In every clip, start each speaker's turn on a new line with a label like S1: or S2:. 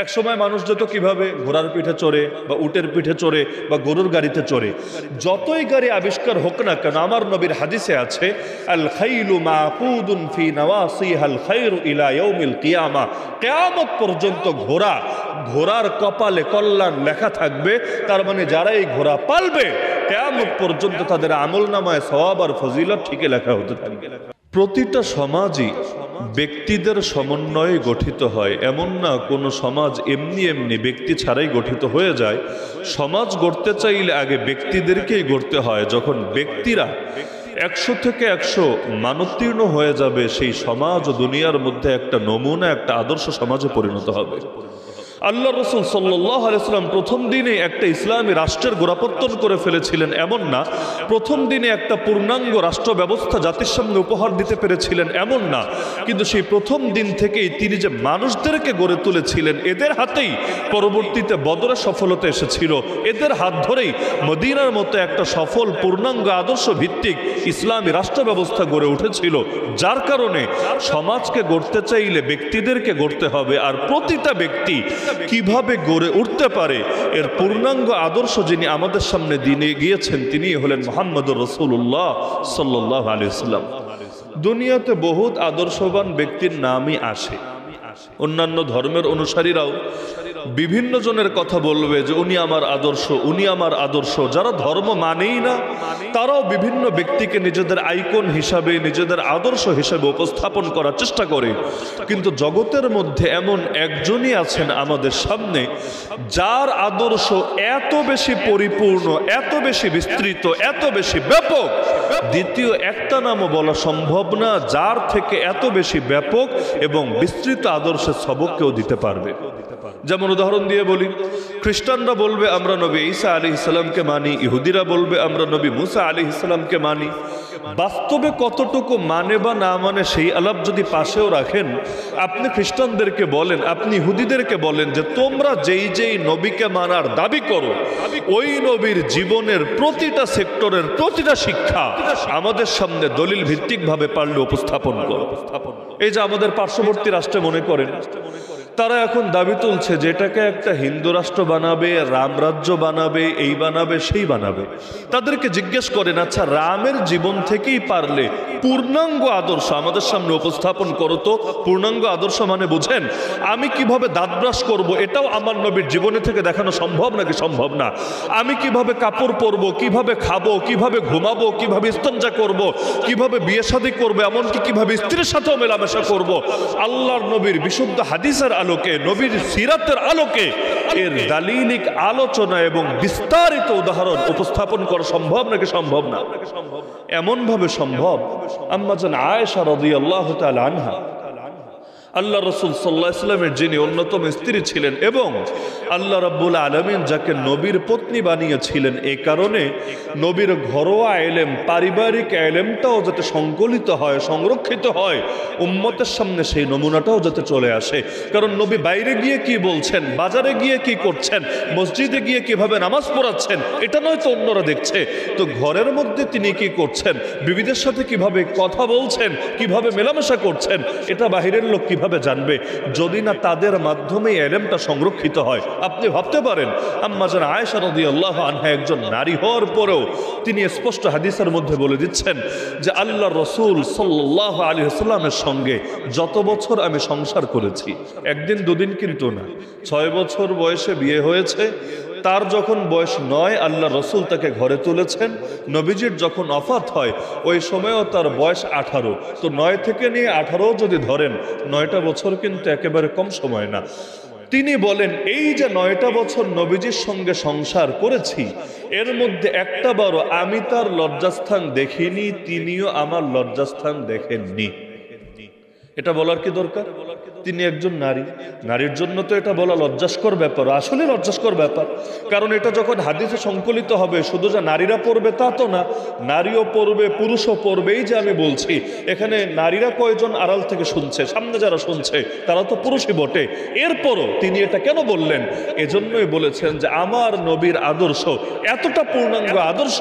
S1: এক সময় মানুষ যেত কিভাবে? ঘোড়ার পিঠে চড়ে বা উটের পিঠে চড়ে বা গরুর গাড়িতে চড়ে। যতই গাড়ি আবিষ্কার হোক না কেন, আমার নবীর হাদিসে আছে আল খাইলু মাকুদুন ফি নওয়াসিহাল খায়রু ইলা ইয়াউমিল কিয়ামা, কিয়ামত পর্যন্ত ঘোড়ার কপালে কল্যাণ লেখা থাকবে। তার মানে যারা এই ঘোড়া পালবে কিয়ামত পর্যন্ত তাদের আমলনামায় সওয়াব আর ফজিলত ঠিকই লেখা হতে থাকবে। প্রতিটা সমাজই ব্যক্তিদের সমন্বয়ে গঠিত হয়, এমন না কোনো সমাজ এমনি এমনি ব্যক্তি ছাড়াই গঠিত হয়ে যায়। সমাজ গড়তে চাইলে আগে ব্যক্তিদেরকেই গড়তে হয়। যখন ব্যক্তিরা 100 থেকে 100 মানোত্তীর্ণ হয়ে যাবে, সেই সমাজ ও দুনিয়ার মধ্যে একটা নমুনা, একটা আদর্শ সমাজে পরিণত হবে। আল্লাহ রসুল সাল্লাল্লাহু আলাইহি ওয়াসাল্লাম প্রথম দিনে একটা ইসলামী রাষ্ট্রের গোড়াপত্তন করে ফেলেছিলেন এমন না, প্রথম দিনে একটা পূর্ণাঙ্গ রাষ্ট্র ব্যবস্থা জাতির সামনে উপহার দিতে পেরেছিলেন এমন না, কিন্তু সেই প্রথম দিন থেকেই তিনি যে মানুষদেরকে গড়ে তুলেছিলেন, এদের হাতেই পরবর্তীতে বদরের সফলতা এসেছিল। এদের হাত ধরেই মদিনার মতো একটা সফল পূর্ণাঙ্গ আদর্শ ভিত্তিক ইসলামী রাষ্ট্র ব্যবস্থা গড়ে উঠেছিল। যার কারণে সমাজকে গড়তে চাইলে ব্যক্তিদেরকে গড়তে হবে, আর প্রতিটা ব্যক্তি কিভাবে গড়ে উঠতে পারে এর পূর্ণাঙ্গ আদর্শ যিনি আমাদের সামনে দিয়ে গিয়েছেন, তিনি হলেন মুহাম্মদুর রাসূলুল্লাহ সাল্লাল্লাহু আলাইহি ওয়াসাল্লাম। দুনিয়াতে বহুত আদর্শবান ব্যক্তির নামই আসে। অন্যান্য ধর্মের অনুসারীরাও বিভিন্ন জনের কথা বলবে যে উনি আমার আদর্শ, উনি আমার আদর্শ। যারা ধর্ম মানেই না তারাও বিভিন্ন ব্যক্তিকে নিজেদের আইকন হিসাবে, নিজেদের আদর্শ হিসাবে উপস্থাপন করার চেষ্টা করে। কিন্তু জগতের মধ্যে এমন একজনই আছেন আমাদের সামনে, যার আদর্শ এত বেশি পরিপূর্ণ, এত বেশি বিস্তৃত, এত বেশি ব্যাপক, দ্বিতীয় একটা নামও বলা সম্ভব না যার থেকে এত বেশি ব্যাপক এবং বিস্তৃত আদর্শের সবক কেউ দিতে পারবে। যেমন উদাহরণ দিয়ে বলি, খ্রিস্টানরা বলবে আমরা নবী ঈসা আলাইহিস সালামকে মানি, ইহুদিরা বলবে আমরা নবী মুসা আলাইহিস সালামকে মানি। বাস্তবে কতটুকু মানে বা না মানে সেই আলাপ যদি পাশেও রাখেন, আপনি খ্রিস্টানদেরকে বলেন, আপনি ইহুদিদেরকে বলেন যে তোমরা যেই যেই নবীকে মানার দাবি করো, ওই নবীর জীবনের প্রতিটা সেক্টরের প্রতিটা শিক্ষা আমাদের সামনে দলিল ভিত্তিক ভাবে পারলে উপস্থাপন করো। এই যে আমাদের পার্শ্ববর্তী রাষ্ট্রে মনে করেন, তারা এখন দাবি তুলছে যেটাকে একটা হিন্দু রাষ্ট্র বানাবে, রামরাজ্য বানাবে, এই বানাবে, সেই বানাবে। তাদেরকে জিজ্ঞেস করেন, আচ্ছা রামের জীবন থেকেই পারলে পূর্ণাঙ্গ আদর্শ আমাদের সামনে উপস্থাপন করো তো। পূর্ণাঙ্গ আদর্শ মানে বুঝেন, আমি কিভাবে দাঁত ব্রাশ করবো এটাও আমার নবীর জীবনে থেকে দেখানো সম্ভব নাকি সম্ভব না? আমি কিভাবে কাপড় পরবো, কিভাবে খাবো, কিভাবে ঘুমাবো, কিভাবে ইস্তেঞ্জা করবো, কিভাবে বিয়ে শাদী করবো, এমনকি কিভাবে স্ত্রীর সাথেও মেলামেশা করবো, আল্লাহর নবীর বিশুদ্ধ হাদিসের আলোকে, নবীর সিরাতের আলোকে এর দালিলিক আলোচনা এবং বিস্তারিত উদাহরণ উপস্থাপন করা সম্ভব নাকি সম্ভব না? এমন ভাবে সম্ভব, আম্মা জান আয়েশা রাদিয়াল্লাহু তাআলা আনহা, আল্লাহ রাসূল সাল্লাল্লাহু আলাইহি ওয়াসাল্লামের যিনি অন্যতম স্ত্রী ছিলেন এবং আল্লাহ রাব্বুল আলামিন যাকে নবীর পত্নী বানিয়েছিলেন, এই কারণে নবীর ঘরোয়া ইলম, পারিবারিক ইলমটাও যাতে সংকলিত হয়, সংরক্ষিত হয়, উম্মতের সামনে সেই নমুনাটাও যাতে চলে আসে। কারণ নবী বাইরে গিয়ে কি বলছেন, বাজারে গিয়ে কি করছেন, মসজিদে গিয়ে কিভাবে নামাজ পড়াচ্ছেন, এটা নয় তো অন্যরা দেখছে। তো ঘরের মধ্যে তিনি কি করছেন, বিবিদের সাথে কিভাবে কথা বলছেন, কিভাবে মেলামেশা করছেন, এটা বাহিরের লোক কিভাবে জানবে যদি না তাদের মাধ্যমে ইলমটা সংরক্ষিত হয়? আপনি ভাবতে পারেন, আম্মা জান আয়েশা রাদিয়াল্লাহু আনহা একজন নারী হওয়ার পরেও তিনি স্পষ্ট হাদিসের মধ্যে বলে দিচ্ছেন যে আল্লাহর রাসূল সাল্লাল্লাহু আলাইহি ওয়াসাল্লামের সঙ্গে যত বছর আমি সংসার করেছি, একদিন দুদিন কিন্তু না, 6 বছর বয়সে বিয়ে হয়েছে। তার যখন বয়স 9, আল্লাহ রসুল তাকে ঘরে তুলেছেন। নবীজির যখন ওফাত হয় ওই সময়ও তার বয়স 18। তো 9 থেকে নিয়ে 18 যদি ধরেন, 9টা বছর কিন্তু একেবারে কম সময় না। তিনি বলেন এই যে 9টা বছর নবীজির সঙ্গে সংসার করেছি, এর মধ্যে একটা বারও আমি তার লজ্জাস্থান দেখিনি, তিনিও আমার লজ্জাস্থান দেখেননি। এটা বলার কি দরকার? তিনি একজন নারী, নারীর জন্য তো এটা বলা লজ্জাস্কর ব্যাপার, আসলে লজ্জাস্কর ব্যাপার। কারণ এটা যখন হাদিসে সংকলিত হবে, শুধু যে নারীরা পড়বে তা তো না, নারীও পড়বে, পুরুষও পড়বে। এই যে আমি বলছি, এখানে নারীরা কয়জন আড়াল থেকে শুনছে, সামনে যারা শুনছে তারা তো পুরুষই বটে। এরপরও তিনি এটা কেন বললেন? এজন্যই বলেছেন যে আমার নবীর আদর্শ এতটা পূর্ণাঙ্গ আদর্শ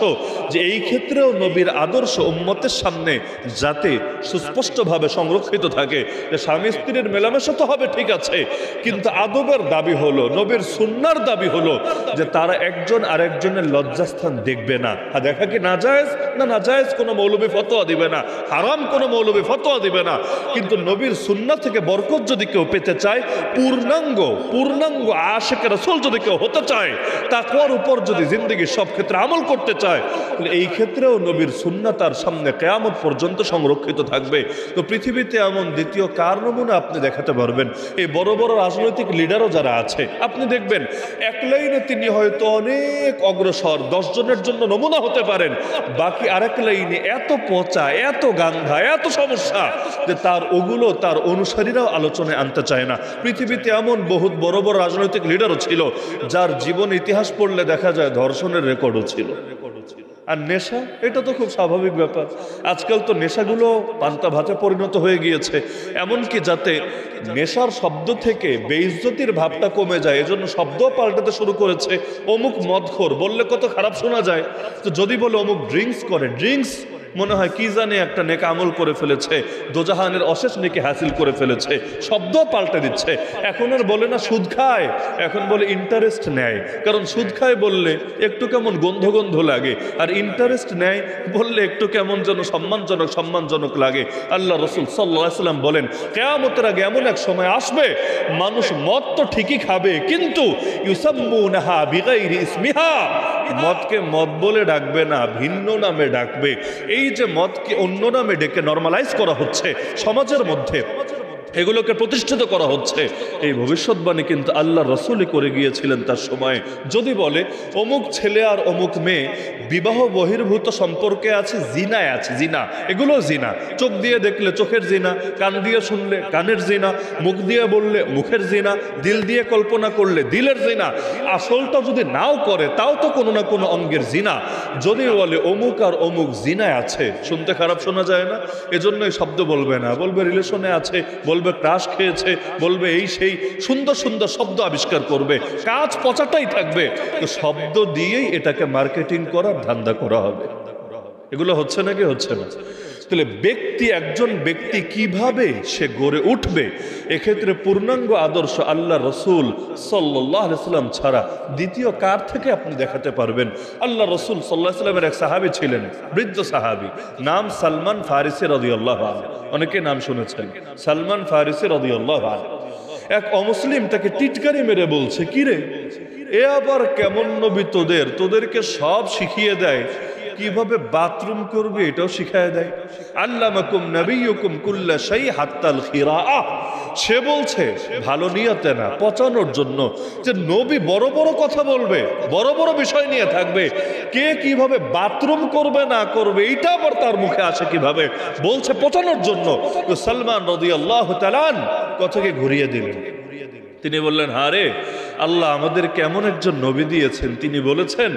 S1: যে এই ক্ষেত্রেও নবীর আদর্শ উম্মতের সামনে যাতে সুস্পষ্টভাবে সংরক্ষিত থাকে, যে স্বামী স্ত্রীর মেলামেশা তো হবে, ঠিক আছে, কিন্তু আদবের দাবি হলো, নবীর সুন্নাহর দাবি হলো যে তারা একজন আরেকজনের লজ্জাস্থান দেখবে না। আর দেখা কি নাজায়েজ? না, নাজায়েজ কোনো মৌলবী ফতোয়া দিবে না, হারাম কোনো মৌলবী ফতোয়া দিবে না। কিন্তু নবীর সুন্নাহ থেকে বরকত যদি কেউ পেতে চায়, পূর্ণাঙ্গ আশিক রাসূল যদি কেউ হতে চায়, তাকওয়ার উপর যদি জিন্দেগি সব ক্ষেত্রে আমল করতে চায়, তাহলে এই ক্ষেত্রেও নবীর সুন্নাহ তার সামনে কিয়ামত পর্যন্ত সংরক্ষিত থাকবে। তো পৃথিবীতে এমন দ্বিতীয় কার নমুনা আপনি দেখাতে পারবেন? এই বড় বড় রাজনৈতিক লিডারও যারা আছে, আপনি দেখবেন এক লাইনে তিনি হয়তো অনেক অগ্রসর, 10 জনের জন্য নমুনা হতে পারেন, বাকি আরেক লাইনে এত পচা, এত গান্ধা, এত সমস্যা যে তার অনুসারীরাও আলোচনায় আনতে চায় না। পৃথিবীতে এমন বহুত বড় বড় রাজনৈতিক লিডারও ছিল যার জীবন ইতিহাস পড়লে দেখা যায় ধর্ষণের রেকর্ডও ছিল। আর নেশা, এটা তো খুব স্বাভাবিক ব্যাপার। আজকাল তো নেশাগুলো পান্তা ভাতে পরিণত হয়ে গিয়েছে, এমনকি যাতে নেশার শব্দ থেকে বেইজ্জতির ভাবটা কমে যায় এজন্য শব্দ পাল্টাতে শুরু করেছে। অমুক মদখোর বললে কত খারাপ শোনা যায়, তো যদি বলে অমুক ড্রিঙ্কস করে, ড্রিঙ্কস মনে হয় কি জানে একটা নেক আমল করে ফেলেছে, দোজাহানের অশেষ নেকি হাসিল করে ফেলেছে, শব্দ পাল্টে দিচ্ছে। এখন আর বলে না সুদ খায়, এখন বলে ইন্টারেস্ট নেয়। কারণ সুদ খায় বললে একটু কেমন গন্ধ লাগে, আর ইন্টারেস্ট নেয় বললে একটু কেমন যেন সম্মানজনক লাগে। আল্লাহ রাসূল সাল্লাল্লাহু আলাইহি ওয়াসাল্লাম বলেন, কিয়ামতের আগে এমন এক সময় আসবে, মানুষ মদ তো ঠিকই খাবে, কিন্তু ইউসাম্মুনাহা বিগাইরি ইসমিহা, মদকে মদ বলে ডাকবে না, ভিন্ন নামে ডাকবে। এই যে মদকে অন্য নামে ডেকে নরমালাইজ করা হচ্ছে সমাজের মধ্যে, এগুলোকে প্রতিষ্ঠিত করা হচ্ছে, এই ভবিষ্যৎবাণী কিন্তু আল্লাহ রাসূলই করে গিয়েছিলেন তার সময়ে। যদি বলে অমুক ছেলে আর অমুক মেয়ে বিবাহ বহির্ভূত সম্পর্কে আছে, জিনায় আছে, জিনা, এগুলো জিনা, চোখ দিয়ে দেখলে চোখের জিনা, কান দিয়ে শুনলে কানের জিনা, মুখ দিয়ে বললে মুখের জিনা, দিল দিয়ে কল্পনা করলে দিলের জিনা, আসলটা যদি নাও করে তাও তো কোনো না কোনো অঙ্গের জিনা। যদি বলে অমুক আর অমুক জিনায় আছে, শুনতে খারাপ শোনা যায় না? এজন্যই শব্দ বলবে না, বলবে রিলেশনে আছে, বলবে ক্রাশ খেয়েছে, বলবে এই সেই, সুন্দর সুন্দর শব্দ আবিষ্কার করবে, কাজ পচাটাই থাকবে। তো শব্দ দিয়েই এটাকে মার্কেটিং করার ধান্দা করা হবে। এগুলো হচ্ছে নাকি হচ্ছে না? তাহলে একজন ব্যক্তি কিভাবে সে গড়ে উঠবে, এক্ষেত্রে পূর্ণাঙ্গ আদর্শ আল্লাহ রাসূল সাল্লাল্লাহু আলাইহি ওয়াসাল্লাম ছাড়া দ্বিতীয় কার থেকে আপনি দেখাতে পারবেন? আল্লাহ রাসূল সাল্লাল্লাহু আলাইহি ওয়াসাল্লামের এক সাহাবী ছিলেন, বৃদ্ধ সাহাবী, নাম সালমান ফারিসি রাদিয়াল্লাহু আনহু। অনেকে নাম শুনেছেন, সালমান ফারিসি রাদিয়াল্লাহু আনহু। এক অমুসলিম তাকে টিটকারি মেরে বলছে, কি রে, এ আবার কেমন নবী তোদেরকে সব শিখিয়ে দেয়, কিভাবে বাথরুম করবে এটাও শিখায় দেয়। আল্লামাকুম নবিয়্যুকুম কুল্লা শাই হাত্তাল খিরাআহ। সে বলছে ভালো নিয়তে না, পচানোর জন্য, যে নবী বড় বড় কথা বলবে, বড় বড় বিষয় নিয়ে থাকবে, কে কিভাবে বাথরুম করবে না করবে এইটা আবার তার মুখে আসে কিভাবে, বলছে পচানোর জন্য। তো সালমান রাদিয়াল্লাহু তাআলা কথাকে ঘুরিয়ে দিলেন। তিনি বললেন, হারে আল্লাহ আমাদেরকে এমন একজন নবী দিয়েছেন, তিনি বলেছেন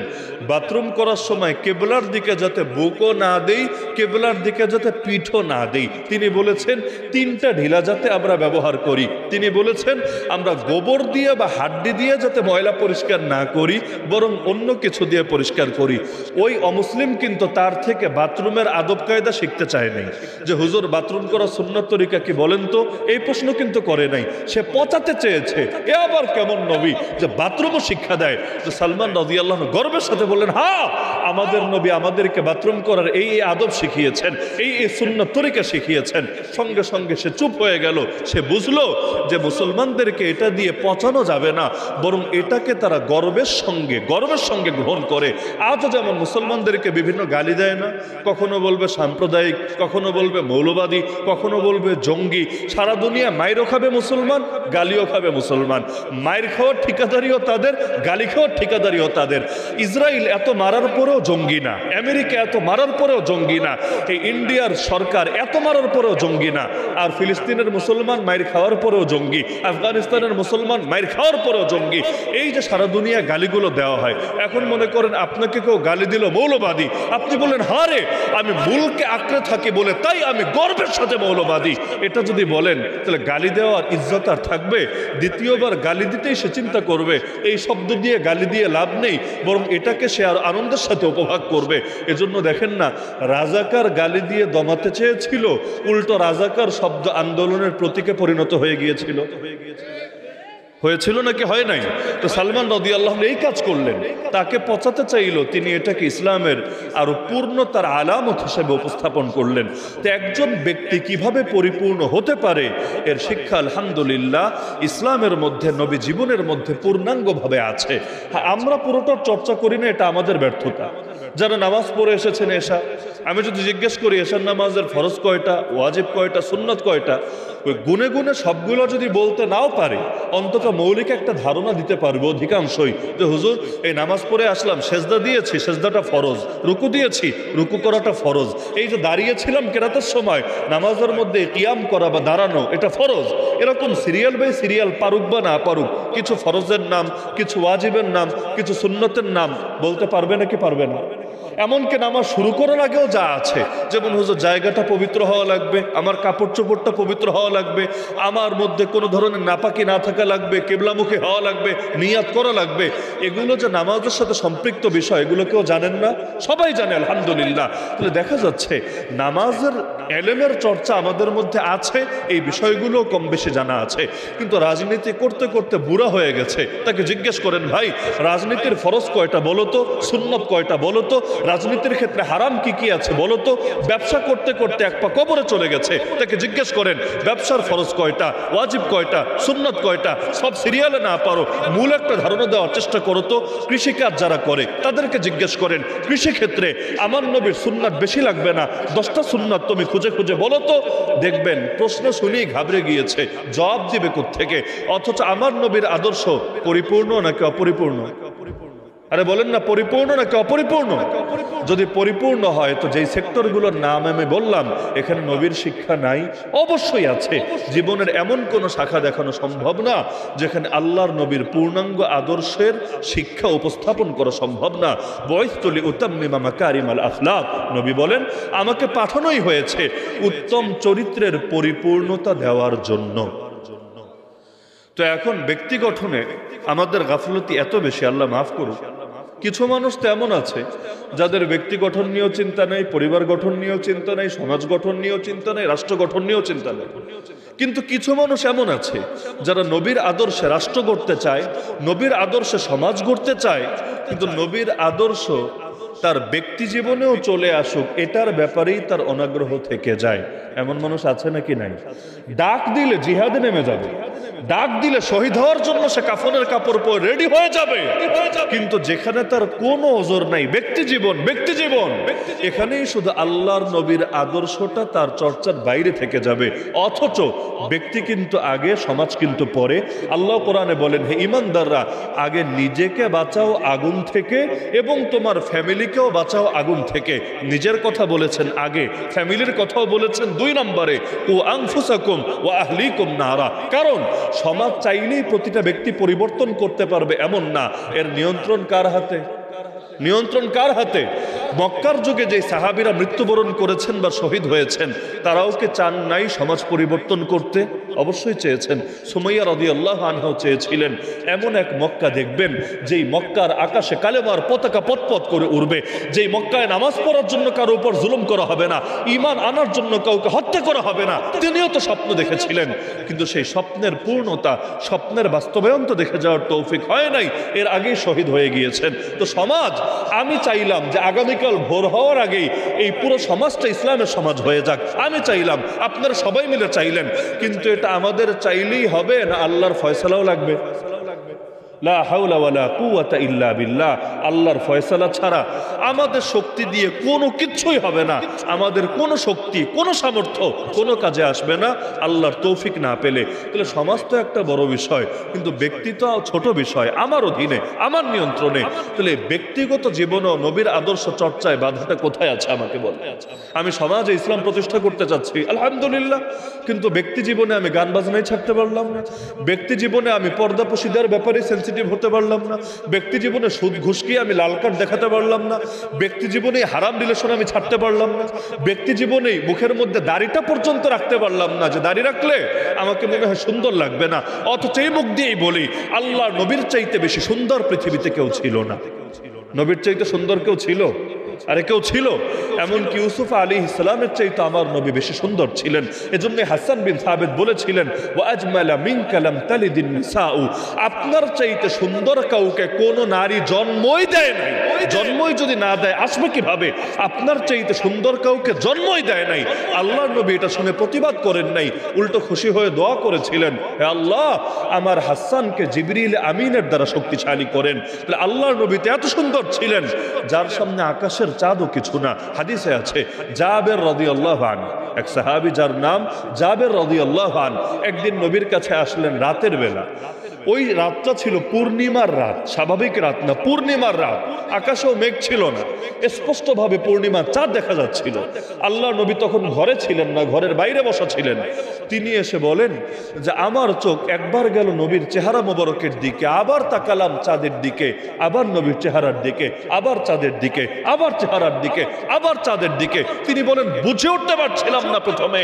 S1: বাথরুম করার সময় কেবলার দিকে যাতে বুকও না দেই, কেবলার দিকে যাতে পিঠও না দেই। তিনি বলেছেন 3টা ঢিলা যাতে আমরা ব্যবহার করি। তিনি বলেছেন আমরা গোবর দিয়ে বা হাড্ডি দিয়ে যাতে ময়লা পরিষ্কার না করি, বরং অন্য কিছু দিয়ে পরিষ্কার করি। ওই অমুসলিম কিন্তু তার থেকে বাথরুমের আদব কায়দা শিখতে চায় নাই, যে হুজুর বাথরুম করার সুন্নাত তরিকা কি বলেন তো, এই প্রশ্ন কিন্তু করে নাই। সে পচাতে চেয়েছে, এ আবার কেমন নবী যে বাথরুমও শিক্ষা দেয়। যে সালমান রাদিয়াল্লাহু আনহু গর্বের সাথে বললেন, হ্যাঁ আমাদের নবী আমাদেরকে বাথরুম করার এই আদব শিখিয়েছেন, এই সুন্নাত তরিকা শিখিয়েছেন। সঙ্গে সঙ্গে সে চুপ হয়ে গেল। সে বুঝলো যে মুসলমানদেরকে এটা দিয়ে পচানো যাবে না, বরং এটাকে তারা গর্বের সঙ্গে গ্রহণ করে। আজও যেমন মুসলমানদেরকে বিভিন্ন গালি দেয় না, কখনো বলবে সাম্প্রদায়িক, কখনো বলবে মৌলবাদী, কখনো বলবে জঙ্গি। সারা দুনিয়া মাইরও খাবে মুসলমান, গালিও খাবে মুসলমান। মায়ের খাওয়ার ঠিকাদারিও তাদের, গালি খাওয়ার ঠিকাদারিও তাদের। ইসরায়েল এত মারার পরেও জঙ্গি না, আমেরিকা এত মারার পরেও জঙ্গি না, এই ইন্ডিয়ার সরকার এত মারার পরেও জঙ্গি না। আর ফিলিস্তিনের মুসলমান মায়ের খাওয়ার পরেও জঙ্গি, আফগানিস্তানের মুসলমান মায়ের খাওয়ার পরেও জঙ্গি। এই যে সারা দুনিয়া গালিগুলো দেওয়া হয়, এখন মনে করেন আপনাকে কেউ গালি দিল মৌলবাদী, আপনি বলেন হারে আমি মূলকে আঁকড়ে থাকি বলে তাই আমি গর্বের সাথে মৌলবাদী। এটা যদি বলেন তাহলে গালি দেওয়ার ইজ্জত আর থাকবে? দ্বিতীয়বার গালি দিতেই সে চিন্তা চিন্তা করবে এই শব্দ দিয়ে গালি দিয়ে লাভ নেই, বরং এটাকে সে আর আনন্দের সাথে উপভোগ করবে। এজন্য দেখেন না, রাজাকার গালি দিয়ে দমাতে চেয়েছিল, উল্টো রাজাকার শব্দ আন্দোলনের প্রতীকে পরিণত হয়ে গিয়েছিল। হয়েছিল নাকি হয় নাই? তো সালমান রাদিয়াল্লাহু আনহু এই কাজ করলেন, তাকে পচাতে চাইল, তিনি এটাকে ইসলামের আরো পূর্ণতার আলামত হিসেবে উপস্থাপন করলেন। তো একজন ব্যক্তি কিভাবে পরিপূর্ণ হতে পারে এর শিক্ষা আলহামদুলিল্লাহ ইসলামের মধ্যে, নবী জীবনের মধ্যে পূর্ণাঙ্গভাবে আছে। হ্যাঁ, আমরা পুরোটার চর্চা করি না, এটা আমাদের ব্যর্থতা। যারা নামাজ পড়ে এসেছেন এশা, আমি যদি জিজ্ঞেস করি এশার নামাজের ফরজ কয়টা, ওয়াজিব কয়টা, সুন্নত কয়টা, ওই গুনে গুনে সবগুলো যদি বলতে নাও পারে, অন্তত মৌলিক একটা ধারণা দিতে পারবে অধিকাংশই, যে হুজুর এই নামাজ পড়ে আসলাম, সেজদা দিয়েছি, সেজদাটা ফরজ, রুকু দিয়েছি, রুকু করাটা ফরজ, এই যে দাঁড়িয়েছিলাম কেরাতের সময়, নামাজের মধ্যে কিয়াম করা বা দাঁড়ানো এটা ফরজ। এরকম সিরিয়াল বাই সিরিয়াল পারুক বা না পারুক, কিছু ফরজের নাম, কিছু ওয়াজিবের নাম, কিছু সুন্নতের নাম বলতে পারবে নাকি পারবে না? এমনকি নামাজ শুরু করার আগেও যা আছে, যেমন হুজুর জায়গাটা পবিত্র হওয়া লাগবে, আমার কাপড় চোপড়টা পবিত্র হওয়া লাগবে, আমার মধ্যে কোনো ধরনের নাপাকি না থাকা লাগবে, কেবলামুখী হওয়া লাগবে, নিয়াত করা লাগবে, এগুলো যে নামাজের সাথে সম্পৃক্ত বিষয়, এগুলো কেউ জানেন না? সবাই জানে আলহামদুলিল্লাহ। তাহলে দেখা যাচ্ছে নামাজের এলেমের চর্চা আমাদের মধ্যে আছে, এই বিষয়গুলো কম বেশি জানা আছে। কিন্তু রাজনীতি করতে করতে বুড়া হয়ে গেছে, তাকে জিজ্ঞেস করেন, ভাই রাজনীতির ফরজ কয়টা বলো তো, সুন্নত কয়টা বলো তো, রাজনীতির ক্ষেত্রে হারাম কি কি আছে বলো তো। ব্যবসা করতে করতে এক পা কবরে চলে গেছে, তাকে জিজ্ঞেস করেন ব্যবসার ফরজ কয়টা, ওয়াজিব কয়টা, সুন্নত কয়টা, সব সিরিয়ালে না পারো, মূল একটা ধারণা দেওয়ার চেষ্টা করো তো। কৃষিকাজ যারা করে তাদেরকে জিজ্ঞেস করেন কৃষিক্ষেত্রে আমার নবীর সুন্নাত বেশি লাগবে না, 10টা সুন্নাত তুমি খুঁজে খুঁজে বলো তো। দেখবেন প্রশ্ন শুনেই ঘাবড়ে গিয়েছে, জবাব দিবে কোত্থেকে? অথচ আমার নবীর আদর্শ পরিপূর্ণ নাকি অপরিপূর্ণ? আরে বলেন না, পরিপূর্ণ নাকি অপরিপূর্ণ? যদি পরিপূর্ণ হয় তো যেই সেক্টরগুলোর নাম আমি বললাম, এখানে নবীর শিক্ষা নাই? অবশ্যই আছে। জীবনের এমন কোন শাখা দেখানো সম্ভব না যেখানে আল্লাহর নবীর পূর্ণাঙ্গ আদর্শের শিক্ষা উপস্থাপন করা সম্ভব না। বয়স্তুলি উতাম্মিমা মাকারিমাল আখলাক, নবী বলেন আমাকে পাঠানোই হয়েছে উত্তম চরিত্রের পরিপূর্ণতা দেওয়ার জন্য। তো এখন ব্যক্তি গঠনে আমাদের গাফলতি এত বেশি, আল্লাহ মাফ করুক। কিছু মানুষ তেমন আছে যাদের ব্যক্তি গঠন নিয়েও চিন্তা নেই, পরিবার গঠন নিয়েও চিন্তা নেই, সমাজ গঠন নিয়েও চিন্তা নেই, রাষ্ট্র গঠন নিয়েও চিন্তা নেই। কিন্তু কিছু মানুষ এমন আছে যারা নবীর আদর্শে রাষ্ট্র গড়তে চায়, নবীর আদর্শে সমাজ গড়তে চায়, কিন্তু নবীর আদর্শ তার ব্যক্তি জীবনেও চলে আসুক এটার ব্যাপারেই তার অনাগ্রহ থেকে যায়। এমন মানুষ আছে নাকি নাই? ডাক দিলে জিহাদে নেমে যাবে, ডাক দিলে শহীদ হওয়ার জন্য সে কাফনের কাপড় পরে রেডি হয়ে যাবে, কিন্তু যেখানে তার কোনো ওজর নাই, ব্যক্তি জীবন, ব্যক্তি জীবন, এখানেই শুধু আল্লাহর নবীর আদর্শটা তার চর্চার বাইরে থেকে যাবে। অথচ ব্যক্তি কিন্তু আগে, সমাজ কিন্তু পরে। আল্লাহ কোরআনে বলেন, হে ঈমানদাররা, আগে নিজেকে বাঁচাও আগুন থেকে এবং তোমার ফ্যামিলিকেও বাঁচাও আগুন থেকে। নিজের কথা বলেছেন আগে, ফ্যামিলির কথাও বলেছেন 2 নম্বরে, ও আনফুসাকুম ওয়া আহলিকুম নারা। কারণ সমাজ চাইলেই প্রতিটা ব্যক্তি পরিবর্তন করতে পারবে এমন না। এর নিয়ন্ত্রণ কার হাতে? নিয়ন্ত্রণ কার হাতে? মক্কার যুগে যে সাহাবীরা মৃত্যুবরণ করেছেন বা শহীদ হয়েছেন, তারাও কি চান নাই সমাজ পরিবর্তন করতে? অবশ্যই চেয়েছেন। সুমাইয়া রাদিয়াল্লাহু আনহা চেয়েছিলেন এমন এক মক্কা দেখবেন যেই মক্কার আকাশে কালেমার পতাকা পতপত করে উড়বে, যেই মক্কায় নামাজ পড়ার জন্য কারো উপর জুলুম করা হবে না, ঈমান আনার জন্য কাউকে হত্যা করা হবে না। তিনিও তো স্বপ্ন দেখেছিলেন, কিন্তু সেই স্বপ্নের পূর্ণতা, স্বপ্নের বাস্তবায়ন তো দেখে যাওয়ার তৌফিক হয় নাই, এর আগেই শহীদ হয়ে গিয়েছেন। তো সমাজ, আমি চাইলাম যে আগামীকাল ভোর হওয়ার আগেই এই পুরো সমাজটা ইসলামের সমাজ হয়ে যাক। আমি চাইলাম, আপনারা সবাই মিলে চাইলেন, কিন্তু এটা আমাদের চাইলেই হবে না, আল্লাহর ফয়সালাও লাগবে। লা হাওলা ওয়ালা কুওয়াতা ইল্লা বিল্লাহ। আল্লাহর ফয়সালা ছাড়া আমাদের শক্তি দিয়ে কোনো কিছুই হবে না। আমাদের কোনো শক্তি, কোনো সামর্থ্য কোনো কাজে আসবে না আল্লাহর তৌফিক না পেলে। তাহলে সমাজ তো একটা বড় বিষয়, কিন্তু ব্যক্তি তো ছোট বিষয়, আমার অধীনে, আমার নিয়ন্ত্রণে। তাহলে ব্যক্তিগত জীবনেও নবীর আদর্শ চর্চায় বাধাটা কোথায় আছে আমাকে বলে? আমি সমাজে ইসলাম প্রতিষ্ঠা করতে চাচ্ছি, আলহামদুলিল্লাহ, কিন্তু ব্যক্তি জীবনে আমি গান বাজনাই ছাড়তে পারলাম না। ব্যক্তি জীবনে আমি পর্দাপোশিদার ব্যাপারে সেন্সিটিভ সেন্সিটিভ হতে পারলাম না, ব্যক্তি জীবনে সুদ ঘুষকে আমি লাল কার্ড দেখাতে পারলাম না, ব্যক্তি জীবনে হারাম রিলেশন আমি ছাড়তে পারলাম না, ব্যক্তি জীবনে মুখের মধ্যে দাড়িটা পর্যন্ত রাখতে পারলাম না, যে দাড়ি রাখলে আমাকে মনে হয় সুন্দর লাগবে না, অথচ এই মুখ দিয়েই বলি আল্লাহ নবীর চাইতে বেশি সুন্দর পৃথিবীতে কেউ ছিল না। নবীর চাইতে সুন্দর কেউ ছিল? আরে কেউ ছিল? এমনকি ইউসুফ আলাইহিস সালামের চাইতে আমার নবী বেশি সুন্দর ছিলেন। এজন্য হাসান বিন সাবিত বলেছিলেন, ওয়া আজমালা মিনকা লাম তালিদিন নিসাউ, আপনার চাইতে সুন্দর কাউকে কোন নারী জন্মই দেয় নাই। জন্মই যদি না দেয় আসবে কিভাবে? আপনার চাইতে সুন্দর কাউকে জন্মই দেয় নাই। আল্লাহর নবী এটা শুনে প্রতিবাদ করেন নাই, উল্টো খুশি হয়ে দোয়া করেছিলেন, হে আল্লাহ আমার হাসানকে জিবরিল আমিনের দ্বারা শক্তিশালী করেন। তাহলে আল্লাহর নবী তো এত সুন্দর ছিলেন যার সামনে আকাশের চাঁদও কিছু না। হাদিসে আছে জাবের রাদিয়াল্লাহু আনহু, এক সাহাবী যার নাম জাবের রাদিয়াল্লাহু আনহু, একদিন নবীর কাছে আসলেন রাতের বেলা। ওই রাতটা ছিল পূর্ণিমার রাত, স্বাভাবিক রাত না, পূর্ণিমার রাত। আকাশেও মেঘ ছিল না, স্পষ্টভাবে পূর্ণিমার চাঁদ দেখা যাচ্ছিল। আল্লাহ নবী তখন ঘরে ছিলেন না, ঘরের বাইরে বসা ছিলেন। তিনি এসে বলেন যে আমার চোখ একবার গেল নবীর চেহারা মোবারকের দিকে, আবার তাকালাম চাঁদের দিকে, আবার নবীর চেহারার দিকে, আবার চাঁদের দিকে, আবার চেহারার দিকে, আবার চাঁদের দিকে। তিনি বলেন বুঝে উঠতে পারছিলাম না প্রথমে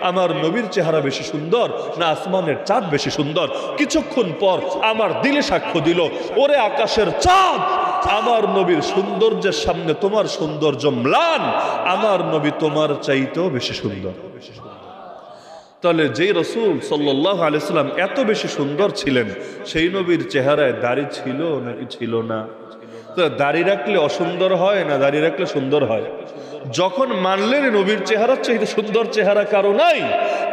S1: আমার নবীর চেহারা বেশি সুন্দর না আসমানের চাঁদ বেশি সুন্দর। কিছুক্ষণ পর আমার দিলে সাক্ষ্য দিল, ওরে আকাশের চাঁদ, আমার নবীর সৌন্দর্যের সামনে তোমার সৌন্দর্য ম্লান, আমার নবী তোমার চাইতেও বেশি সুন্দর। তাহলে যেই রাসূল সাল্লাল্লাহু আলাইহি সাল্লাম এত বেশি সুন্দর ছিলেন, সেই নবীর চেহারায় দাড়ি ছিল নাকি ছিল না? তো দাড়ি রাখলে অসুন্দর হয় না দাড়ি রাখলে সুন্দর হয়? যখন মানলেন নবীর চেহারার চাইতে সুন্দর চেহারা কারো নাই,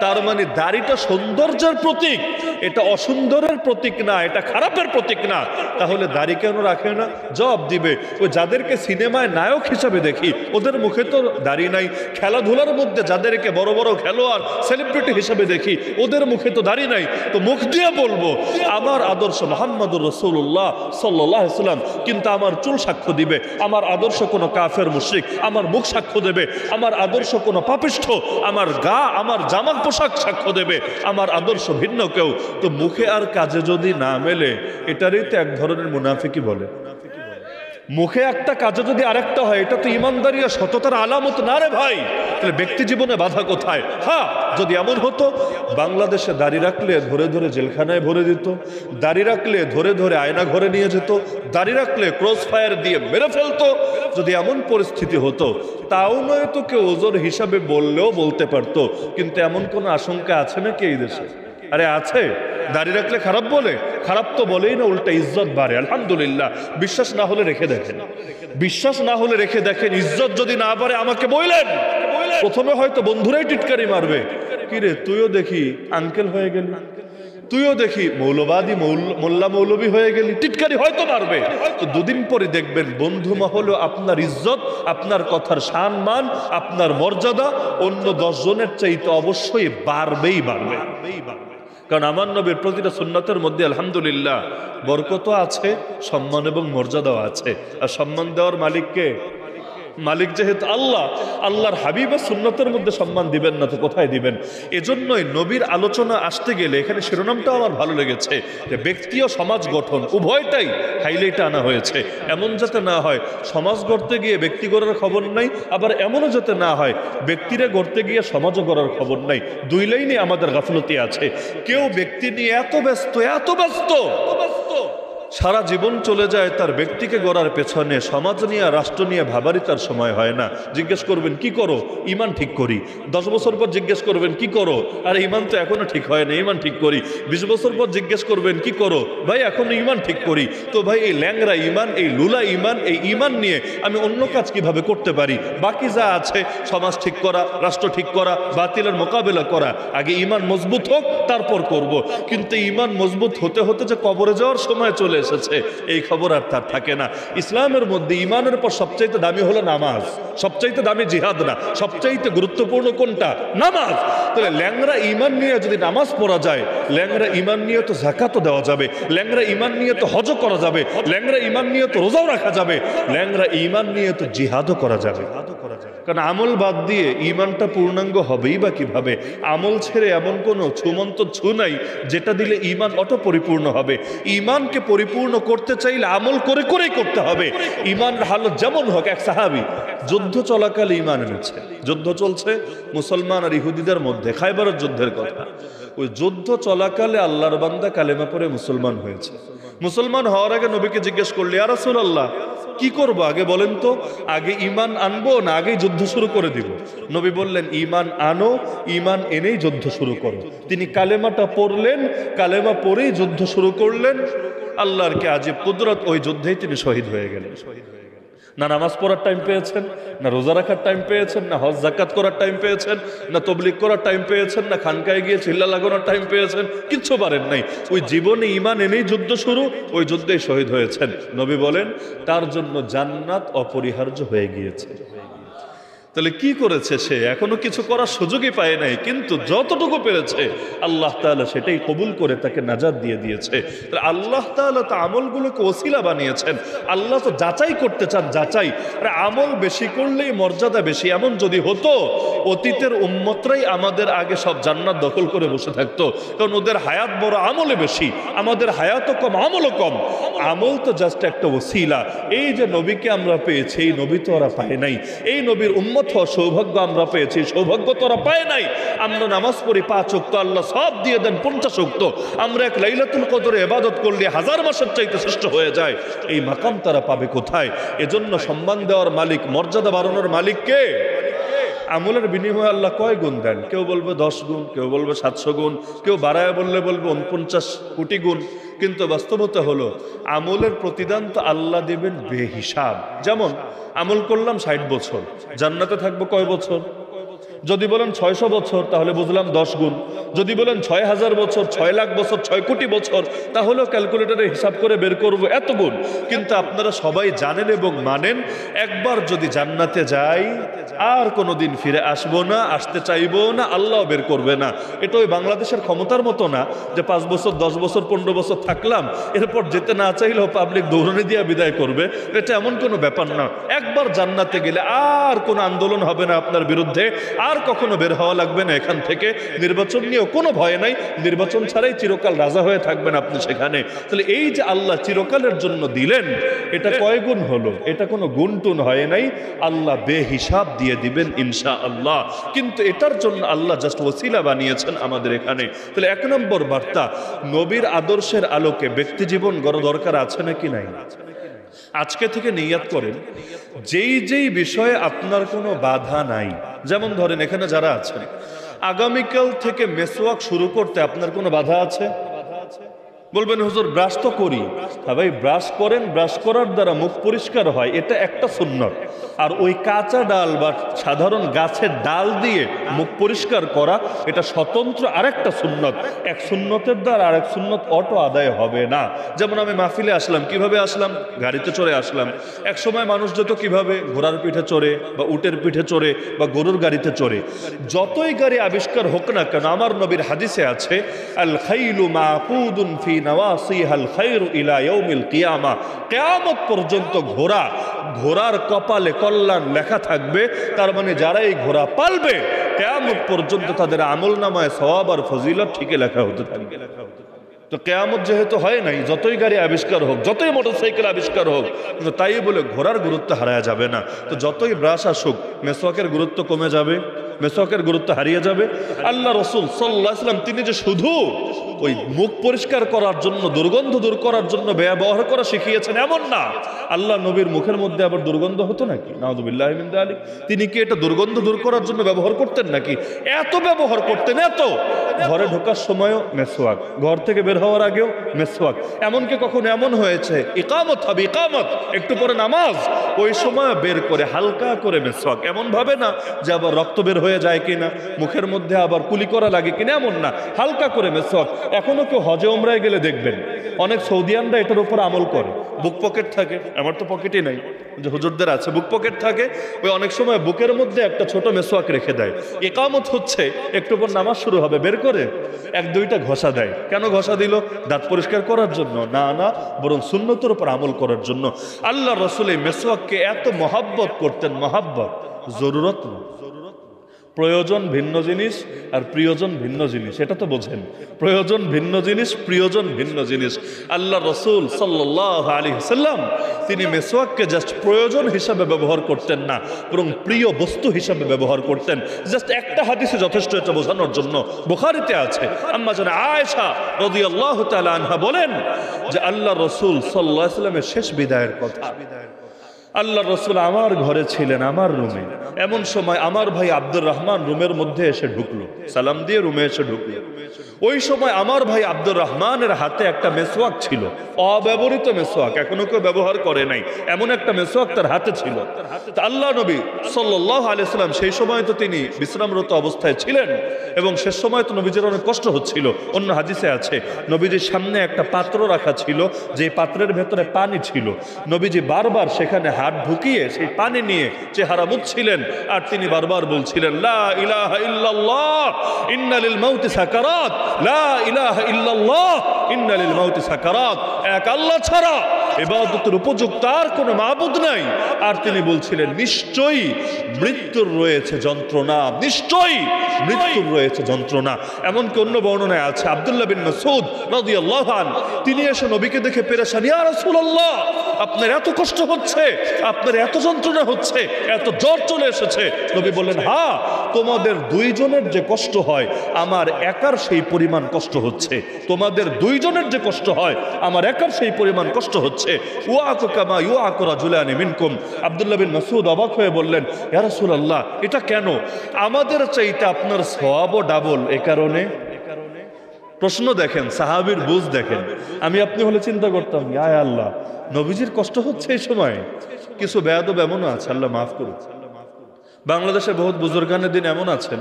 S1: তার মানে দাড়িটা সৌন্দর্যের প্রতীক, এটা অসুন্দরের প্রতীক না, এটা খারাপের প্রতীক না। তাহলে দাড়ি কেন রাখে না? জবাব দিবে, ওই যাদেরকে সিনেমায় নায়ক হিসাবে দেখি ওদের মুখে তো দাড়ি নাই, খেলাধুলার মধ্যে যাদেরকে বড় বড় খেলোয়াড় সেলিব্রিটি হিসাবে দেখি ওদের মুখে তো দাড়ি নাই। তো মুখ দিয়ে বলবো আমার আদর্শ মুহাম্মদুর রাসূলুল্লাহ সাল্লাল্লাহু আলাইহি ওয়াসাল্লাম, কিন্তু আমার চুল সাক্ষ্য দিবে, আমার আদর্শ কোনো কাফের মুশরিক আমার মুখ সাক্ষ্য দেবে, আমার আদর্শ কোনো পাপিষ্ঠ আমার গা আমার জামা পোশাক সাক্ষ্য দেবে, আমার আদর্শ ভিন্ন কেউ। তো মুখে আর কাজে যদি না মেলে, এটারই তো এক ধরনের মুনাফিকি বলে। মুখে একটা কাজে যদি আরেকটা হয়, এটা তো ইমানদারি আর সততার আলামত না রে ভাই। তাহলে ব্যক্তি জীবনে বাধা কোথায়? হ্যাঁ, যদি এমন হতো বাংলাদেশে দাড়ি রাখলে ধরে ধরে জেলখানায় ভরে দিত, দাড়ি রাখলে ধরে ধরে আয়না ঘরে নিয়ে যেত, দাড়ি রাখলে ক্রস ফায়ার দিয়ে মেরে ফেলতো, যদি এমন পরিস্থিতি হতো, তাও নয় তো কেউ ওজোর হিসাবে বললেও বলতে পারতো। কিন্তু এমন কোনো আশঙ্কা আছে নাকি এই দেশে? আরে আছে। দাড়ি রাখলে খারাপ বলে? খারাপ তো বলেই না, উল্টা ইজ্জত বাড়ে। আলহামদুলিল্লাহ। বিশ্বাস না হলে রেখে দেখেন, বিশ্বাস না হলে রেখে দেখেন। ইজ্জত যদি না বাড়ে আমাকে বললেন, প্রথমে হয়তো বন্ধুরাই টিটকারি মারবে, কিরে তুইও দেখি আঙ্কেল হয়ে গেলি, তুইও দেখি মৌলবাদী মোল্লা মৌলবী হয়ে গেলি, টিটকারি হয়তো মারবে। তো দুদিন পরে দেখবেন বন্ধু মহল আপনার ইজ্জত, আপনার কথার সম্মান, আপনার মর্যাদা অন্য 10 জনের চাইতে অবশ্যই বাড়বেই বাড়বে। কারণ আমার নবীর প্রতিটা সুন্নতের মধ্যে আলহামদুলিল্লাহ বরকত আছে, সম্মান এবং মর্যাদাও আছে। আর সম্মান দেওয়ার মালিককে? মালিক যেহেতু আল্লাহ, আল্লাহর হাবিবের সুন্নতের মধ্যে সম্মান দিবেন না তো কোথায় দিবেন? এজন্যই নবীর আলোচনা আসতে গেলে এখানে শিরোনামটাও আমার ভালো লেগেছে, যে ব্যক্তি ও সমাজ গঠন উভয়টাই হাইলাইটে আনা হয়েছে। এমন যাতে না হয় সমাজ গড়তে গিয়ে ব্যক্তি গড়ার খবর নাই, আবার এমনও যাতে না হয় ব্যক্তিরা গড়তে গিয়ে সমাজও গড়ার খবর নাই। দুই লাইনে আমাদের গাফলতি আছে। কেউ ব্যক্তি নিয়ে এত ব্যস্ত সারা জীবন চলে যায় তার ব্যক্তিকে গড়ার পেছনে, সমাজ নিয়ে রাষ্ট্র নিয়ে ভাবারই তার সময় হয় না। জিজ্ঞেস করবেন কি করো? ইমান ঠিক করি। 10 বছর পর জিজ্ঞেস করবেন কি করো? আরে ইমান তো এখনো ঠিক হয় না, ইমান ঠিক করি। 20 বছর পর জিজ্ঞেস করবেন কি করো? ভাই এখনো ইমান ঠিক করি। তো ভাই এই ল্যাংরা ইমান, এই লুলা ইমান, এই ইমান নিয়ে আমি অন্য কাজ কিভাবে করতে পারি? বাকি যা আছে সমাজ ঠিক করা, রাষ্ট্র ঠিক করা, বাতিলের মোকাবেলা করা, আগে ইমান মজবুত হোক তারপর করব। কিন্তু ইমান মজবুত হতে হতে যে কবরে যাওয়ার সময় চলে এসেছে, এই খবর আর তার থাকে না। ইসলামের মধ্যে ইমানের পর সবচাইতে দামি হলো নামাজ, সবচাইতে দামি জিহাদ না, সবচাইতে গুরুত্বপূর্ণ কোনটা? নামাজ। তাহলে ল্যাংরা ইমান নিয়ে যদি নামাজ পড়া যায়, ল্যাংরা ইমান নিয়ে তো যাকাতও দেওয়া যাবে, ল্যাংরা ইমান নিয়ে তো হজও করা যাবে, ল্যাংরা ইমান নিয়ে তো রোজাও রাখা যাবে, ল্যাংরা ইমান নিয়ে তো জিহাদও করা যাবে। কারণ আমল বাদ দিয়ে ঈমানটা পূর্ণাঙ্গ হবেই বা কিভাবে? আমল ছেড়ে এমন কোনো ছুমন্ত ছু নাই যেটা দিলে ঈমান অটো পরিপূর্ণ হবে। ঈমানকে পরিপূর্ণ করতে চাইলে আমল করে করেই করতে হবে। ঈমান হালত যেমন হোক, এক সাহাবী যুদ্ধ চলাকালে ঈমান এনেছে। যুদ্ধ চলছে মুসলমান আর ইহুদিদের মধ্যে, খায়বারের যুদ্ধের কথা। ওই যুদ্ধ চলাকালে আল্লাহর বান্দা কালেমা পড়ে মুসলমান হয়েছে। মুসলমান হওয়ার আগে নবীকে জিজ্ঞেস করলি, ইয়া রাসূলুল্লাহ কি করবো আগে বলেন তো, আগে ঈমান আনবো না আগেই যুদ্ধ শুরু করে দিব? নবী বললেন, ঈমান আনো, ঈমান এনেই যুদ্ধ শুরু করো। তিনি কালেমাটা পড়লেন, কালেমা পড়েই যুদ্ধ শুরু করলেন। আল্লাহর কি আজীব কুদরত, ওই যুদ্ধেই তিনি শহীদ হয়ে গেলেন। না নামাজ পড়ার টাইম পেয়েছেন, না রোজা রাখার টাইম পেয়েছেন, না হজ যাকাত করার টাইম পেয়েছেন, না তবলিগ করার টাইম পেয়েছেন, না খানকায় গিয়ে চিল্লা লাগানোর টাইম পেয়েছেন, কিচ্ছু পারেন নাই। ওই জীবনে ঈমান এনেই যুদ্ধ শুরু, ওই যুদ্ধেই শহীদ হয়েছেন। নবী বলেন তার জন্য জান্নাত অপরিহার্য হয়ে গিয়েছে। তাহলে কি করেছে সে? এখনো কিছু করার সুযোগই পায় নাই, কিন্তু যতটুকু পেরেছে আল্লাহ তাআলা সেটাই কবুল করে তাকে নাজাত দিয়ে দিয়েছে। তাহলে আল্লাহ তাআলা তো আমলগুলোকে ওসিলা বানিয়েছেন। আল্লাহ তো যাচাই করতে চান, যাচাই। আরে আমল বেশি করলেই মর্যাদা বেশি, এমন যদি হতো অতীতের উম্মতরাই আমাদের আগে সব জান্নাত দখল করে বসে থাকতো। কারণ ওদের হায়াত বড়, আমলে বেশি। আমাদের হায়াতও কম, আমলও কম। আমল তো জাস্ট একটা ওসিলা। এই যে নবীকে আমরা পেয়েছি, এই নবী তো ওরা পায় নাই। এই নবীর উম্মত সৌভাগ্য আমরা পেয়েছি, সৌভাগ্য তো ওরা পায় নাই। আমরা নামাজ পড়ি 5 ওয়াক্ত, আল্লাহ সব দিয়ে দেন 50 ওয়াক্ত। আমরা এক লাইলাতুল কদরে ইবাদত করলে 1000 মাসের চাইতে শ্রেষ্ঠ হয়ে যায়। এই মাকাম তারা পাবে কোথায়? এজন্য সম্মান দেওয়ার মালিক, মর্যাদা বাড়ানোর মালিক কে? আমলের বিনিময়ে আল্লাহ কয় গুণ দেন? কেউ বলবে 10 গুণ, কেউ বলবে 700 গুণ, কেউ বাড়ায় বললে বলবে 49 কোটি গুণ। কিন্তু বাস্তবতা হলো আমলের প্রতিদান তো আল্লাহ দেবেন বেহিসাব। যেমন আমল করলাম 60 বছর, জান্নাতে থাকবো কয় বছর? যদি বলেন 600 বছর তাহলে বুঝলাম 10 গুণ। যদি বলেন 6000 বছর, 6 লাখ বছর, 6 কোটি বছর, তাহলেও ক্যালকুলেটরে হিসাব করে বের করবো এত গুণ। কিন্তু আপনারা সবাই জানেন এবং মানেন, একবার যদি জান্নাতে যাই আর কোনোদিন ফিরে আসবো না, আসতে চাইবো না, আল্লাহ বের করবে না। এটা ওই বাংলাদেশের ক্ষমতার মতো না যে 5 বছর, 10 বছর, 15 বছর থাকলাম, এরপর যেতে না চাইলেও পাবলিক দৌড়ানি দিয়ে বিদায় করবে। এটা এমন কোনো ব্যাপার না। একবার জান্নাতে গেলে আর কোনো আন্দোলন হবে না আপনার বিরুদ্ধে, আর কখনো বের হওয়া লাগবে না এখান থেকে। নির্বাচন নিয়েও কোনো ভয় নাই, নির্বাচন ছাড়াই চিরকাল রাজা হয়ে থাকবেন আপনি সেখানে। তাহলে এই যে আল্লাহ চিরকালের জন্য দিলেন, এটা কয় গুণ হলো? এটা কোনো গুণটুন হয় নাই, আল্লাহ বেহিসাব দিয়ে দিবেন ইনশাআল্লাহ। কিন্তু এটার জন্য আল্লাহ জাস্ট ওসিলা বানিয়েছেন আমাদের এখানে। তাহলে 1 নম্বর বার্তা, নবীর আদর্শের আলোকে ব্যক্তি জীবন গড়া দরকার আছে নাকি নাই? আজকে থেকে নিয়াত করেন, যেই যেই বিষয়ে আপনার কোনো বাধা নাই। যেমন ধরেন এখানে যারা আছেন, আগামীকাল থেকে মেসওয়াক শুরু করতে আপনার কোনো বাধা আছে? বলবেন হুজুর ব্রাশ তো করি। হ্যাঁ ভাই, ব্রাশ করেন, ব্রাশ করার দ্বারা মুখ পরিষ্কার হয়, এটা একটা সুন্নত। আর ওই কাঁচা ডাল বা সাধারণ গাছের ডাল দিয়ে মুখ পরিষ্কার করা, এটা স্বতন্ত্র আরেকটা সুন্নত। এক সুন্নতের দ্বারা আরেক সুন্নত অটো আদায় হবে না। যেমন আমি মাহফিলে আসলাম, কিভাবে আসলাম? গাড়িতে চড়ে আসলাম। এক সময় মানুষ যেত কিভাবে? ঘোড়ার পিঠে চড়ে বা উটের পিঠে চড়ে বা গরুর গাড়িতে চড়ে। যতই গাড়ি আবিষ্কার হোক না কেন, আমার নবীর হাদিসে আছে, আল খাইলু মাকুদুন ফি নওয়াসিহাল খায়রু ইলা ইয়াউমিল কিয়ামা। কিয়ামত পর্যন্ত ঘোড়ার কপালে কল্যাণ লেখা থাকবে। তার মানে যারা এই ঘোড়া পালবে, কিয়ামত পর্যন্ত তাদের আমলনামায় সওয়াব আর ফজিলত ঠিকই লেখা হতে থাকবে। তো কিয়ামত যেহেতু হয় নাই, যতই গাড়ি আবিষ্কার হোক, যতই মোটরসাইকেল আবিষ্কার হোক, কিন্তু তাই বলে ঘোড়ার গুরুত্ব হারায়া যাবে না। তো যতই ব্রাশ আসুক, মেসওয়াকের গুরুত্ব কমে যাবে, মেসওয়াকের গুরুত্ব হারিয়ে যাবে। আল্লাহ রাসূল সাল্লাল্লাহু আলাইহি ওয়াসাল্লাম তিনি যে শুধু ওই মুখ পরিষ্কার করার জন্য, দুর্গন্ধ দূর করার জন্য ব্যবহার করা শিখিয়েছেন এমন না। আল্লাহ নবীর মুখের মধ্যে আবার দুর্গন্ধ হতো নাকি? নাউযুবিল্লাহি মিন যালিক। তিনি কি এটা দুর্গন্ধ দূর করার জন্য ব্যবহার করতেন নাকি? এত ব্যবহার করতেন, এত। ঘরে ঢোকার সময়ও মেসওয়াক, ঘর থেকে বের হওয়ার আগেও মেসওয়াক। এমনকি কখনো এমন হয়েছে ইকামত হবে, ইকামত একটু পরে নামাজ, ওই সময় বের করে হালকা করে মেসওয়াক। এমন ভাবে না যে আবার রক্ত বের হয়ে যায় কিনা, মুখের মধ্যে আবার কুলি করা লাগে কিনা এমন না, হালকা করে মেসওয়াক। এখনো কেউ হজে ওমরায় গেলে দেখবেন অনেক সৌদিয়ানরা এটার উপর আমল করে। বুক পকেট থাকে, আমার তো পকেটই নাই, যে হুজুরদের আছে বুক পকেট থাকে, ওই অনেক সময় বুকের মধ্যে একটা ছোট মেসওয়াক রেখে দেয়। ইকামত হচ্ছে, একটু পর নামাজ শুরু হবে, বের করে এক দুইটা ঘষা দেয়। কেন ঘষা দিল? দাঁত পরিষ্কার করার জন্য না, না, বরং সুন্নতের উপর আমল করার জন্য। আল্লাহ রসুল এই মেসওয়াককে এত মহাব্বত করতেন, মহাব্বত, জরুরত না। প্রয়োজন ভিন্ন জিনিস আর প্রিয়জন ভিন্ন জিনিস, এটা তো বোঝেন। প্রয়োজন ভিন্ন জিনিস, প্রিয়জন ভিন্ন জিনিস। আল্লাহ রসুল সাল্লাল্লাহু আলাইহি ওয়াসাল্লাম তিনি মেসওয়াককে জাস্ট প্রয়োজন হিসাবে ব্যবহার করতেন না, বরং প্রিয় বস্তু হিসাবে ব্যবহার করতেন। জাস্ট একটা হাদিসে যথেষ্ট এটা বোঝানোর জন্য। বুখারীতে আছে, আম্মা জান আয়েশা রাদিয়াল্লাহু তাআলা আনহা বলেন যে আল্লাহ রসুল সাল্লাল্লাহু আলাইহি ওয়াসাল্লামের শেষ বিদায়ের কথা। আল্লাহ রসুল আমার ঘরে ছিলেন, আমার রুমে। এমন সময় আমার ভাই আব্দুর রহমান রুমের মধ্যে এসে ঢুকলো, সালাম দিয়ে রুমে এসে ঢুকলো। ওই সময় আমার ভাই আব্দুর রহমানের হাতে একটা মেসওয়াক ছিল, অব্যবহৃত মেসওয়াক, এখনো কেউ ব্যবহার করে নাই, এমন একটা মেসওয়াক তার হাতে ছিল। আল্লাহ নবী সাল্লাল্লাহু আলাইহি ওয়াসাল্লাম সেই সময় তো তিনি বিশ্রামরত অবস্থায় ছিলেন, এবং শেষ সময় তো নবীজির অনেক কষ্ট হচ্ছিল। অন্য হাদিসে আছে নবীজির সামনে একটা পাত্র রাখা ছিল, যে পাত্রের ভেতরে পানি ছিল। নবীজি বারবার সেখানে হাত ঢুকিয়ে সেই পানি নিয়ে চেহারা মুছছিলেন, আর তিনি বারবার বলছিলেন, লা ইলাহা ইল্লাল্লাহ ইন্না লিল মাউতি সাকারাত, লা ইলাহা ইল্লাল্লাহ ইন্না লিল মাউতি সাকারাত। এক আল্লাহ ছাড়া ইবাদতের উপযুক্ত আর কোনো মাবুদ নাই। আর তিনি বলছিলেন, নিশ্চয়ই মৃত্যুর রয়েছে যন্ত্রণা, নিশ্চয়ই মৃত্যুর রয়েছে যন্ত্রণা। এমনকি অন্য বর্ণনায় আছে আব্দুল্লাহ বিন মাসউদ রাদিয়াল্লাহু আনহু তিনি এসে নবীকে দেখে পেরেশান, ইয়া রাসূলুল্লাহ আপনার এত কষ্ট হচ্ছে, আপনার এত যন্ত্রণা হচ্ছে, এত জ্বর চলে এসেছে। নবী বললেন, হ্যাঁ, তোমাদের দুইজনের যে কষ্ট হয় আমার একার সেই পরিমাণ কষ্ট হচ্ছে। তোমাদের দুইজনের যে কষ্ট হয় আমার একার সেই পরিমাণ কষ্ট হচ্ছে। ওয়াকু কামা ইউআকু রাজুলানি মিনকুম। আব্দুল্লাহ বিন মাসউদ অবাক হয়ে বললেন, ইয়া রাসূলুল্লাহ এটা কেন? আমাদের চাইতে আপনার সওয়াবও ডাবল। এ কারণে প্রশ্ন দেখেন, সাহাবীর বুঝ দেখেন। আমি আপনি হলে চিন্তা করতাম, ইয়া আল্লাহ নবীজির কষ্ট হচ্ছে এই সময়। কিছু বেয়াদব এমনও আছে, আল্লাহ মাফ করুন। বাংলাদেশে বহুত বুজুর্গানের দিন এমন আছেন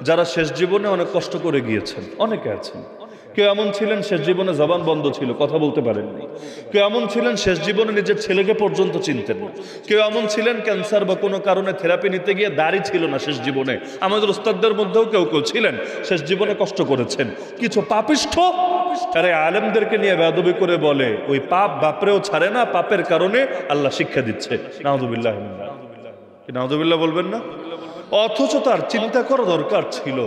S1: যারা শেষ জীবনে অনেক কষ্ট করে গিয়েছেন, অনেকে আছেন। কেউ এমন ছিলেন শেষ জীবনে জবান বন্ধ ছিল, কথা বলতে পারেননি। কেউ এমন ছিলেন শেষ জীবনে নিজের ছেলেকে পর্যন্ত চিনতেন না। কেউ এমন ছিলেন ক্যান্সার বা কোনো কারণে থেরাপি নিতে গিয়ে দাড়ি ছিল না শেষ জীবনে। আমাদের উস্তাদদের মধ্যেও কেউ কেউ ছিলেন শেষ জীবনে কষ্ট করেছেন। কিছু পাপিষ্ঠ আরে আলেমদেরকে নিয়ে বেয়াদবি করে বলে, ওই পাপ বাপরেও ছাড়ে না, পাপের কারণে আল্লাহ শিক্ষা দিচ্ছে। নাউযুবিল্লাহ, নাউযুবিল্লাহ বলবেন না? অথচ তার চিন্তা করা দরকার ছিল,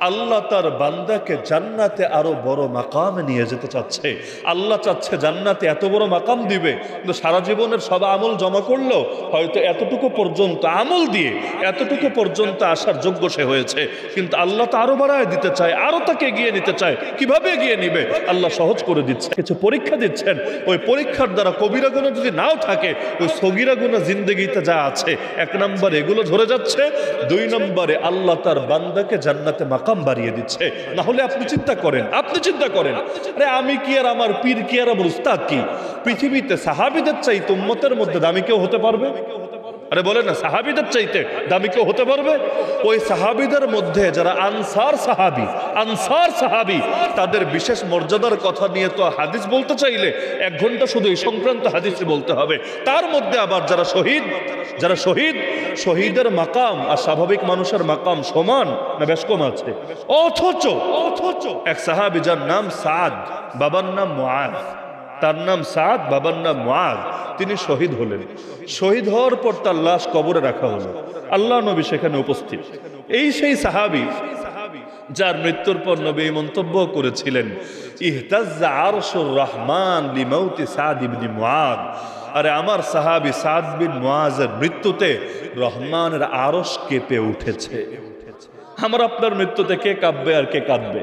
S1: আল্লাহ তার বান্দাকে জান্নাতে আরো বড় মাকামে নিয়ে যেতে চাচ্ছে। আল্লাহ চাচ্ছে জান্নাতে এত বড় মাকাম দিবে, কিন্তু সারা জীবনের সব আমল জমা করলো হয়তো এতটুকু পর্যন্ত আমল দিয়ে এতটুকু পর্যন্ত আসার যোগ্য সে হয়েছে। কিন্তু আল্লাহ তো আরো বাড়ায় দিতে চায়, আরো তাকে এগিয়ে নিতে চায়। কিভাবে এগিয়ে নিবে? আল্লাহ সহজ করে দিচ্ছে, কিছু পরীক্ষা দিচ্ছেন। ওই পরীক্ষার দ্বারা কবিরা গুনাহ যদি নাও থাকে, ওই সগীরা গুনাহ জিন্দেগিতে যা আছে, এক নম্বর এগুলো ঝরে যাচ্ছে, দুই নম্বরে আল্লাহ তার বান্দাকে জান্নাতে মাকাম বাড়িয়ে দিচ্ছে। না হলে আপনি চিন্তা করেন, আরে আমি কি আর আমার পীর কি আর আমার উস্তাদ কি পৃথিবীতে সাহাবীদের চাইতে উম্মতের মধ্যে দামি কেউ হতে পারবে? আরে বলে না, সাহাবীদের চাইতে দামি কেউ হতে পারবে? ওই সাহাবীদের মধ্যে যারা আনসার সাহাবী তাদের বিশেষ মর্যাদার কথা নিয়ে তো হাদিস বলতে চাইলে 1 ঘন্টা শুধু এই সংক্রান্ত হাদিসই বলতে হবে। তার মধ্যে আবার যারা শহীদের মাকাম আর স্বাভাবিক মানুষের মাকাম সমান না বেশ কম আছে। অথচ এক সাহাবী যার নাম সাদ, বাবার নাম মুআজ, তার নাম সাদ, বাবার নাম মুআজ, তিনি শহীদ হলেন। শহীদ হওয়ার পর তার লাশ কবরে রাখা হলো, আল্লাহ নবী সেখানে উপস্থিত। এই সেই সাহাবী যার মৃত্যুর পর নবী মন্তব্য করেছিলেন, ইহতাজ্জা আরশুর রহমান লিমাউতি সাদ ইবনে মুআজ। আরে আমার সাহাবী সাদ বিন মুআজের মৃত্যুতে রহমানের আরশ কেঁপে উঠেছে। আমার আপনার মৃত্যুতে কে কাঁদবে আর কে কাঁদবে,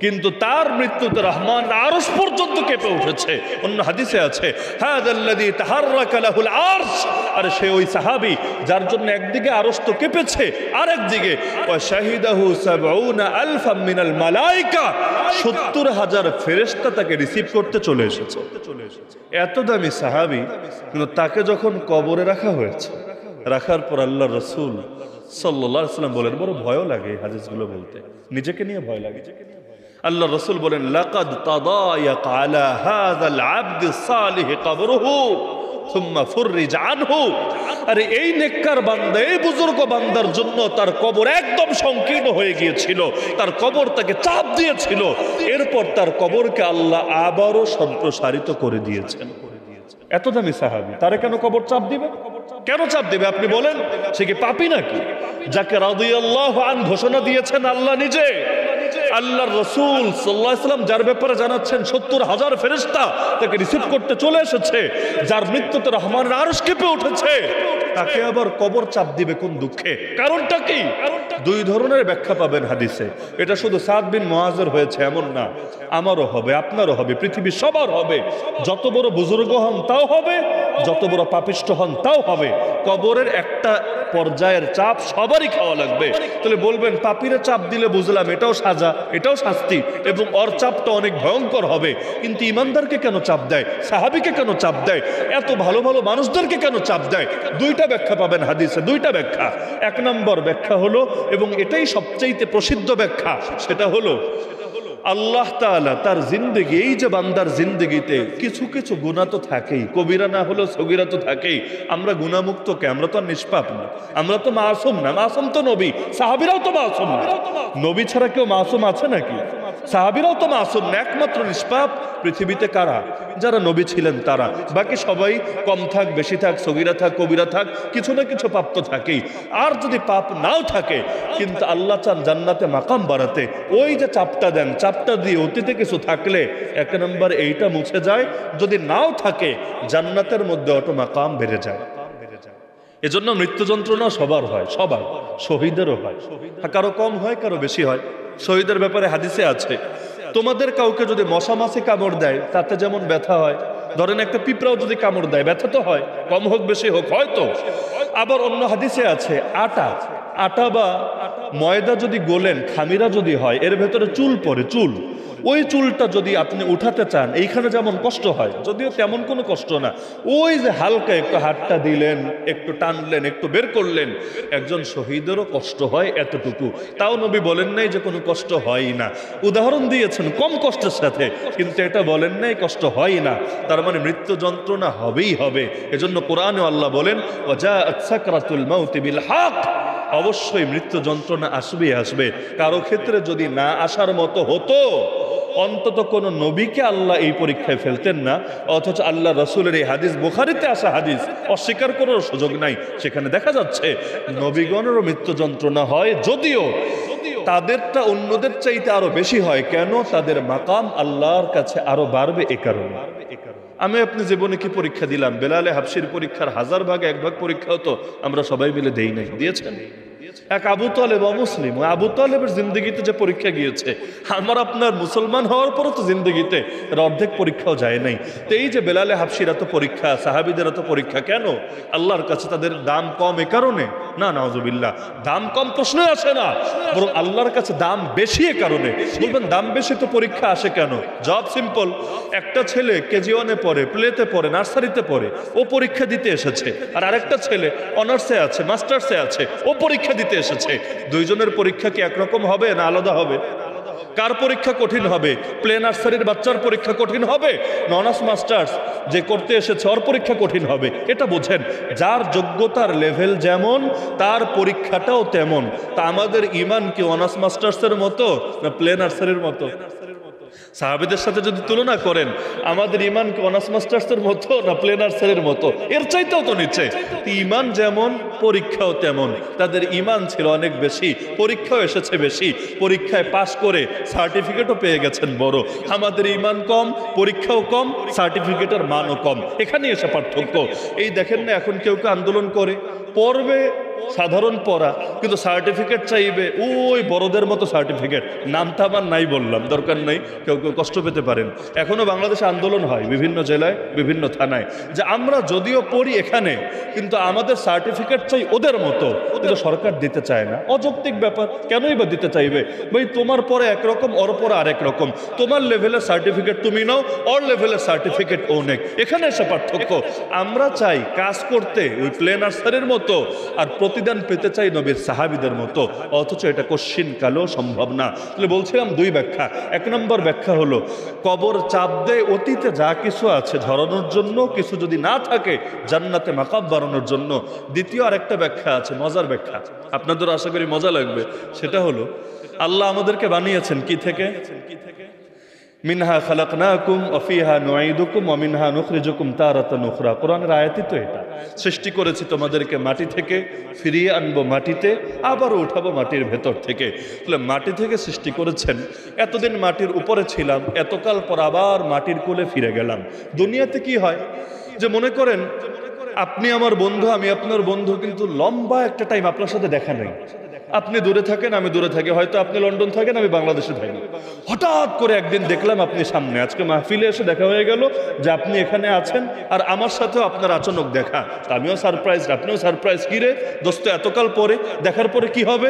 S1: কিন্তু তার মৃত্যুতে রহমান আরশ পর্যন্ত কেঁপে উঠেছে। অন্য হাদিসে আছে, হাযাল্লাযী তাহাররাকা লাহুল আরশ। আরে সে ওই সাহাবী যার জন্য একদিকে আরশ তো কেঁপেছে, আর একদিকে ওয়া শাহিদাহু ৭০,০০০ মিনাল মালায়েকা, ৭০,০০০ ফেরেশতা তাকে রিসিভ করতে চলে এসেছে। এত দামি সাহাবী, কিন্তু তাকে যখন কবরে রাখা হয়েছে, রাখার পর আল্লাহর রাসূল সাল্লাল্লাহু আলাইহি ওয়াসাল্লাম বলেন, বড় ভয় লাগে হাদিসগুলো বলতে, নিজেকে নিয়ে ভয় লাগে। আল্লাহ রাসূল বলেন, লাকাদ তাদায়াক আলা হাযাল আবদি সালিহ কবরুহু সুম্মা ফুররিজ আনহু। আরে এই নেককার বান্দা, এই বুজুর্গ বান্দার জন্য তার কবর একদম সংকীর্ণ হয়ে গিয়েছিল, তার কবর তাকে চাপ দিয়েছিল, এরপর তার কবরকে আল্লাহ আবারও সম্প্রসারিত করে দিয়েছেন। এত দামি সাহাবী, তারে কেন কবর চাপ দিবে? কেন চাপ দিবে আপনি বলেন? সে কি পাপী নাকি? যাকে রাদিয়াল্লাহু আনহু ঘোষণা দিয়েছেন আল্লাহ নিজে, আল্লাহর রাসূল সাল্লাল্লাহু আলাইহি ওয়াসাল্লাম যার ব্যাপারে জানাচ্ছেন ৭০,০০০ ফেরেশতা তাকে রিসিভ করতে চলে এসেছে, যার মৃত্যুতে রহমানের আরশ কেঁপে উঠেছে, তাকে আবার কবর চাপ দিবে কোন দুঃখে? কারণটা কি? দুই ধরনের ব্যাখ্যা পাবেন হাদিসে। এটা শুধু সাদ বিন মুআযের হয়েছে এমন না, আমারও হবে, আপনারও হবে, পৃথিবীর সবার হবে। যত বড় বুজুর্গ হন তাও হবে, যত বড় পাপিষ্ঠ হন তাও হবে। কবরের একটা পর্যায়ের চাপ সবারই খাওয়া লাগবে। তাহলে বলবেন পাপীরা চাপ দিলে বুঝলাম এটাও সাজা, এটাও শাস্তি, এবং ওর চাপটা অনেক ভয়ঙ্কর হবে, কিন্তু ইমানদারকে কেন চাপ দেয়? সাহাবীকে কেন চাপ দেয়? এত ভালো ভালো মানুষদেরকে কেন চাপ দেয়? দুইটা ব্যাখ্যা পাবেন হাদিসে, দুইটা ব্যাখ্যা। এক নম্বর ব্যাখ্যা হলো, এবং এটাই সবচাইতে প্রসিদ্ধ ব্যাখ্যা, সেটা হলো আল্লাহ তাআলা তার জিন্দেগি, এই যে বান্দার জিন্দেগিতে কিছু কিছু গুনাহ তো থাকেই, কবিরা না হলেও সগীরা তো থাকেই। আমরা গুনাহমুক্ত কে? আমরা তো আর নিষ্পাপ না, আমরা তো মাসুম না। মাসুম তো নবী, সাহাবীরাও তো মাসুম না। নবী ছাড়া কেউ মাসুম আছে নাকি? সাহাবীরাও তো মাসুম না। একমাত্র নিষ্পাপ পৃথিবীতে কারা? যারা নবী ছিলেন তারা। বাকি সবাই কম থাক, বেশি থাক, সগীরা থাক, কবিরা থাক, কিছু না কিছু পাপ তো থাকেই। আর যদি পাপ নাও থাকে, কিন্তু আল্লাহ চান জান্নাতে মাকাম বাড়াতে, ওই যে চাপটা দেন, চাপটা দিয়ে অতীতে কিছু থাকলে এক নম্বর এইটা মুছে যায়, যদি নাও থাকে জান্নাতের মধ্যে অটো মাকাম বেড়ে যায়। এজন্য মৃত্যু যন্ত্রণা সবার হয়, সবার, শহীদেরও হয়, কারো কম হয়, কারো বেশি হয়। শহীদের ব্যাপারে হাদিসে আছে, তোমাদের কাউকে যদি মশা মাছি কামড় দেয় তাতে যেমন ব্যথা হয়, ধরেন একটা পিঁপড়াও যদি কামড় দেয় ব্যথা তো হয়, কম হোক বেশি হোক হয়তো। আবার অন্য হাদিসে আছে, আটা বা ময়দা যদি গোলেন, খামিরা যদি হয়, এর ভেতরে চুল পড়ে, চুল, ওই চুলটা যদি আপনি উঠাতে চান, এইখানে যেমন কষ্ট হয়, যদিও তেমন কোনো কষ্ট না, ওই যে হালকা একটু হাতটা দিলেন, একটু টানলেন, একটু বের করলেন, একজন শহীদেরও কষ্ট হয় এতটুকু। তাও নবী বলেন নাই যে কোনো কষ্ট হয় না, উদাহরণ দিয়েছেন কম কষ্টের সাথে, কিন্তু এটা বলেন নাই কষ্ট হয় না। তার মানে মৃত্যু যন্ত্রণা হবেই হবে। এজন্য কোরআনে আল্লাহ বলেন, ওয়াজাআত সাকরাতুল মাউতি বিল হক, অবশ্যই মৃত্যু যন্ত্রণা আসবে আসবে। কারো ক্ষেত্রে যদি না আসার মতো হতো, অন্তত কোন নবীকে আল্লাহ এই পরীক্ষায় ফেলতেন না। অথচ আল্লাহ রাসূলের এই হাদিস, বুখারীতে আসা হাদিস, অস্বীকার করার সুযোগ নাই। সেখানে দেখা যাচ্ছে নবীগণেরও মৃত্যু যন্ত্রণা হয়, যদিও তাদেরটা অন্যদের চাইতে আরো বেশি হয়। কেন? তাদের মাকাম আল্লাহর কাছে আরো বাড়বে এ কারণে। আমি আপনি জীবনে কি পরীক্ষা দিলাম? বেলালে হাবশির পরীক্ষার 1000 ভাগে 1 ভাগ পরীক্ষাও তো আমরা সবাই মিলে দেই নাই, দিয়েছেন? এক আবু তালেব অমুসলিম, আবু তালেবের জিন্দগিতে যে পরীক্ষা গিয়েছে, আমার আপনার মুসলমান হওয়ার পরও তো জিন্দগিতে অর্ধেক পরীক্ষাও যায় নাই। তো এই যে বেলালে হাবশির এত পরীক্ষা, সাহাবীদের এত পরীক্ষা, কেন? আল্লাহর কাছে তাদের দাম কম এ কারণে না? নাউজুবিল্লাহ, দাম কম প্রশ্ন আসে না, বরং আল্লাহর কাছে দাম বেশি এ কারণে। বলবেন দাম বেশি তো পরীক্ষা আসে কেন? জবাব সিম্পল। একটা ছেলে কেজি 1-এ পড়ে, প্লেতে পড়ে, নার্সারিতে পড়ে, ও পরীক্ষা দিতে এসেছে। আর আরেকটা ছেলে অনার্সে আছে, মাস্টার্সে আছে, ও পরীক্ষা দিতে এসেছে। দুইজনের পরীক্ষা কি একরকম হবে না আলাদা হবে? কার পরীক্ষা কঠিন হবে? প্লে নার্সারির বাচ্চার পরীক্ষা কঠিন হবে, অনার্স মাস্টার্স যে করতে এসেছে ওর পরীক্ষা কঠিন হবে? এটা বোঝেন, যার যোগ্যতার লেভেল যেমন তার পরীক্ষাটাও তেমন। তা আমাদের ইমান কি অনার্স মাস্টার্সের মতো না প্লে নার্সারির মতো? সাহাবীদের সাথে যদি তুলনা করেন, আমাদের ইমান কি অনার্স মাস্টার্সের মতো না প্লে নার্সারির মতো? এর চাইতেও তো নিচে। ইমান যেমন পরীক্ষাও তেমন। তাদের ইমান ছিল অনেক বেশি, পরীক্ষাও এসেছে বেশি, পরীক্ষায় পাশ করে সার্টিফিকেটও পেয়ে গেছেন বড়। আমাদের ইমান কম, পরীক্ষাও কম, সার্টিফিকেটের মানও কম। এখানে এসে পার্থক্য। এই দেখেন না, এখন কেউ কেউ আন্দোলন করে, পড়বে সাধারণ পড়া, কিন্তু সার্টিফিকেট চাইবে ওই বড়দের মতো সার্টিফিকেট। নামটা আমার নাই বললাম, দরকার নাই, কেউ কেউ কষ্ট পেতে পারেন। এখনো বাংলাদেশে আন্দোলন হয় বিভিন্ন জেলায়, বিভিন্ন থানায়, যে আমরা যদিও পড়ি এখানে, কিন্তু আমাদের সার্টিফিকেট চাই ওদের মতো, কিন্তু সরকার দিতে চায় না। অযৌক্তিক ব্যাপার, কেনই বা দিতে চাইবে? ভাই তোমার পরে একরকম, ওর পরে আরেক রকম। তোমার লেভেলের সার্টিফিকেট তুমি নাও, ওর লেভেলের সার্টিফিকেট ও নেই। এখানে এসে পার্থক্য। আমরা চাই কাজ করতে ওই প্লে নার্সারির মতো, আর প্রতিদান পেতে চাই নবীর সাহাবীদের মতো, অথচ এটা কশ্চিন কালেও সম্ভব না। তাহলে বলছিলাম দুই ব্যাখ্যা। এক নম্বর ব্যাখ্যা হলো কবর চাপ দেয় অতীতে যা কিছু আছে ঝরানোর জন্য, কিছু যদি না থাকে জান্নাতে মাকাম বাড়ানোর জন্য। দ্বিতীয় আরেকটা ব্যাখ্যা আছে, মজার ব্যাখ্যা, আপনাদের আশা করি মজা লাগবে। সেটা হলো আল্লাহ আমাদেরকে বানিয়েছেন কি থেকে? মিনহা খালাকনাকুম ওয়া ফিহা নুঈদুকুম ওয়া মিনহা নুখরিজুকুম তারাতান উখরা। কোরআনের আয়াতই তো এটা। সৃষ্টি করেছি তোমাদেরকে মাটি থেকে, ফিরিয়ে আনবো মাটিতে, আবারও উঠাবো মাটির ভেতর থেকে। তাহলে মাটি থেকে সৃষ্টি করেছেন, এতদিন মাটির উপরে ছিলাম, এতকাল পর আবার মাটির কোলে ফিরে গেলাম। দুনিয়াতে কি হয় যে মনে করেন আপনি আমার বন্ধু, আমি আপনার বন্ধু, কিন্তু লম্বা একটা টাইম আপনার সাথে দেখা নেই। আপনি দূরে থাকেন, আমি দূরে থাকি, হয়তো আপনি লন্ডন থাকেন, আমি বাংলাদেশে থাকি। হঠাৎ করে একদিন দেখলাম আপনি সামনে, আজকে মাহফিলে এসে দেখা হয়ে গেল যে আপনি এখানে আছেন, আর আমার সাথেও আপনার আচানক দেখা। আমিও সারপ্রাইজ, আপনিও সারপ্রাইজ। কিরে দোস্ত, এতকাল পরে দেখার পরে কি হবে?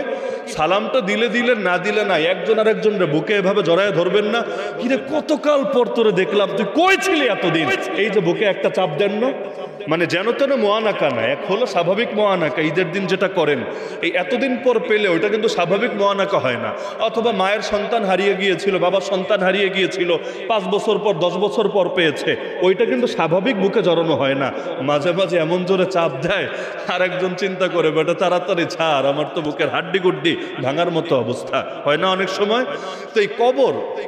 S1: সালামটা দিলে দিলেন, না দিলে নাই। একজন আর একজনের বুকে এভাবে জড়ায় ধরবেন না, কিরে কতকাল পর তোরে দেখলাম, তুই কই ছিলি এতদিন? এই যে বুকে একটা চাপ দেন না, মানে যেন তেন মোয়ানাকা না। এক হলো স্বাভাবিক মোয়ানাকা, ঈদের দিন যেটা করেন, এই এতদিন পর পেলে ওইটা কিন্তু স্বাভাবিক মোয়ানাকা হয় না। অথবা মায়ের সন্তান হারিয়ে গিয়েছিল, বাবার সন্তান হারিয়ে গিয়েছিল, 5 বছর পর 10 বছর পর পেয়েছে, ওইটা কিন্তু স্বাভাবিক বুকে জড়ানো হয় না। মাঝে মাঝে এমন জোরে চাপ দেয়, আর একজন চিন্তা করে বেটা তাড়াতাড়ি ছাড়, আমার তো বুকের হাড্ডি গুড্ডি ভাঙার মতো অবস্থা হয় না অনেক সময়? তো এই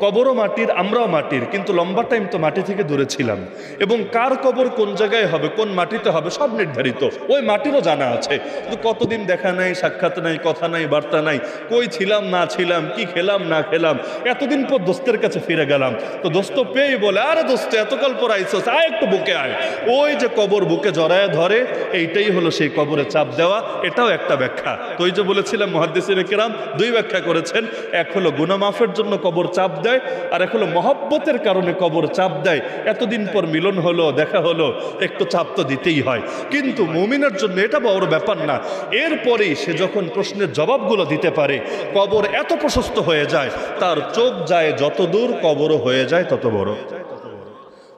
S1: কবরও মাটির, আমরাও মাটির, কিন্তু লম্বা টাইম তো মাটি থেকে দূরে ছিলাম। এবং কার কবর কোন জায়গায় হবে, কোন মাটিতে হবে, সব নির্ধারিত, ওই মাটিরও জানা আছে। কিন্তু কতদিন দেখা নাই, সাক্ষাৎ নাই, কথা নাই, বার্তা নাই, কই ছিলাম না ছিলাম, কি খেলাম না খেলাম। এতদিন পর দোস্তের কাছে ফিরে গেলাম, তো দোস্ত পেয়ে বলে, আরে দোস্ত এতকাল পর আইসস, আয় একটু বুকে আয়। ওই যে কবর বুকে জড়ায় ধরে, এইটাই হলো সেই কবরে চাপ দেওয়া। এটাও একটা ব্যাখ্যা। তো ওই যে বলেছিলাম মুহাদ্দিসিনে কেরাম দুই ব্যাখ্যা করেছেন। এক হলো গুনাহ মাফের জন্য কবর চাপ দেয়, আর এক হলো মহব্বতের কারণে কবর চাপ দেয়। এতদিন পর মিলন হলো, দেখা হলো, একটু চাপ তো দিতেই হয়। কিন্তু মুমিনের জন্য এটা বড় ব্যাপার না। এরপরেই সে যখন প্রশ্নের জবাবগুলো দিতে পারে, কবর এত প্রশস্ত হয়ে যায়, তার চোখ যায় যত দূর, কবরও হয়ে যায় তত বড়।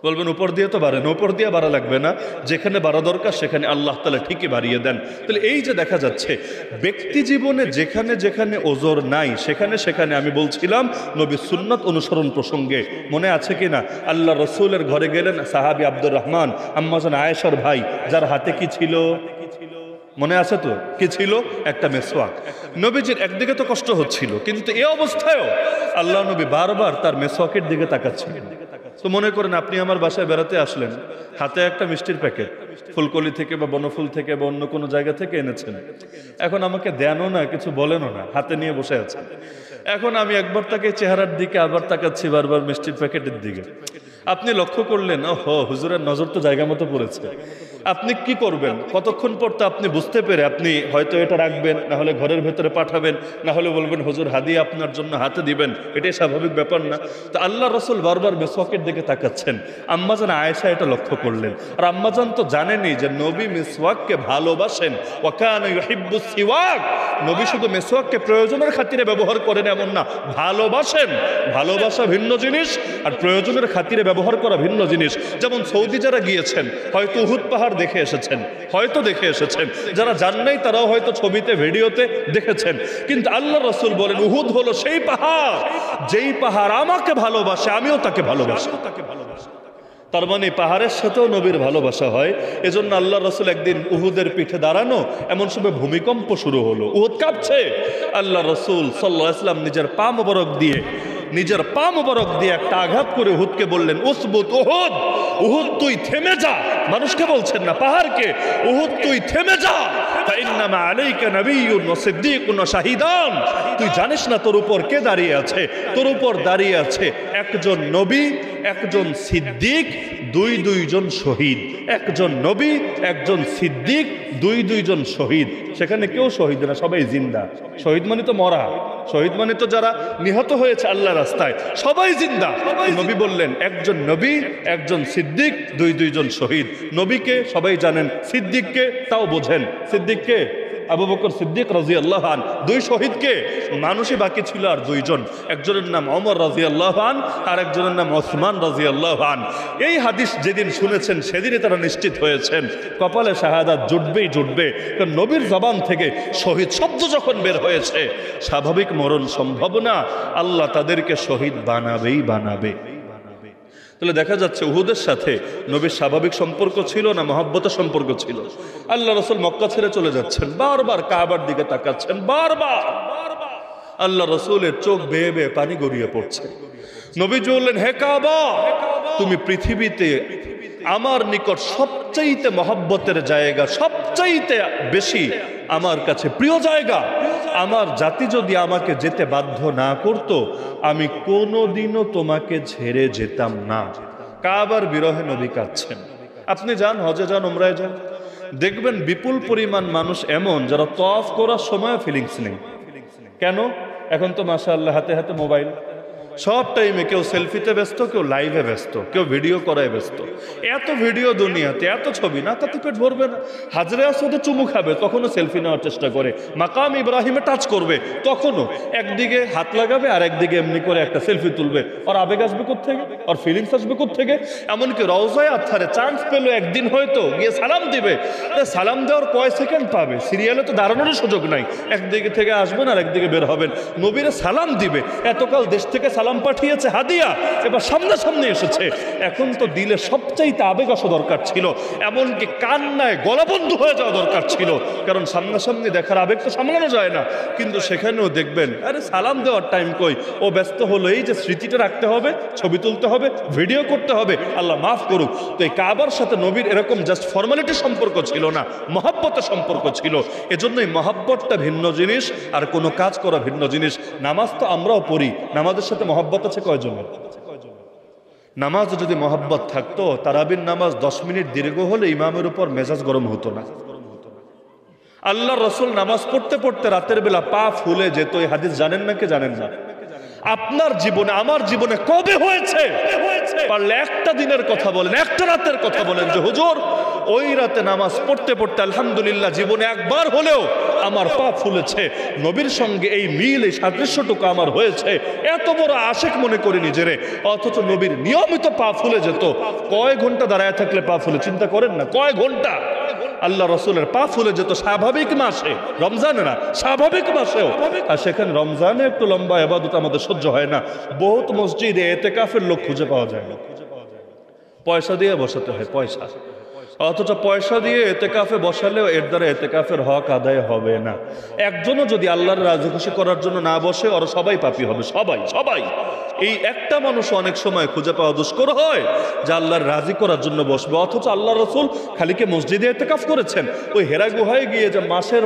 S1: বলবেন উপর দিয়ে তো বাড়ে না, উপর দিয়ে বাড়া লাগবে না, যেখানে বাড়া দরকার সেখানে আল্লাহ তাআলা ঠিকই বাড়িয়ে দেন। তাহলে এই যে দেখা যাচ্ছে ব্যক্তি জীবনে যেখানে যেখানে ওজর নাই, সেখানে সেখানে আমি বলছিলাম নবীর সুন্নাত অনুসরণ প্রসঙ্গে, মনে আছে কিনা? আল্লাহ রসুলের ঘরে গেলেন সাহাবী আব্দুর রহমান, আম্মাজান আয়েশার ভাই, যার হাতে কি ছিল মনে আছে তো? কি ছিল? একটা মেসওয়াক। নবীজির একদিকে তো কষ্ট হচ্ছিল, কিন্তু এই অবস্থায়ও আল্লাহ নবী বারবার তার মেসওয়াকের দিকে তাকাচ্ছিলেন। তো মনে করেন আপনি আমার বাসায় বেড়াতে আসলেন, হাতে একটা মিষ্টির প্যাকেট ফুলকলি থেকে বা বনফুল থেকে বা অন্য কোনো জায়গা থেকে এনেছেন। এখন আমাকে দেনও না, কিছু বলেনও না, হাতে নিয়ে বসে আছেন। এখন আমি একবার তাকে চেহারার দিকে, আবার তাকাচ্ছি বারবার মিষ্টির প্যাকেটের দিকে। আপনি লক্ষ্য করলেন, ওহো হুজুরের নজর তো জায়গা মতো পড়েছে। আপনি কি করবেন? কতক্ষণ পর তো আপনি বুঝতে পেরে আপনি হয়তো এটা রাখবেন, না হলে ঘরের ভেতরে পাঠাবেন, না হলে বলবেন হুজুর হাদিয়া আপনার জন্য হাতে দিবেন। এটাই স্বাভাবিক ব্যাপার না? তো আল্লাহ রসুল বারবার মিসওয়াকের দিকে তাকাচ্ছেন। আম্মাজান আয়েশা এটা লক্ষ্য করলেন। আর আম্মাজান তো জানেনই যে নবী মিসওয়াককে ভালোবাসেন। ওয়া কানা ইউহিব্বুস সিওয়াক। নবী শুধু মিসওয়াককে প্রয়োজনের খাতিরে ব্যবহার করেন এমন না, ভালোবাসেন। ভালোবাসা ভিন্ন জিনিস, আর প্রয়োজনের খাতিরে ব্যবহার করা ভিন্ন জিনিস। যেমন সৌদি যারা গিয়েছেন, হয়তো উহুদ পাহাড় দেখে এসেছেন, হয়তো দেখে এসেছেন। যারা যান নাই তারাও হয়তো ছবিতে, ভিডিওতে দেখেছেন। কিন্তু আল্লাহ রসুল বলেন উহুদ হলো সেই পাহাড়, যেই পাহাড় আমাকে ভালোবাসে, আমিও তাকে ভালোবাসি। তার মানে পাহাড়ের সাথেও নবীর ভালোবাসা হয়। এজন্য আল্লাহ রসুল একদিন উহুদের পিঠে দাঁড়ানো, এমন সময় ভূমিকম্প শুরু হলো, উহুদ কাঁপছে। আল্লাহ রসুল সাল্লাল্লাহু আলাইহি ওয়াসাল্লাম নিজের পা মোবারক দিয়ে একটা আঘাত করে উহুদকে বললেন, উসবুত উহুদ, উহুদ তুই থেমে যা। মানুষকে বলছেন না, পাহাড়কে, উহুদ তুই থেমে যা। ফাইন্নামা আলাইকা নাবিয়্যুন ওয়া সিদ্দীকুন ওয়া শাহিদান। তুই জানিস না তোর উপর কে দাঁড়িয়ে আছে? তোর উপর দাঁড়িয়ে আছে একজন নবী, একজন সিদ্দিক, দুইজন শহীদ। একজন নবী, একজন সিদ্দিক, দুইজন শহীদ। সেখানে কেউ শহীদ না, সবাই জিন্দা। শহীদ মানে তো মরা, শহীদ মানে তো যারা নিহত হয়েছে আল্লাহ রাস্তায়, সবাই জিন্দা। নবী বললেন একজন নবী, একজন সিদ্দিক, দুইজন শহীদ। নবীকে সবাই জানেন, সিদ্দিককে তাও বোঝেন। সিদ্দিককে আবু বকর সিদ্দিক রাদিয়াল্লাহু আনহু, দুই শহীদকে, মানুষই বাকি ছিল আর দুইজন, একজনের নাম ওমর রাদিয়াল্লাহু আনহু আর একজনের নাম ওসমান রাদিয়াল্লাহু আনহু। এই হাদিস যেদিন শুনেছেন সেদিনই তারা নিশ্চিত হয়েছেন কপালে শাহাদাত জুটবেই জুটবে, কারণ নবীর জবান থেকে শহীদ শব্দ যখন বের হয়েছে স্বাভাবিক মরণ সম্ভব না, আল্লাহ তাদেরকে শহীদ বানাবেই বানাবে। তাহলে দেখা যাচ্ছে উহুদের সাথে নবীর স্বাভাবিক সম্পর্ক ছিল না মহব্বতের সম্পর্ক ছিল। আল্লাহ রাসূল মক্কা ছেড়ে চলে যাচ্ছেন, বারবার কাবার দিকে তাকাচ্ছেন, বারবার আল্লাহ রাসূলের চোখ বেয়ে বেয়ে পানি গড়িয়ে পড়ছে। নবীজি বললেন, হে কাবা, তুমি পৃথিবীতে আমার নিকট সবচাইতে মহব্বতের জায়গা, সবচাইতে বেশি আমার কাছে প্রিয় জায়গা। আমার জাতি যদি আমাকে যেতে বাধ্য না করত, আমি কোনোদিনও তোমাকে ছেড়ে যেতাম না। কাবার বিরহে নবী কাঁদছেন। আপনি যান, হজে যান, উমরায় যান, দেখবেন বিপুল পরিমাণ মানুষ এমন যারা তওয়াফ করার সময় ফিলিংস নেই। কেন? এখন তো মাশাআল্লাহ হাতে হাতে মোবাইল, সব টাইমে কেউ সেলফিতে ব্যস্ত, কেউ লাইভে ব্যস্ত, কেউ ভিডিও করায় ব্যস্ত। এত ভিডিও দুনিয়াতে, এত ছবি, না তাতে পেট ভরবে না। হাজরে আসওয়াদে চুমু খাবে, তখনও সেলফি নেওয়ার চেষ্টা করে। মাকাম ইব্রাহিমে টাচ করবে, তখনও একদিকে হাত লাগাবে আর একদিকে এমনি করে একটা সেলফি তুলবে। আর আবেগ আসবে কোত্থেকে, আর ফিলিংস আসবে কোত্থেকে? এমনকি রওজায়ে আতহারে চান্স পেলো একদিন হয়তো গিয়ে সালাম দিবে, সালাম দেওয়ার কয় সেকেন্ড পাবে, সিরিয়ালে তো দাঁড়ানোর সুযোগ নাই। একদিকে থেকে আসবেন আর একদিকে বের হবেন, নবীরে সালাম দিবে। এতকাল দেশ থেকে সালাম পাঠিয়েছে হাদিয়া, এবার সামনাসামনি এসেছে। এখন তো দিলে সবচাইতে আবেগ আসা দরকার ছিল, এমনকি কান্নায় গলা বন্ধ হয়ে যাওয়া দরকার ছিল, কারণ সামনাসামনি দেখার আবেগ তো সামলানো যায় না। কিন্তু সেখানেও দেখবেন, আরে সালাম দেওয়ার টাইম কই, ও ব্যস্ত হলো এই যে স্মৃতিটা রাখতে হবে, ছবি তুলতে হবে, ভিডিও করতে হবে। আল্লাহ মাফ করুক। তো এই কাবার সাথে নবীর এরকম জাস্ট ফর্মালিটি সম্পর্ক ছিল না, মহব্বতের সম্পর্ক ছিল। এজন্যই মহব্বতটা ভিন্ন জিনিস, আর কোনো কাজ করা ভিন্ন জিনিস। নামাজ তো আমরাও পড়ি, নামাজের সাথে মহব্বত আছে কয়জনের? নামাজ যদি মহব্বত থাকতো, তারাবির নামাজ 10 মিনিট দীর্ঘ হলে ইমামের উপর মেজাজ গরম হতো না। আল্লাহ রসুল নামাজ পড়তে পড়তে রাতের বেলা পা ফুলে যেত, এই হাদিস জানেন না কে জানেন না? আপনার জীবনে, আমার জীবনে কবে হয়েছে? পারলে একটা দিনের কথা বলেন, একটা রাতের কথা বলেন যে হুজুর ওই রাতে নামাজ পড়তে পড়তে আলহামদুলিল্লাহ জীবনে একবার হলেও আমার পা ফুলেছে। নবীর সঙ্গে এই মিল, এই সাদৃশ্যটুকু আমার হয়েছে। এত বড় আশিক মনে করি নিজেরে, অথচ নবীর নিয়মিত পা ফুলে যেত। কয় ঘন্টা দাঁড়ায় থাকলে পা ফুলে, চিন্তা করেন না, কয় ঘন্টা আল্লাহ রসুলের পা ফুলে যেত স্বাভাবিক মাসে, রমজানে না, স্বাভাবিক মাসেও। আর সেখানে রমজানে একটু লম্বা ইবাদত আমাদের সহ্য হয় না। বহুত মসজিদে এতেকাফের লোক খুঁজে পাওয়া যায় না, পয়সা দিয়ে বসাতে হয়, পয়সা। অথচ পয়সা দিয়ে এতেকাফে বসালেও এর দ্বারা এতেকাফের হক আদায় হবে না। একজনও যদি আল্লাহর রাজি খুশি করার জন্য না বসে, ওরা সবাই পাপী হবে, সবাই সবাই। এই একটা মানুষ অনেক সময় খুঁজে পাওয়া দুষ্কর হয় যে আল্লাহর রাজি করার জন্য বসবে। অথচ আল্লাহ রসুল খালিকে মসজিদে এতেকাফ করেছেন, ওই হেরা গুহায় গিয়ে যে মাসের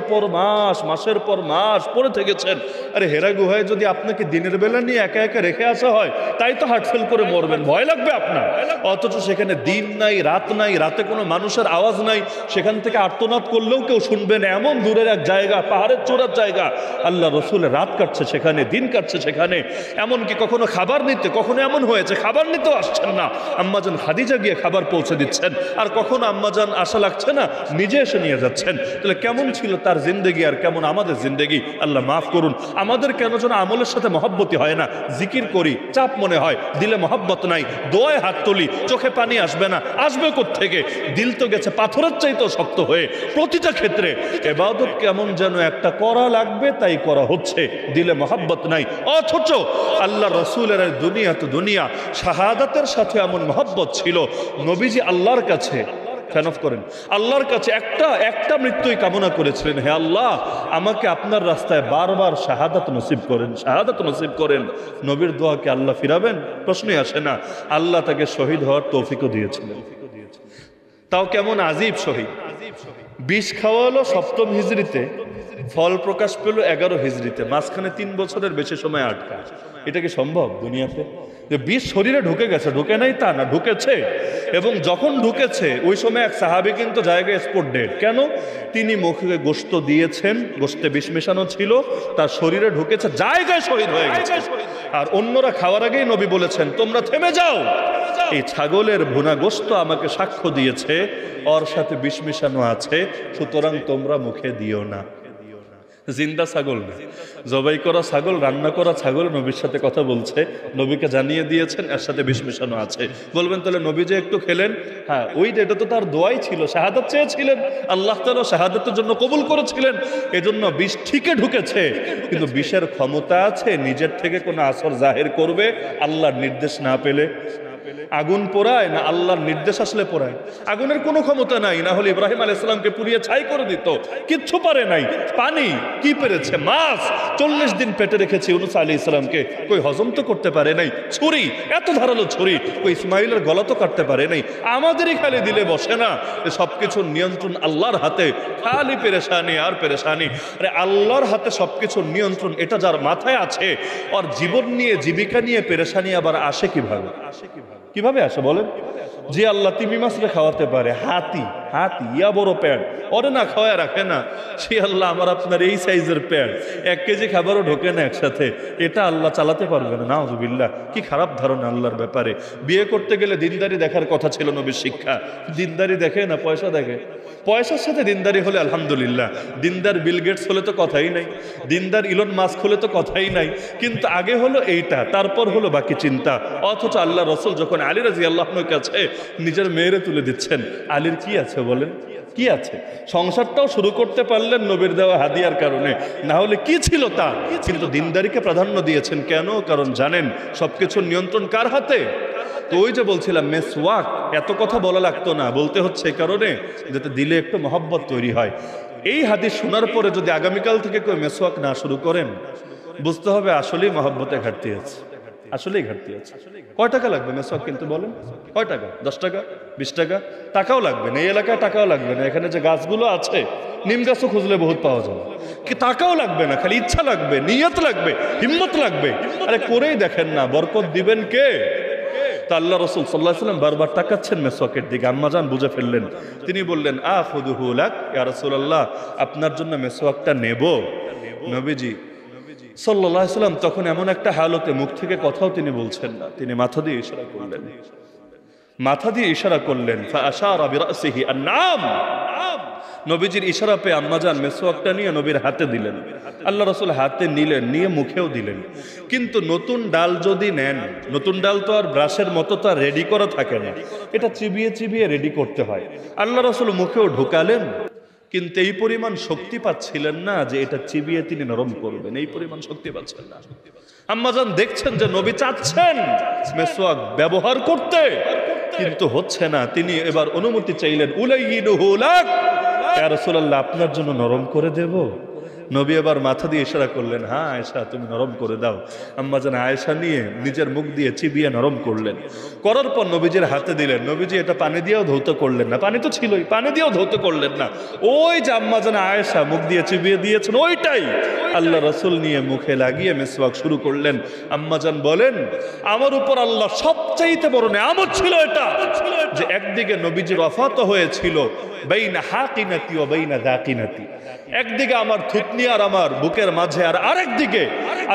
S1: পর মাস পড়ে থেকেছেন। আরে হেরা গুহায় যদি আপনাকে দিনের বেলা নিয়ে একা একা রেখে আসা হয়, তাই তো হার্ট ফেল করে মরবেন, ভয় লাগবে আপনার। অথচ সেখানে দিন নাই, রাত নাই, রাতে কোনো মানুষের আওয়াজ নাই, সেখান থেকে আর্তনাদ করলেও কেউ শুনবে না, এমন দূরের এক জায়গা, পাহাড়ের চূড়ার জায়গা। আল্লাহ রসুলের রাত কাটছে সেখানে, দিন কাটছে সেখানে। এমনকি কখনো খাবার নিতে, কখনো এমন হয়েছে খাবার নিতেও আসছেন না, আম্মাজান খাদিজা গিয়ে খাবার পৌঁছে দিচ্ছেন। আর কখনো আম্মাজান আশা লাগছে না, নিজে এসে নিয়ে যাচ্ছেন। তাহলে কেমন ছিল তার জিন্দেগি আর কেমন আমাদের জিন্দেগি? আল্লাহ মাফ করুন। আমাদের কেন যেন আমলের সাথে মহব্বতি হয় না। জিকির করি, চাপ মনে হয়, দিলে মহব্বত নাই। দোয়ায় হাত তুলি, চোখে পানি আসবে না, আসবে কোত্থেকে? দিল তো গেছে পাথরের চাইতেও শক্ত হয়ে। প্রতিটা ক্ষেত্রে ইবাদত কেমন যেন একটা করা লাগবে, তাই করা হচ্ছে, দিলে মহব্বত নাই। অথচ আল্লাহ রসুলের দুনিয়া তো দুনিয়া, শাহাদাতের সাথে এমন মহব্বত ছিল। নবীজি আল্লাহর কাছে ফেনফ করেন, আল্লাহর কাছে একটা মৃত্যুই কামনা করেছিলেন, হে আল্লাহ আমাকে আপনার রাস্তায় বারবার শাহাদাত নসিব করেন, শাহাদাত নসিব করেন। নবীর দোয়াকে আল্লাহ ফিরাবেন? প্রশ্নই আসে না। আল্লাহ তাকে শহীদ হওয়ার তৌফিকও দিয়েছিলেন। তাও কেমন আজীব শহীদ! বিষ খাওয়ালো 7ম হিজরিতে, ফল প্রকাশ পেল 11 হিজরিতে, মাঝখানে 3 বছরের বেশি সময় আটকা। এটা কি সম্ভব দুনিয়াতে? যে বিষ শরীরে ঢুকে গেছে, ঢুকে নাই তা না, ঢুকেছে। এবং যখন ঢুকেছে ওই সময় এক সাহাবী কিন্তু জায়গায় স্পট ডেড। কেন? তিনি মুখে গোশত দিয়েছেন, গোশতে বিষ মেশানো ছিল, তার শরীরে ঢুকেছে, জায়গায় শহীদ হয়ে গেছে। আর অন্যরা খাওয়ার আগেই নবী বলেছেন, তোমরা থেমে যাও, এই ছাগলের ভুনা গোশত আমাকে সাক্ষ্য দিয়েছে ওর সাথে বিষ মেশানো আছে, সুতরাং তোমরা মুখে দিও না। জিন্দা ছাগল না, জবাই করা ছাগল, রান্না করা ছাগল নবীর সাথে কথা বলছে, নবীকে জানিয়ে দিয়েছেন এর সাথে বিষ মেশানো আছে। বলবেন তাহলে নবী যে একটু খেলেন, হ্যাঁ এটা তো তার দোয়াই ছিল, শাহাদাত চেয়েছিলেন, আল্লাহ তাআলা শাহাদাতের জন্য কবুল করেছিলেন, এজন্য বিষ ঠিকই ঢুকেছে, কিন্তু বিষের ক্ষমতা আছে নিজের থেকে কোনো আসর জাহির করবে আল্লাহর নির্দেশ না পেলে? আগুন পোড়ায় না আল্লাহর নির্দেশ আসলে পোড়ায়? আগুনের কোনো ক্ষমতা নাই, না হলে ইব্রাহিম আলাইহিস সালামকে পুড়িয়ে ছাই করে দিত, কিচ্ছু পারে নাই। পানি কি পেরেছে? মাছ 40 দিন পেটে রেখেছে ইউনূস আলাইহিস সালামকে, কই হজম তো করতে পারে নাই। ছুরি, এত ধারালো ছুরি, কই ইসমাইলের গলা তো কাটতে পারে নাই। আমাদেরই খালি দিলে বসে না, সবকিছুর নিয়ন্ত্রণ আল্লাহর হাতে, খালি পেরেশানি আর পেরেশানি। আরে আল্লাহর হাতে সবকিছুর নিয়ন্ত্রণ, এটা যার মাথায় আছে, ওর জীবন নিয়ে জীবিকা নিয়ে পেরেশানি আবার আসে কিভাবে? কিভাবে আসে বলেন? যে আল্লাহ তিমি মাছরে খাওয়াতে পারে, হাতি ইয়া বড় প্যাড, ওরে না খাওয়ায় রাখে না, সে আল্লাহ আমার আপনার এই সাইজের প্যাড 1 কেজি খাবারও ঢোকে না একসাথে, এটা আল্লাহ চালাতে পারবে না? নাউযুবিল্লাহ। কি খারাপ ধারণা আল্লাহর ব্যাপারে। বিয়ে করতে গেলে দিনদারি দেখার কথা ছিল নবীর শিক্ষা, দিনদারি দেখে না, পয়সা দেখে। পয়সার সাথে দিনদারি হলে আলহামদুলিল্লাহ, দিনদার বিল গেটস হলে তো কথাই নাই, দিনদার ইলন মাস্ক হলে তো কথাই নাই, কিন্তু আগে হলো এইটা, তারপর হলো বাকি চিন্তা। অথচ আল্লাহ রাসূল যখন আলী রাদিয়াল্লাহু আনহুর কাছে নিজের মেয়েরে তুলে দিচ্ছেন, আলীর কি আছে বলেন? কি আছে? সংসারটাও শুরু করতে পারলেন নবীর দেওয়া হাদিয়ার কারণে, না হলে কি ছিল তা? কিন্তু দিনদারিকে প্রাধান্য দিয়েছেন কেন? কারণ জানেন সবকিছুর নিয়ন্ত্রণ কার হাতে। তো ওই যে বলছিলাম মেসওয়াক, এত কথা বলা লাগতো না, বলতে হচ্ছে এই কারণে যাতে দিলে একটু মহব্বত তৈরি হয়। এই হাদিস শোনার পরে যদি আগামীকাল থেকে কেউ মেসওয়াক না শুরু করেন, বুঝতে হবে আসলেই মহব্বতে ঘাটতি আছে, আসলেই ঘাটতি আছে। কয় টাকা লাগবে মেসওয়াক কিনতে বলেন? কয় টাকা? 10 টাকা, 20 টাকা? টাকাও লাগবে না, এই এলাকায় টাকাও লাগবে না, এখানে যে গাছগুলো আছে নিম গাছও খুঁজলে বহুত পাওয়া যাবে, কি টাকাও লাগবে না, খালি ইচ্ছা লাগবে, নিয়ত লাগবে, হিম্মত লাগবে। আরে করেই দেখেন না, বরকত দিবেন কে? তা আল্লাহ রাসূল সাল্লাল্লাহু আলাইহি ওয়াসাল্লাম বারবার তাকাচ্ছেন মেসওয়াকের দিকে। আম্মাজান বুঝে ফেললেন, তিনি বললেন আখুযুহু লাক ইয়া রাসূলুল্লাহ, আপনার জন্য মেসওয়াকটা নেব। নবীজি সাল্লাল্লাহু আলাইহি ওয়াসাল্লাম তখন এমন একটা হালতে, মুখ থেকে কথাও তিনি বলছেন না, তিনি মাথা দিয়ে ইশারা করলেন, মাথা দিয়ে ইশারা করলেন। ফাআশারা বিরাসিহি আন-নাম। নবীজির ইশারা পেয়ে আম্মাজান মেসওয়াকটা নিয়ে নবীর হাতে দিলেন। আল্লাহ রাসূল হাতে নিলেন, নিয়ে মুখেও দিলেন। কিন্তু নতুন ডাল যদি নেন, নতুন ডাল তো আর ব্রাশের মতো তো আর রেডি করা থাকে না, এটা চিবিয়ে চিবিয়ে রেডি করতে হয়। আল্লাহ রাসূল মুখেও ঢুকালেন, কিন্তু এই পরিমাণ শক্তি পাচ্ছিলেন না যে এটা চিবিয়ে তিনি নরম করবেন, এই পরিমাণ শক্তি পাচ্ছেন না। আম্মাজান দেখছেন যে নবী চাচ্ছেন মেসওয়াক ব্যবহার করতে, কিন্তু হচ্ছে না। তিনি এবার অনুমতি চাইলেন, উলাইয়িনুহু লাক, ইয়া রাসূলুল্লাহ আপনার জন্য নরম করে দেব। নবী এবার মাথা দিয়ে ইশারা করলেন, হ্যাঁ আয়েশা তুমি নরম করে দাও। আম্মাজান আয়েশা নিয়ে নিজের মুখ দিয়ে চিবিয়ে নরম করলেন, করার পর নবীজির হাতে দিলেন। নবীজি এটা পানি দিয়েও ধৌত করলেন না, পানি তো ছিলই, পানি দিয়েও ধৌত করলেন না, ওই যে আম্মাজান আয়েশা মুখ দিয়ে চিবিয়ে দিয়েছেন ওইটাই আল্লাহ রাসূল নিয়ে মুখে লাগিয়ে মেসওয়াক শুরু করলেন। আম্মাজান বলেন, আমার উপর আল্লাহ সবচাইতে বড় নেয়ামত ছিল এটা, যে একদিকে নবীজির ওয়াফাত হয়েছিল বাইনা হাকিনাতি ওয়া বাইনা যাকিনাতি, একদিকে আমার থুতনি আর আমার বুকের মাঝে, আর আরেকদিকে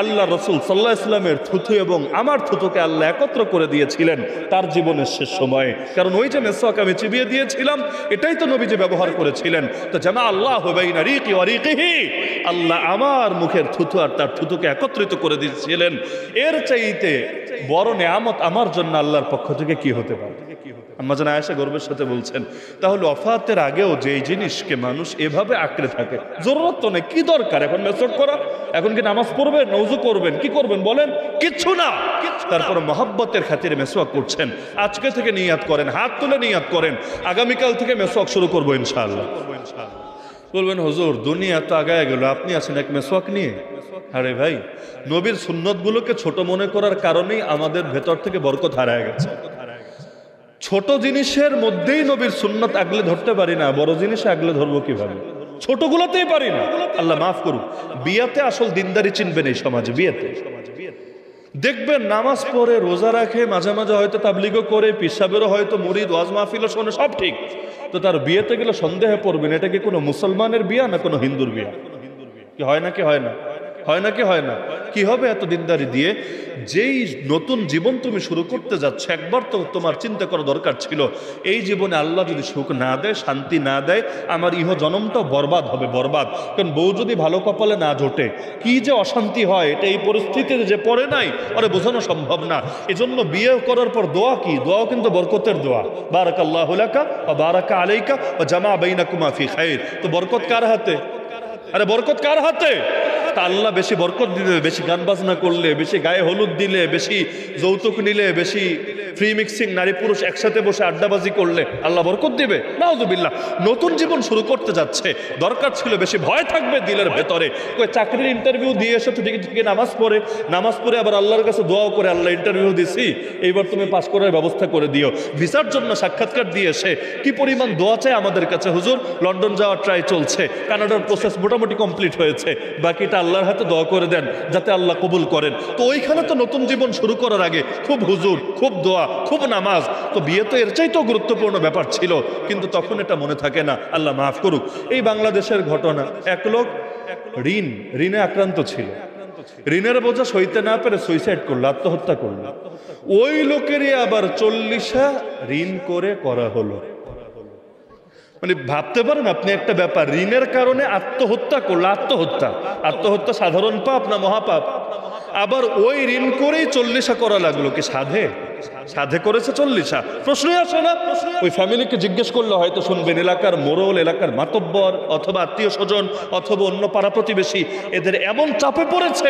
S1: আল্লাহ রাসূল সাল্লাল্লাহু আলাইহি ওয়াসাল্লামের থুতু এবং আমার থুতুকে আল্লাহ একত্র করে দিয়েছিলেন তার জীবনের শেষ সময়ে। কারণ ওই যে মেসওয়াক আমি চিবিয়ে দিয়েছিলাম, এটাই তো নবীজি ব্যবহার করেছিলেন। তো জামা আল্লাহু বাইনা রিকি ওয়া রিকিহি, আল্লাহ আমার মুখের থুতু আর তার থুতুকে একত্রিত করে দিয়েছিলেন। এর চাইতে বড় নেয়ামত আমার জন্য আল্লাহর পক্ষ থেকে কি হতে পারে? আম্মাজান আয়েশা গর্বের সাথে বলছেন, তাহলে ওয়াফাতের আগেও যেই জিনিসকে মানুষ এভাবে আঁকড়ে থাকে, জরুরত তো নেই, কি দরকার এখন মেসওয়াক করা? এখন কি নামাজ পড়বেন, ওযু করবেন, কি করবেন বলেন? কিচ্ছু না। তারপর মহব্বতের খাতিরে মেসওয়াক করছেন। আজকে থেকে নিয়াত করেন, হাত তুলে নিয়াত করেন, আগামীকাল থেকে মেসওয়াক শুরু করবো ইনশাআল্লাহ। বলবেন হুজুর দুনিয়া তো আগায় গেল, আপনি আছেন এক মেসওয়াক নিয়ে। আরে ভাই, নবীর সুন্নতগুলোকে ছোট মনে করার কারণেই আমাদের ভেতর থেকে বরকত হারায় গেছে। ছোট জিনিসের মধ্যেই নবীর সুন্নত আগলে ধরতে পারি না, বড় জিনিস আগলে ধরবো কিভাবে? ছোটগুলোতেই পারি না। আল্লাহ মাফ করুন। বিয়াতে আসল দিনদারি চিনবেন এই সমাজে। বিয়েতে দেখবেন নামাজ পড়ে, রোজা রাখে, মাঝে মাঝে হয়তো তাবলিগও করে, পিসাবেরও হয়তো মুরিদ, ওয়াজ মাহফিলও শোনে, সব ঠিক। তো তার বিয়েতে গেলে সন্দেহে পড়বেন এটা কি কোনো মুসলমানের বিয়া না কোনো হিন্দুর বিয়া? কি হয় না? কি হয় না? হয় নাকি হয় না? কি হবে এত দিনদারি দিয়ে? যেই নতুন জীবন তুমি শুরু করতে যাচ্ছ, একবার তো তোমার চিন্তা করা দরকার ছিল, এই জীবনে আল্লাহ যদি সুখ না দেয়, শান্তি না দেয়, আমার ইহ জনমটাও বরবাদ হবে, বরবাদ। কারণ বউ যদি ভালো কপালে না জোটে, কি যে অশান্তি হয়, এটা এই পরিস্থিতিতে যে পড়ে নাই আরে বোঝানো সম্ভব না। এজন্য বিয়ে করার পর দোয়া কি? দোয়াও কিন্তু বরকতের দোয়া, বারাকাল্লাহু লাকা ওয়া বারাকা আলাইকা ওয়া জামা বাইনাকুমা ফি খাইর। তো বরকত কার হাতে? আরে বরকত কার হাতে? তা আল্লাহ বেশি বরকত দিলে, বেশি গান বাজনা করলে, বেশি গায়ে হলুদ দিলে, বেশি যৌতুক নিলে, বেশি ফ্রি মিক্সিং নারী পুরুষ একসাথে বসে আড্ডাবাজি করলে আল্লাহ বরকত দিবে? নাউযুবিল্লাহ। নতুন জীবন শুরু করতে যাচ্ছে, দরকার ছিল বেশি ভয় থাকবে দিলের ভেতরে। কই চাকরির ইন্টারভিউ দিয়ে এসে তো ঠিকই নামাজ পড়ে আবার আল্লাহর কাছে দোয়াও করে, আল্লাহ ইন্টারভিউ দিছি, এইবার তুমি পাস করার ব্যবস্থা করে দিও। ভিসার জন্য সাক্ষাৎকার দিয়ে এসে কি পরিমাণ দোয়া চাই আমাদের কাছে, হুজুর লন্ডন যাওয়ার ট্রাই চলছে, কানাডার প্রসেস মোটামুটি কমপ্লিট হয়েছে, বাকিটা আল্লাহর হাতে দোয়া করে দেন যাতে আল্লাহ কবুল করেন। তো ওইখানে তো নতুন জীবন শুরু করার আগে খুব হুজুর, খুব দোয়া, খুব নামাজ। তো বিয়ে তো এর চাইতেও গুরুত্বপূর্ণ ব্যাপার ছিল, কিন্তু তখন এটা মনে থাকে না। আল্লাহ মাফ করুক। এই বাংলাদেশের ঘটনা, এক লোক ঋণে আক্রান্ত ছিল, ঋণের বোঝা সইতে না পেরে সুইসাইড করলো, আত্মহত্যা করলো। ওই লোকেরই আবার 40 ঋণ করে করা হলো। মানে ভাবতে পারেন আপনি একটা ব্যাপার, ঋণের কারণে আত্মহত্যা করলো। আত্মহত্যা সাধারণ পাপ না মহাপাপ? আবার ওই ঋণ করেই 40 করা লাগলো। কি সাধে করেছে 40? প্রশ্নই আসে না। ওই ফ্যামিলিকে জিজ্ঞেস করলে হয়তো শুনবেন, এলাকার মোড়ল, এলাকার মাতব্বর, অথবা আত্মীয় স্বজন, অথবা অন্য পাড়া প্রতিবেশী, এদের এমন চাপে পড়েছে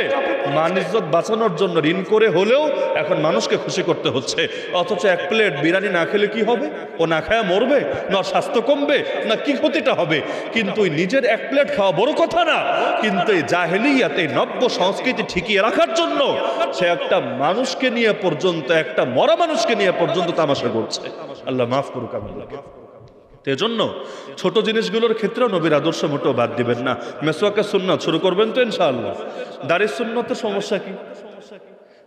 S1: মান ইজ্জত বাঁচানোর জন্য ঋণ করে হলেও এখন মানুষকে খুশি করতে হচ্ছে। অথচ এক প্লেট বিরিয়ানি না খেলে কি হবে? ও না খায়া মরবে না? স্বাস্থ্য কমবে না? কি ক্ষতিটা হবে? কিন্তু নিজের এক প্লেট খাওয়া বড় কথা না, কিন্তু এই জাহেলিয়াতে নব্য সংস্কৃতি ঠিকিয়ে রাখার জন্য সে একটা মানুষকে নিয়ে পর্যন্ত, একটা মরা মানুষকে নিয়ে পর্যন্ত তামাশা করছে। আল্লাহ মাফ করুক আমাদেরকে। এজন্য ছোট জিনিসগুলোর ক্ষেত্রেও নবীর আদর্শ মোটেও বাদ দিবেন না। মেসওয়াকের সুন্নাত শুরু করবেন তো ইনশাআল্লাহ। দাড়ির সুন্নতের সমস্যা কি?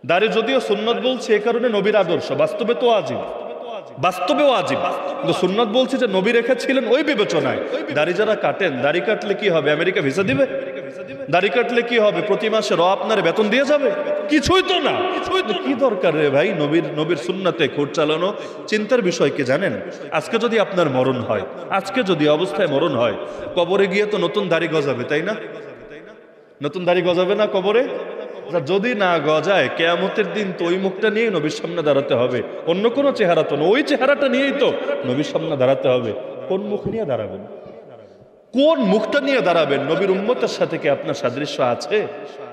S1: দাড়ি যদিও সুন্নত বলছে এ কারণে নবীর আদর্শ, বাস্তবে তো ওয়াজিব, বাস্তবেও ওয়াজিব, কিন্তু সুন্নত বলছে যে নবী রেখেছিলেন ওই বিবেচনায়। দাড়ি যারা কাটেন, দাড়ি কাটলে কি হবে? আমেরিকা ভিসা দিবে? দাড়ি কাটলে কি হবে? প্রতি মাসে আপনার বেতন দিয়ে যাবে? কিছুই তো না। কি দরকার রে ভাই নবীর সুন্নাতে খুঁট চালানো? চিন্তার বিষয় কি জানেন? আজকে যদি আপনার মরণ হয়, আজকে যদি অবস্থায় মরণ হয়, কবরে গিয়ে তো নতুন দাড়ি গজাবে, তাই না? নতুন দাড়ি গজাবে না কবরে? যদি না গজায়, কিয়ামতের দিন তো ওই মুখটা নিয়ে নবীর সামনে দাঁড়াতে হবে, অন্য কোনো চেহারা তো না, ওই চেহারাটা নিয়েই তো নবীর সামনে দাঁড়াতে হবে। কোন মুখ নিয়ে দাঁড়াবেন? কোন মুখটা নিয়ে দাঁড়াবেন? নবীর উম্মতের সাথে কি আপনার সাদৃশ্য আছে?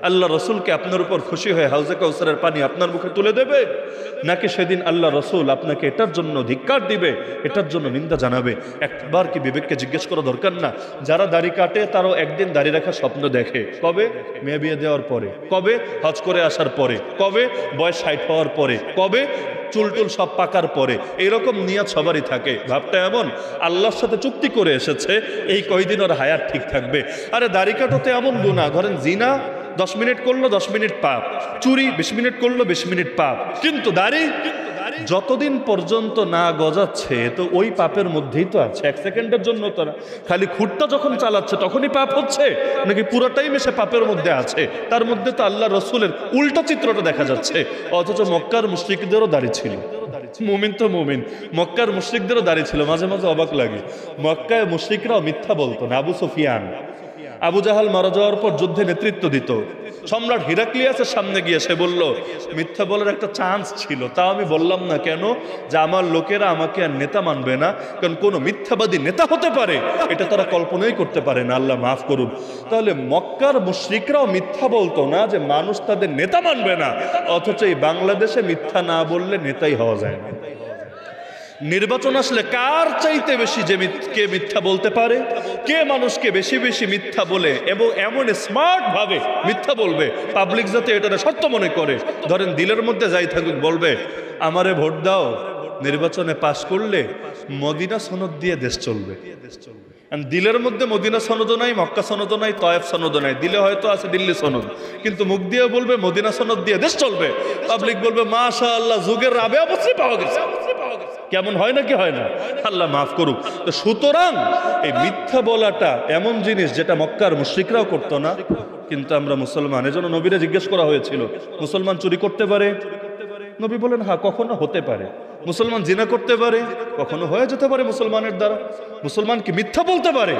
S1: আল্লাহ রসুলকে আপনার উপর খুশি হয়ে হাউজে কাউসারের পানি আপনার মুখে তুলে দেবে, নাকি সেদিন আল্লাহ রসুল আপনাকে এটার জন্য ধিক্কার দিবে, এটার জন্য নিন্দা জানাবে? একবার কি বিবেককে জিজ্ঞেস করা দরকার না? যারা দাড়ি কাটে তারাও একদিন দাড়ি রাখার স্বপ্ন দেখে। কবে? মেয়ে বিয়ে দেওয়ার পরে। কবে? হজ করে আসার পরে। কবে? বয়স 60 হওয়ার পরে। কবে? চুলটুল সব পাকার পরে। এইরকম নিয়ত সবারই থাকে। ভাবটা এমন, আল্লাহর সাথে চুক্তি করে এসেছে এই কয়দিন ওর হায়াত ঠিক থাকবে। আরে দাড়ি কাটোতে এমন গুনাহ, ধরেন জিনা 10 মিনিট করলো 10 মিনিট পাপ, চুরি 20 মিনিট করলো 20 মিনিট পাপ, কিন্তু দাড়ি যতদিন পর্যন্ত না গজাচ্ছে তো ওই পাপের মধ্যেই তো আছে। 1 সেকেন্ডের জন্য তারা খালি খুঁটটা যখন চালাচ্ছে তখনই পাপ হচ্ছে, নাকি পুরোটাই মিশে পাপের মধ্যে আছে? তার মধ্যে তো আল্লাহ রসুলের উল্টা চিত্রটা দেখা যাচ্ছে। অথচ মক্কার মুশরিকদেরও দাড়ি ছিল। মুমিন তো মুমিন, মক্কার মুশরিকদেরও দাড়ি ছিল। মাঝে মাঝে অবাক লাগে, মক্কায় মুশরিকরাও মিথ্যা বলতো না। আবু সুফিয়ান, আবু জাহাল মারা যাওয়ার পর যুদ্ধে নেতৃত্ব দিত। সম্রাট হিরাক্লিয়াসের সামনে গিয়ে সে বলল, মিথ্যা বলার একটা চান্স ছিল, তাও আমি বললাম না। কেন? যে আমার লোকেরা আমাকে আর নেতা মানবে না, কারণ কোনো মিথ্যাবাদী নেতা হতে পারে এটা তারা কল্পনাই করতে পারে না। আল্লাহ মাফ করুন। তাহলে মক্কার মুশরিকরাও মিথ্যা বলতো না যে মানুষ তাদের নেতা মানবে না, অথচ এই বাংলাদেশে মিথ্যা না বললে নেতাই হওয়া যায় না। নির্বাচন আসলে কার চাইতে বেশি যে কে মিথ্যা বলতে পারে, কে মানুষকে বেশি বেশি মিথ্যা বলে এবং এমন স্মার্ট ভাবে মিথ্যা বলবে পাবলিক যাতে এটা সত্য মনে করে। ধরেন দিলের মধ্যে যাই থাকুক বলবে আমারে ভোট দাও, নির্বাচনে পাশ করলে মদিনা সনদ দিয়ে দেশ চলবে। দিলের মধ্যে মদিনা সনদও নাই, মক্কা সনদও নাই, তয়েফ সনদও নাই। দিলে হয়তো আছে দিল্লি সনদ, কিন্তু মুখ দিয়ে বলবে মদিনা সনদ দিয়ে দেশ চলবে। পাবলিক বলবে মাশাআল্লাহ, যুগের রাবে অবশ্যই পাওয়া গেছে। কেমন হয় নাকি হয় না? আল্লাহ মাফ করুক। তো সুতরাং এই মিথ্যা বলাটা এমন জিনিস যেটা মক্কার মুশরিকরাও করতো না, কিন্তু আমরা মুসলমান। এজন্য নবীরা জিজ্ঞেস করা হয়েছিল, মুসলমান চুরি করতে পারে? নবী বলেন হ্যাঁ, কখনো হতে পারে। মুসলমান জিনা করতে পারে? কখনো হয়ে যেতে পারে মুসলমানের দ্বারা। মুসলমান কি মিথ্যা বলতে পারে?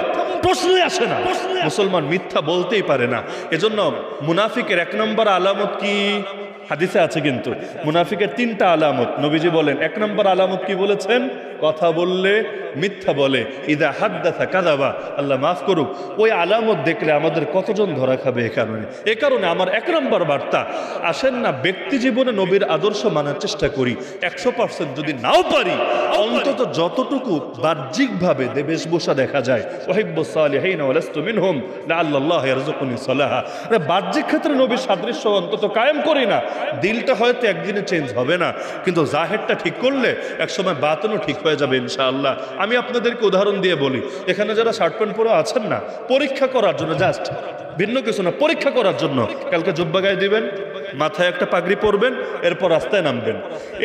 S1: প্রশ্নই আসে না। মুসলমান মিথ্যা বলতেই পারে না। এজন্য মুনাফিকের 1 নম্বর আলামত কি? হাদিসে আছে কিন্তু মুনাফিকের 3টা আলামত। নবীজি বলেন 1 নম্বর আলামত কি বলেছেন? কথা বললে মিথ্যা বলে, ইদা হাদ্দাসা কাযাবা। আল্লাহ মাফ করুক। ওই আলামত দেখলে আমাদের কতজন ধরা খাবে এ কারণে আমার 1 নম্বর বার্তা, আসেন না ব্যক্তি জীবনে নবীর আদর্শ মানার চেষ্টা করি। 100% যদি নাও পারি, অন্তত যতটুকু বাহ্যিকভাবে বেশভূষা দেখা যায়, ওয়াহিব্বুস সালিহিনা ওয়া লাস্তু মিনহুম লাআল্লাল্লাহু ইয়ারযুকুনি সালাহা, বাহ্যিক ক্ষেত্রে নবীর সাদৃশ্য অন্তত কায়েম করি না। দিলটা হয়তো একদিনে চেঞ্জ হবে না, কিন্তু জাহেরটা ঠিক করলে একসময় বাতনও ঠিক হয়ে যাবে ইনশাআল্লাহ। আমি আপনাদেরকে উদাহরণ দিয়ে বলি, এখানে যারা শার্ট প্যান্ট পরে আছেন না, পরীক্ষা করার জন্য, জাস্ট ভিন্ন কিছু না, পরীক্ষা করার জন্য কালকে জুব্বা গায়ে দিবেন, মাথায় একটা পাগড়ি পরবেন, এরপর রাস্তায় নামবেন।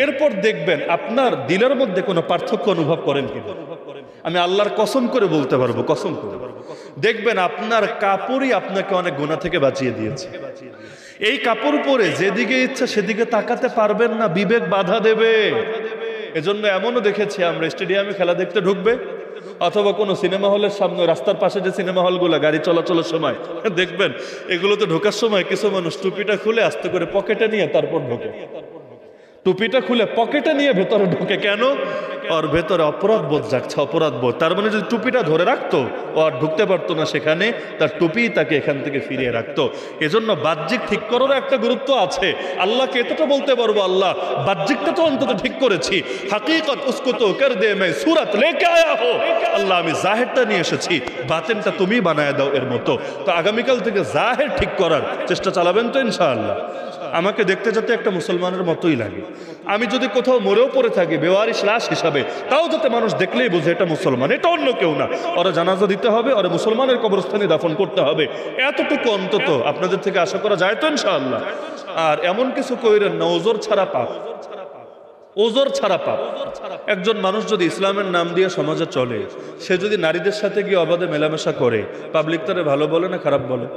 S1: এরপর দেখবেন আপনার দিলের মধ্যে কোনো পার্থক্য অনুভব করেন কিনা। আমি আল্লাহর কসম করে বলতে পারবো, কসম করে দেখবেন আপনার কাপড়ই আপনাকে অনেক গুনাহ থেকে বাঁচিয়ে দিয়েছে। এই কাপড় পরে যেদিকে ইচ্ছা সেদিকে তাকাতে পারবেন না, বিবেক বাধা দেবে। এজন্য এমনও দেখেছি আমরা, স্টেডিয়ামে খেলা দেখতে ঢুকবে অথবা কোনো সিনেমা হলের সামনে, রাস্তার পাশে যে সিনেমা হলগুলো গাড়ি চলাচলের সময় দেখবেন, এগুলোতে ঢোকার সময় কিছু মানুষ টুপিটা খুলে আস্তে করে পকেটে নিয়ে তারপর ঢোকে। টুপিটা খুলে পকেটে নিয়ে ভেতরে ঢোকে। কেন? ওর ভেতরে অপরাধ বোধ জাগছে, অপরাধ বোধ। তার মানে যদি টুপিটা ধরে রাখতো, ও আর ঢুকতে পারতো না সেখানে, তার টুপি তাকে এখান থেকে ফিরিয়ে রাখতো। এজন্য বাহ্যিক ঠিক করারও একটা গুরুত্ব আছে। আল্লাহকে এতটা বলতে পারবো, আল্লাহ বাহ্যিকটা তো অন্তত ঠিক করেছি, হাকিকত উসকো তো কর দে মে সুরত লেকে আয়া হো। আল্লাহ আমি জাহেরটা নিয়ে এসেছি, বাতিনটা তুমি বানায় দাও এর মতো। তো আগামীকাল থেকে জাহের ঠিক করার চেষ্টা চালাবেন তো ইনশাআল্লাহ। আমাকে দেখতে যাতে একটা মুসলমানের মতোই লাগে। আমি যদি কোথাও মরেও পড়ে থাকি বেওয়ারিশ লাশ হিসাবে, তাও যাতে মানুষ দেখলেই বুঝে এটা মুসলমান, এটা অন্য কেউ না। ওরা জানাজা দিতে হবে, ওরা মুসলমানের কবরস্থানে দাফন করতে হবে, এতটুকু অন্তত আপনাদের থেকে আশা করা যায় তো ইনশাআল্লাহ। আর এমন কিছু কইরেন না ওজোর ছাড়া পাপ, ওজোর ছাড়া পাপ। একজন মানুষ যদি ইসলামের নাম দিয়ে সমাজে চলে, সে যদি নারীদের সাথে গিয়ে অবাধে মেলামেশা করে, পাবলিক তারে ভালো বলে না খারাপ বলে?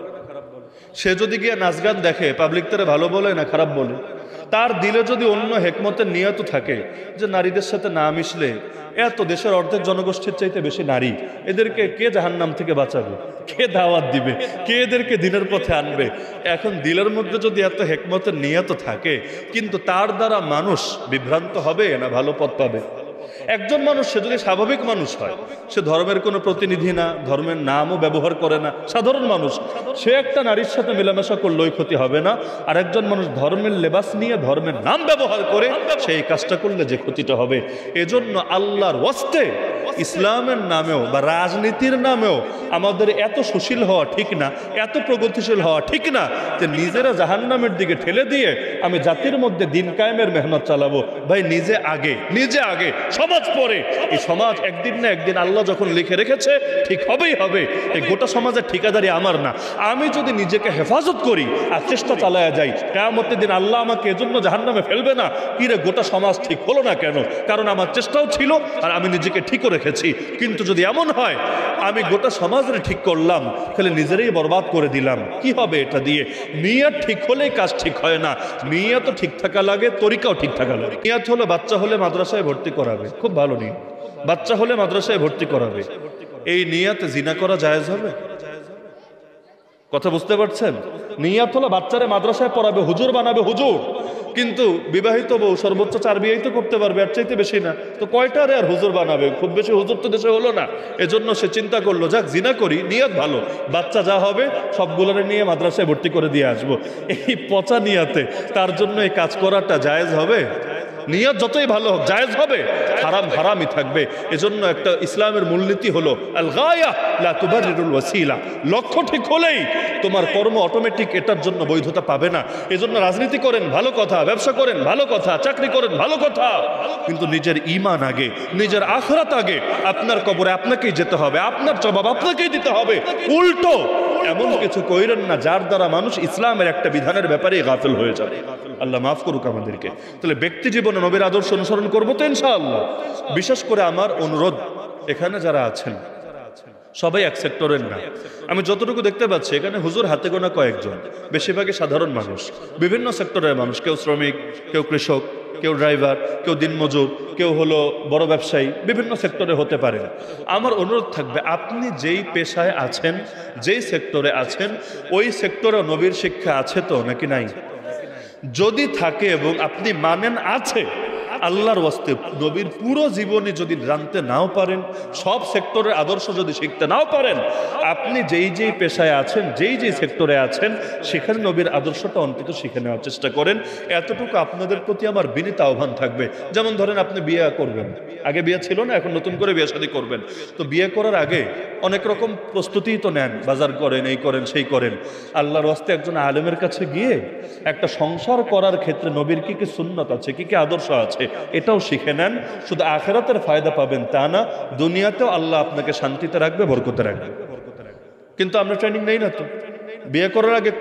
S1: সে যদি গিয়ে নাচ গান দেখে, পাবলিক তারে ভালো বলে না খারাপ বলে? তার দিলে যদি অন্য হেকমতের নিয়ত থাকে যে নারীদের সাথে না মিশলে এত দেশের অর্ধেক জনগোষ্ঠীর চাইতে বেশি নারী, এদেরকে কে জাহান্নাম থেকে বাঁচাবে, কে দাওয়াত দিবে, কে এদেরকে দিনের পথে আনবে? এখন দিলের মধ্যে যদি এত হেকমতের নিয়ত থাকে, কিন্তু তার দ্বারা মানুষ বিভ্রান্ত হবে না ভালো পথ পাবে? একজন মানুষ সে যদি স্বাভাবিক মানুষ হয়, সে ধর্মের কোনো প্রতিনিধি না, ধর্মের নামও ব্যবহার করে না, সাধারণ মানুষ, সে একটা নারীর সাথে মেলামেশা করলেই ক্ষতি হবে না। আর একজন মানুষ ধর্মের লেবাস নিয়ে ধর্মের নাম ব্যবহার করে সেই কাজটা করলে যে ক্ষতিটা হবে। এজন্য আল্লাহর ওয়াস্তে ইসলামের নামেও বা রাজনীতির নামেও আমাদের এত সুশীল হওয়া ঠিক না, এত প্রগতিশীল হওয়া ঠিক না যে নিজেরা জাহান্নামের দিকে ঠেলে দিয়ে আমি জাতির মধ্যে দিন কায়েমের মেহনত চালাবো। ভাই নিজে আগে, নিজে আগে, সমাজ পরে। এই সমাজ একদিন না একদিন আল্লাহ যখন লিখে রেখেছে ঠিক হবেই হবে। এই গোটা সমাজের ঠিকাদারি আমার না। আমি যদি নিজেকে হেফাজত করি আর চেষ্টা চালায়া যাই, কিয়ামতের দিন আল্লাহ আমাকে এজন্য জাহান্নামে ফেলবে না। কি রে গোটা সমাজ ঠিক হলো না কেন? কারণ আমার চেষ্টাও ছিল আর আমি নিজেকে ঠিকও রেখেছি। কিন্তু যদি এমন হয় আমি গোটা সমাজের ঠিক করলাম, তাহলে নিজেরই বরবাদ করে দিলাম। কি হবে এটা দিয়ে? নিয়ত ঠিক হলেই কাজ ঠিক হয় না। নিয়ত ঠিক থাকা লাগে, তরিকাও ঠিক থাকা লাগে। নিয়ত হলো বাচ্চা হলে মাদ্রাসায় ভর্তি করাবে, খুব ভালো নিয়ত। বাচ্চা হলে মাদ্রাসায় ভর্তি করাবে, এই নিয়তে জিনা করা জায়েজ হবে? কথা বুঝতে পারছেন? নিয়ত হলো বাচ্চারে মাদ্রাসায় পড়াবে, হুজুর বানাবে, হুজুর। কিন্তু বিবাহিত বউ সর্বোচ্চ 4 বিয়েই তো করতে পারবে, আর চাইতে বেশি না। তো কয়টারে আর হুজুর বানাবে? খুব বেশি হুজুর তো দেশে হলো না। এজন্য সে চিন্তা করলো, যাক জিনা করি, নিয়ত ভালো, বাচ্চা যা হবে সবগুলোরে নিয়ে মাদ্রাসায় ভর্তি করে দিয়ে আসবো। এই পচা নিয়তে তার জন্য এই কাজ করাটা জায়েজ হবে? নিয়ত যতই ভালো হোক, জায়েজ হবে, হারাম হারামই থাকবে। এজন্য একটা ইসলামের মূলনীতি হলো আল গায়া লা তুবাররিরুল ওয়াসিলা। লক্ষ্য ঠিক হলেই তোমার কর্ম অটোমেটিক এটার জন্য বৈধতা পাবে না। এজন্য রাজনীতি করেন ভালো কথা, ব্যবসা করেন ভালো কথা, চাকরি করেন ভালো কথা, কিন্তু নিজের ঈমান আগে, নিজের আখিরাত আগে। আপনার কবরে আপনাকেই যেতে হবে, আপনার জবাব আপনাকেই দিতে হবে। উল্টো এমন কিছু কইরেন না যার দ্বারা মানুষ ইসলামের একটা বিধানের ব্যাপারে গাফিল হয়ে যাবে। আল্লাহ মাফ করুক আমাদেরকে। তাহলে ব্যক্তি জীবনে নবীর আদর্শ অনুসরণ করবো তো ইনশাআল্লাহ। বিশেষ করে আমার অনুরোধ, এখানে যারা আছেন সবাই এক সেক্টরের না। আমি যতটুকু দেখতে পাচ্ছি এখানে হুজুর হাতে গোনা কয়েকজন, বেশিরভাগই সাধারণ মানুষ, বিভিন্ন সেক্টরের মানুষ। কেউ শ্রমিক, কেউ কৃষক, কেউ ড্রাইভার, কেউ দিনমজুর, কেউ হলো বড় ব্যবসায়ী, বিভিন্ন সেক্টরে হতে পারে। আমার অনুরোধ থাকবে, আপনি যেই পেশায় আছেন, যেই সেক্টরে আছেন, ওই সেক্টরে নবীর শিক্ষা আছে তো নাকি নাই? যদি থাকে এবং আপনি মানেন আছে, আল্লাহর ওয়াস্তে নবীর পুরো জীবনে যদি জানতে নাও পারেন, সব সেক্টরের আদর্শ যদি শিখতে নাও পারেন, আপনি যেই যেই পেশায় আছেন, যেই যেই সেক্টরে আছেন, সেখানে নবীর আদর্শটা অন্তত শিখে নেওয়ার চেষ্টা করেন। এতটুকু আপনাদের প্রতি আমার বিনীত আহ্বান থাকবে। যেমন ধরেন আপনি বিয়ে করবেন, আগে বিয়ে ছিল না, এখন নতুন করে বিয়ে শাদী করবেন। তো বিয়ে করার আগে অনেক রকম প্রস্তুতিই তো নেন, বাজার করেন, এই করেন, সেই করেন। আল্লাহর ওয়াস্তে একজন আলেমের কাছে গিয়ে একটা সংসার করার ক্ষেত্রে নবীর কি কি সুন্নত আছে, কি কি আদর্শ আছে, এটাও শিখে নেন। শুধু আখিরাতের ফায়দা পাবেন তা না, দুনিয়াতেও আল্লাহ আপনাকে শান্তিতে রাখবে, বরকতে রাখবে। কিন্তু আমরা ট্রেনিং নেই না তো। বিয়ে করার আগে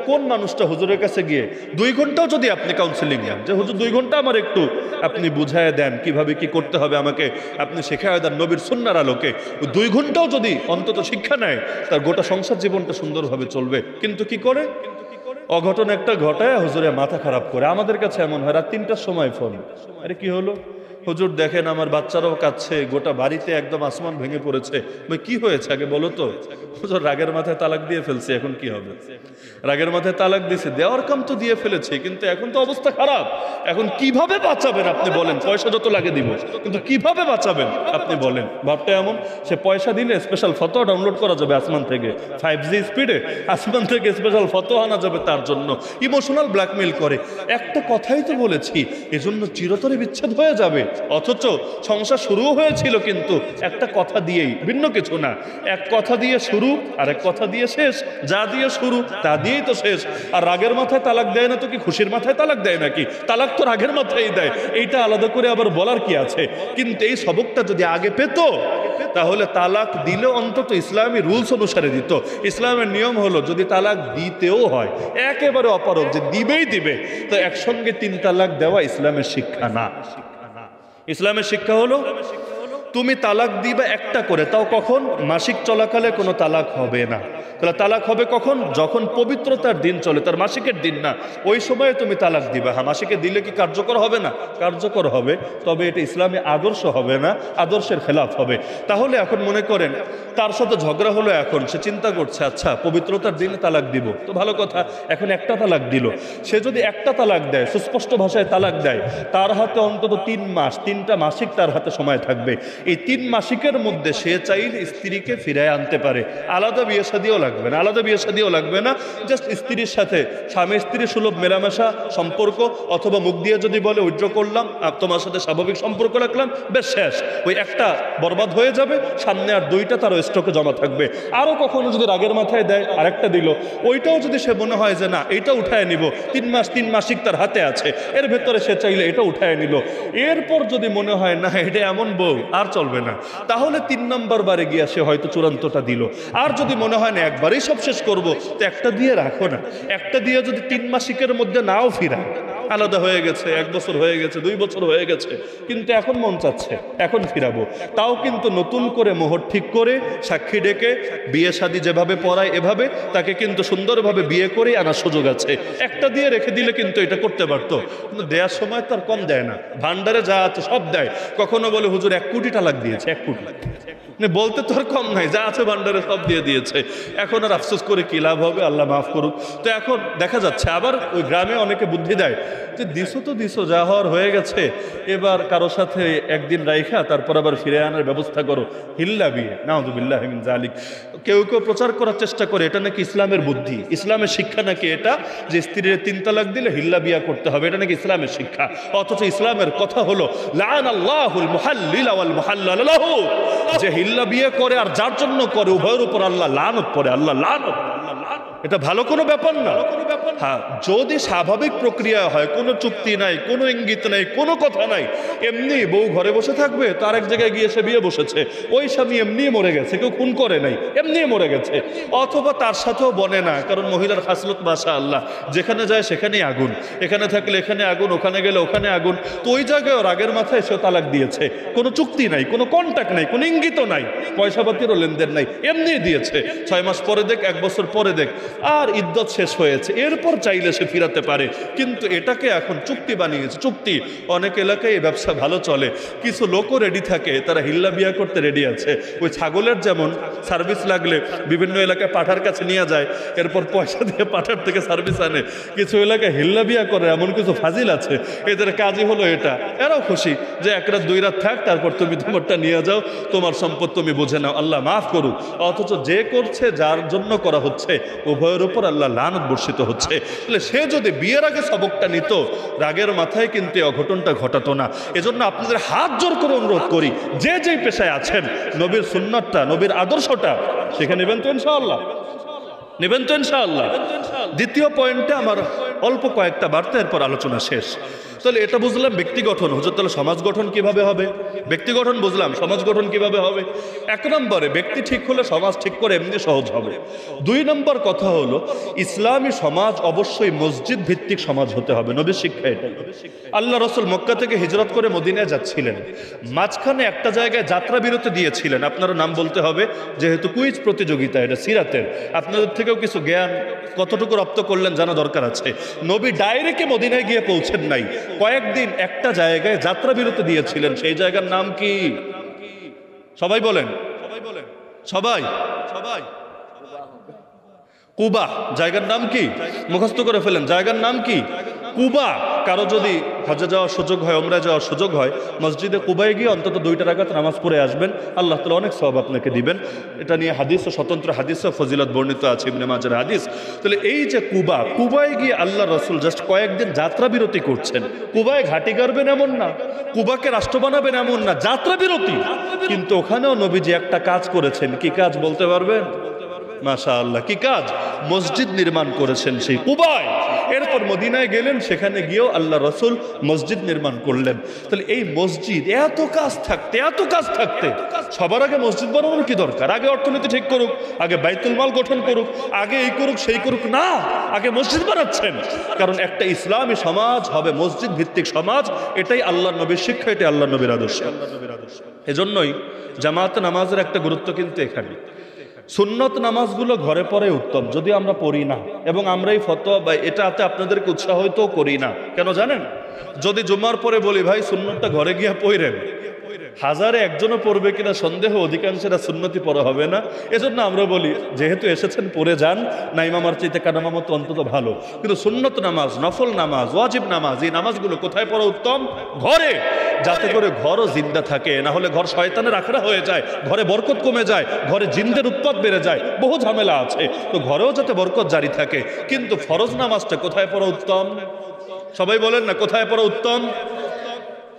S1: কোন মানুষটা হুজুরের কাছে গিয়ে 2 ঘন্টাও যদি আপনি কাউন্সিলিং নেন, যে হুজুর 2 ঘন্টা আমার একটু আপনি বুঝায় দেন কিভাবে কি করতে হবে, আমাকে আপনি শেখায় দেন নবীর সুন্নাহর আলোকে, 2 ঘন্টাও যদি অন্তত শিক্ষা নেয়, তার গোটা সংসার জীবনটা সুন্দরভাবে চলবে। কিন্তু কি করে? অঘটন একটা ঘটায় হুজুরে মাথা খারাপ করে। আমাদের কাছে এমন হয় রাত 3টার সময় ফোন, আরে কি হলো হুজুর, দেখেন আমার বাচ্চারাও কাঁদছে, গোটা বাড়িতে একদম আসমান ভেঙে পড়েছে। ভাই কি হয়েছে আগে বলো তো? হুজুর রাগের মাথায় তালাক দিয়ে ফেলছে, এখন কি হবে? রাগের মাথায় তালাক দিয়েছে, দেওয়ার কাম তো দিয়ে ফেলেছে, কিন্তু এখন তো অবস্থা খারাপ। এখন কিভাবে বাঁচাবেন আপনি বলেন? পয়সা যত লাগে দিব, কিন্তু কিভাবে বাঁচাবেন আপনি বলেন? ভাবটা এমন, সে পয়সা দিলে স্পেশাল ফটো ডাউনলোড করা যাবে আসমান থেকে, 5G স্পিডে আসমান থেকে স্পেশাল ফটো আনা যাবে তার জন্য। ইমোশনাল ব্ল্যাকমেইল করে। একটা কথাই তো বলেছি, এজন্য চিরতরে বিচ্ছেদ হয়ে যাবে। অথচ সংসার শুরুও হয়েছিল কিন্তু একটা কথা দিয়েই, ভিন্ন কিছু না। এক কথা দিয়ে শুরু আর এক কথা দিয়ে শেষ। যা দিয়ে শুরু তা দিয়েই তো শেষ। আর রাগের মাথায় তালাক দেয় না তো কি খুশির মাথায় তালাক দেয় নাকি? তালাক তো রাগের মাথায় দেয়, এইটা আলাদা করে আবার বলার কি আছে? কিন্তু এই সবকটা যদি আগে পেত, তাহলে তালাক দিলে অন্তত ইসলামী রুলস অনুসারে দিত। ইসলামের নিয়ম হলো যদি তালাক দিতেও হয়, একেবারে অপারগ যে দিবেই দিবে, তো একসঙ্গে 3 তালাক দেওয়া ইসলামের শিক্ষা না। ইসলামের শিক্ষা হলো তুমি তালাক দিবা একটা করে, তাও কখন? মাসিক চলাকালে কোনো তালাক হবে না। তাহলে তালাক হবে কখন? যখন পবিত্রতার দিন চলে, তার মাসিকের দিন না, ওই সময়ে তুমি তালাক দিবা। হ্যাঁ, মাসিকে দিলে কি কার্যকর হবে না? কার্যকর হবে, তবে এটা ইসলামী আদর্শ হবে না, আদর্শের খেলাফ হবে। তাহলে এখন মনে করেন তার সাথে ঝগড়া হলো, এখন সে চিন্তা করছে আচ্ছা পবিত্রতার দিনে তালাক দিব, তো ভালো কথা, এখন একটা তালাক দিল। সে যদি একটা তালাক দেয়, সুস্পষ্ট ভাষায় তালাক দেয়, তার হাতে অন্তত 3 মাস, 3টা মাসিক তার হাতে সময় থাকবে। এই 3 মাসিকের মধ্যে সে চাইলে স্ত্রীকে ফিরায় আনতে পারে। আলাদা বিয়ে শাদিও লাগবে না, আলাদা বিয়ে শাদিও লাগবে না। জাস্ট স্ত্রীর সাথে স্বামী স্ত্রী সুলভ মেলামেশা সম্পর্ক, অথবা মুখ দিয়ে যদি বলে উইথড্র করলাম, তোমার সাথে স্বাভাবিক সম্পর্ক রাখলাম, বেশ শেষ। ওই একটা বরবাদ হয়ে যাবে, সামনে আর 2টা তার স্টকে জমা থাকবে। আরও কখনো যদি রাগের মাথায় দেয়, আরেকটা দিল, ওইটাও যদি সে মনে হয় যে না এইটা উঠায় নিব, 3 মাস 3 মাসিক তার হাতে আছে, এর ভেতরে সে চাইলে এটা উঠায় নিল। এরপর যদি মনে হয় না এটা এমন বউ আর চলবে না, তাহলে 3 নম্বর বারে গিয়া সে হয়তো চূড়ান্তটা দিল। আর যদি মনে হয় না একবারেই সব শেষ করব, তো একটা দিয়ে রাখো না। একটা দিয়ে যদি 3 মাসিকের মধ্যে নাও ফিরা, আলাদা হয়ে গেছে, 1 বছর হয়ে গেছে, 2 বছর হয়ে গেছে, কিন্তু এখন মন চাচ্ছে এখন ফিরাবো, তাও কিন্তু নতুন করে মোহর ঠিক করে সাক্ষী ডেকে বিয়ে শাদী যেভাবে পড়ায় এভাবে তাকে কিন্তু সুন্দরভাবে বিয়ে করে আনার সুযোগ আছে। একটা দিয়ে রেখে দিলে কিন্তু এটা করতে পারতো, কিন্তু দেওয়ার সময় তো আর কম দেয় না, ভান্ডারে যা আছে সব দেয়। কখনো বলে হুজুর 1 কোটি তালাক দিয়েছে, 1 কোটি। বলতে তোর কম নাই, যা আছে ভান্ডারে সব দিয়ে দিয়েছে, এখন আর আফসোস করে কি লাভ হবে, আল্লাহ মাফ করুক। তো এখন দেখা যাচ্ছে আবার ওই গ্রামে অনেকে বুদ্ধি দেয় যে দিছো তো দিছো, যা হওয়ার হয়ে গেছে, এবার কারোর সাথে একদিন রাইখা তারপর আবার ফিরে আনার ব্যবস্থা করো, হিল্লা বিয়ে, নাউযুবিল্লাহি মিন যালিক। কেউ কেউ প্রচার করার চেষ্টা করে এটা নাকি ইসলামের বুদ্ধি, ইসলামের শিক্ষা নাকি এটা, যে স্ত্রীর 3 তালাক দিলে হিল্লা বিয়া করতে হবে, এটা নাকি ইসলামের শিক্ষা। অথচ ইসলামের কথা হলো লাআনাল্লাহুল মুহাল্লিলা ওয়াল মুহাল্লাল লাহু, যে হিল্লা বিয়ে করে আর যার জন্য করে উভয়ের উপর আল্লাহ লানত পড়ে, আল্লাহ লানত। এটা ভালো কোনো ব্যাপার না। হ্যাঁ, যদি স্বাভাবিক প্রক্রিয়া হয়, কোনো চুক্তি নাই, কোনো ইঙ্গিত নাই, কোনো কথা নাই, এমনি বউ ঘরে বসে থাকবে, তার এক জায়গায় গিয়ে সে বিয়ে বসেছে, ওই স্বামী এমনি মরে গেছে, কেউ খুন করে নাই, এমনি মরে গেছে, অথবা তার সাথেও বনে না, কারণ মহিলার খাসলত মাশাআল্লাহ, যেখানে যায় সেখানেই আগুন, এখানে থাকলে এখানে আগুন, ওখানে গেলে ওখানে আগুন, তো ওই জায়গায় রাগের মাথায় সে তালাক দিয়েছে, কোনো চুক্তি নাই, কোনো কন্ট্যাক্ট নাই, কোনো ইঙ্গিত নাই, পয়সা পাতিরও লেনদেন নাই, এমনি দিয়েছে। 6 মাস পরে দেখ, 1 বছর পরে দেখ, আর ইদ্যত শেষ হয়েছে, এরপর চাইলে সে ফিরাতে পারে। কিন্তু এটাকে এখন চুক্তি বানিয়েছে, চুক্তি। অনেক এলাকায় এই ব্যবসা ভালো চলে, কিছু লোকও রেডি থাকে, তারা হিল্লা বিয়া করতে রেডি আছে। ওই ছাগলের যেমন সার্ভিস লাগলে বিভিন্ন এলাকায় পাঠার কাছে নিয়ে যায়, এরপর পয়সা দিয়ে পাঠার থেকে সার্ভিস আনে, কিছু এলাকায় হিল্লা বিয়া করে এমন কিছু ফাজিল আছে, এদের কাজই হলো এটা। এরাও খুশি যে 1 রাত 2 রাত থাক, তারপর তুমি তোমারটা নিয়ে যাও, তোমার সম্পদ তুমি বুঝে নাও, আল্লাহ মাফ করুক। অথচ যে করছে, যার জন্য করা হচ্ছে, উভয়ের উপর আল্লাহ লানত বর্ষিত হচ্ছে। তাহলে সে যদি বিয়ের আগে সবকটা নিত, রাগের মাথায় কিন্তু অঘটনটা ঘটাতো না। এজন্য আপনাদের হাত জোর করে অনুরোধ করি, যে যেই পেশায় আছেন, নবীর সুন্নাতটা, নবীর আদর্শটা শিখে নেবেন তো ইনশাআল্লাহ, নেবেন তো ইনশাআল্লাহ। দ্বিতীয় পয়েন্টে আমার অল্প কয়েকটা বার্তা, এরপর আলোচনা শেষ। তাহলে এটা বুঝলাম ব্যক্তি গঠন, হুজুর তাহলে সমাজ গঠন কিভাবে হবে? ব্যক্তি গঠন বুঝলাম, সমাজ গঠন কিভাবে হবে? 1 নম্বরে ব্যক্তি ঠিক হলে সমাজ ঠিক করে এমনি সহজ হবে। 2 নম্বর কথা হলো ইসলামী সমাজ অবশ্যই মসজিদ ভিত্তিক সমাজ হতে হবে, নবীর শিক্ষা এটাই। আল্লাহ রাসূল মক্কা থেকে হিজরত করে মদিনায় যাচ্ছিলেন, মাঝখানে একটা জায়গায় যাত্রা বিরতি দিয়েছিলেন। আপনারা নাম বলতে হবে, যেহেতু কুইজ প্রতিযোগিতা, এটা সিরাতের, আপনাদের থেকেও কিছু জ্ঞান কতটুকু রপ্ত করলেন জানা দরকার আছে। নবী ডাইরেক্টে মদিনায় গিয়ে পৌঁছেন নাই, কয়েকদিন একটা জায়গায় যাত্রা বিরতি দিয়েছিলেন। সেই জায়গার নাম কি? সবাই বলেন, সবাই সবাই কুবা। জায়গার নাম কি? মুখস্থ করে ফেলেন, জায়গার নাম কি? কুবা। কারো যদি হজে যাওয়ার সুযোগ হয়, উমরায় যাওয়ার সুযোগ হয়, মসজিদে কুবায় গিয়ে অন্তত 2 রাকাত নামাজ পড়ে আসবেন, আল্লাহ তাআলা অনেক সওয়াব আপনাকে দিবেন। এটা নিয়ে হাদিস ও স্বতন্ত্র হাদিস ও ফজিলত বর্ণিত আছে, ইবনে মাজার হাদিস। তাহলে এই যে কুবা, কুবায় গিয়ে আল্লাহ রাসূল জাস্ট কয়েকদিন যাত্রা বিরতি করছেন। কুবায় ঘাঁটি গাড়বেন এমন না, কুবাকে রাষ্ট্র বানাবেন এমন না, যাত্রা বিরতি। কিন্তু ওখানেও নবীজি একটা কাজ করেছেন। কি কাজ বলতে পারবেন? মাশাআল্লাহ, কি কাজ? মসজিদ নির্মাণ করেছেন সেই কুবায়। এরপর মদিনায় গেলেন, সেখানে গিয়েও আল্লাহ রাসূল মসজিদ নির্মাণ করলেন। তাহলে এই মসজিদ এত কাজ থাকতে সবার আগে মসজিদ বানানোর কি দরকার? আগে অর্থনীতি ঠিক করুক, আগে বাইতুল মাল গঠন করুক, আগে এই করুক সেই করুক, না, আগে মসজিদ বানাচ্ছেন। কারণ একটা ইসলামী সমাজ হবে মসজিদ ভিত্তিক সমাজ, এটাই আল্লাহর নবীর শিক্ষা, এটাই আল্লাহর নবীর আদর্শ। এজন্যই জামাত নামাজের একটা গুরুত্ব কিন্তু এখানে। সুন্নত নামাজগুলো ঘরে পড়ে উত্তম, যদি আমরা পড়ি না, এবং আমরা এই ফতোয়া বা এটাতে আপনাদেরকে উৎসাহিত করি না। কেন জানেন? যদি জুমার পরে বলি ভাই সুন্নতটা ঘরে গিয়ে পড়েন, 1000-এ একজনও পড়বে কিনা সন্দেহ, অধিকাংশেরা সুন্নতি পড়া হবে না। এজন্য আমরা বলি যেহেতু এসেছেন পড়ে যান, না ইমামার চাইতে কানামামত অন্তত ভালো। কিন্তু সুন্নত নামাজ, নফল নামাজ, ওয়াজিব নামাজ, এই নামাজগুলো কোথায় পড়া উত্তম? ঘরে, যাতে করে ঘরও জিন্দা থাকে। না হলে ঘর শয়তানের আখড়া হয়ে যায়, ঘরে বরকত কমে যায়, ঘরে জিনদের উৎপাত বেড়ে যায়, বহু ঝামেলা আছে। তো ঘরেও যাতে বরকত জারি থাকে। কিন্তু ফরজ নামাজটা কোথায় পড়া উত্তম? সবাই বলেন না, কোথায় পড়া উত্তম?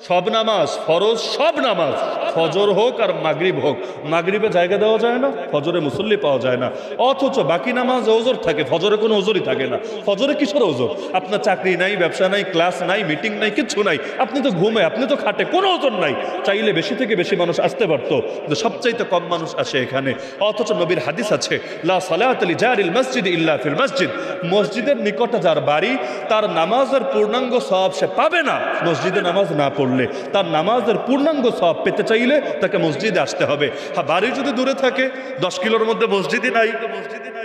S1: সব নামাজ, ফরজ সব নামাজ, ফজর হোক আর মাগরিব হোক। মাগরিবে জায়গা দেওয়া যায় না, ফজরে মুসল্লি পাওয়া যায় না। অথচ বাকি নামাজ ওজর থাকে, ফজরে কোনো ওজরই থাকে না। ফজরে কিসের ওজর? আপনার চাকরি নাই, ব্যবসা নাই, ক্লাস নাই, মিটিং নাই, কিচ্ছু নাই, আপনি তো ঘুমে, আপনি তো খাটে, কোনো ওজন নাই। চাইলে বেশি থেকে বেশি মানুষ আসতে পারতো, কিন্তু সবচাইতে কম মানুষ আসে এখানে। অথচ নবীর হাদিস আছে, লা সালাত লিজারিল মসজিদ ইল্লা ফিল মসজিদ। মসজিদের নিকটে যার বাড়ি, তার নামাজের পূর্ণাঙ্গ সওয়াব সে পাবে না মসজিদে নামাজ না পড়লে। তার নামাজের পূর্ণাঙ্গ সওয়াব পেতে চাইলে তাকে মসজিদে আসতে হবে। হ্যাঁ, বাড়ি যদি দূরে থাকে, 10 কিলোর মধ্যে মসজিদই নাই,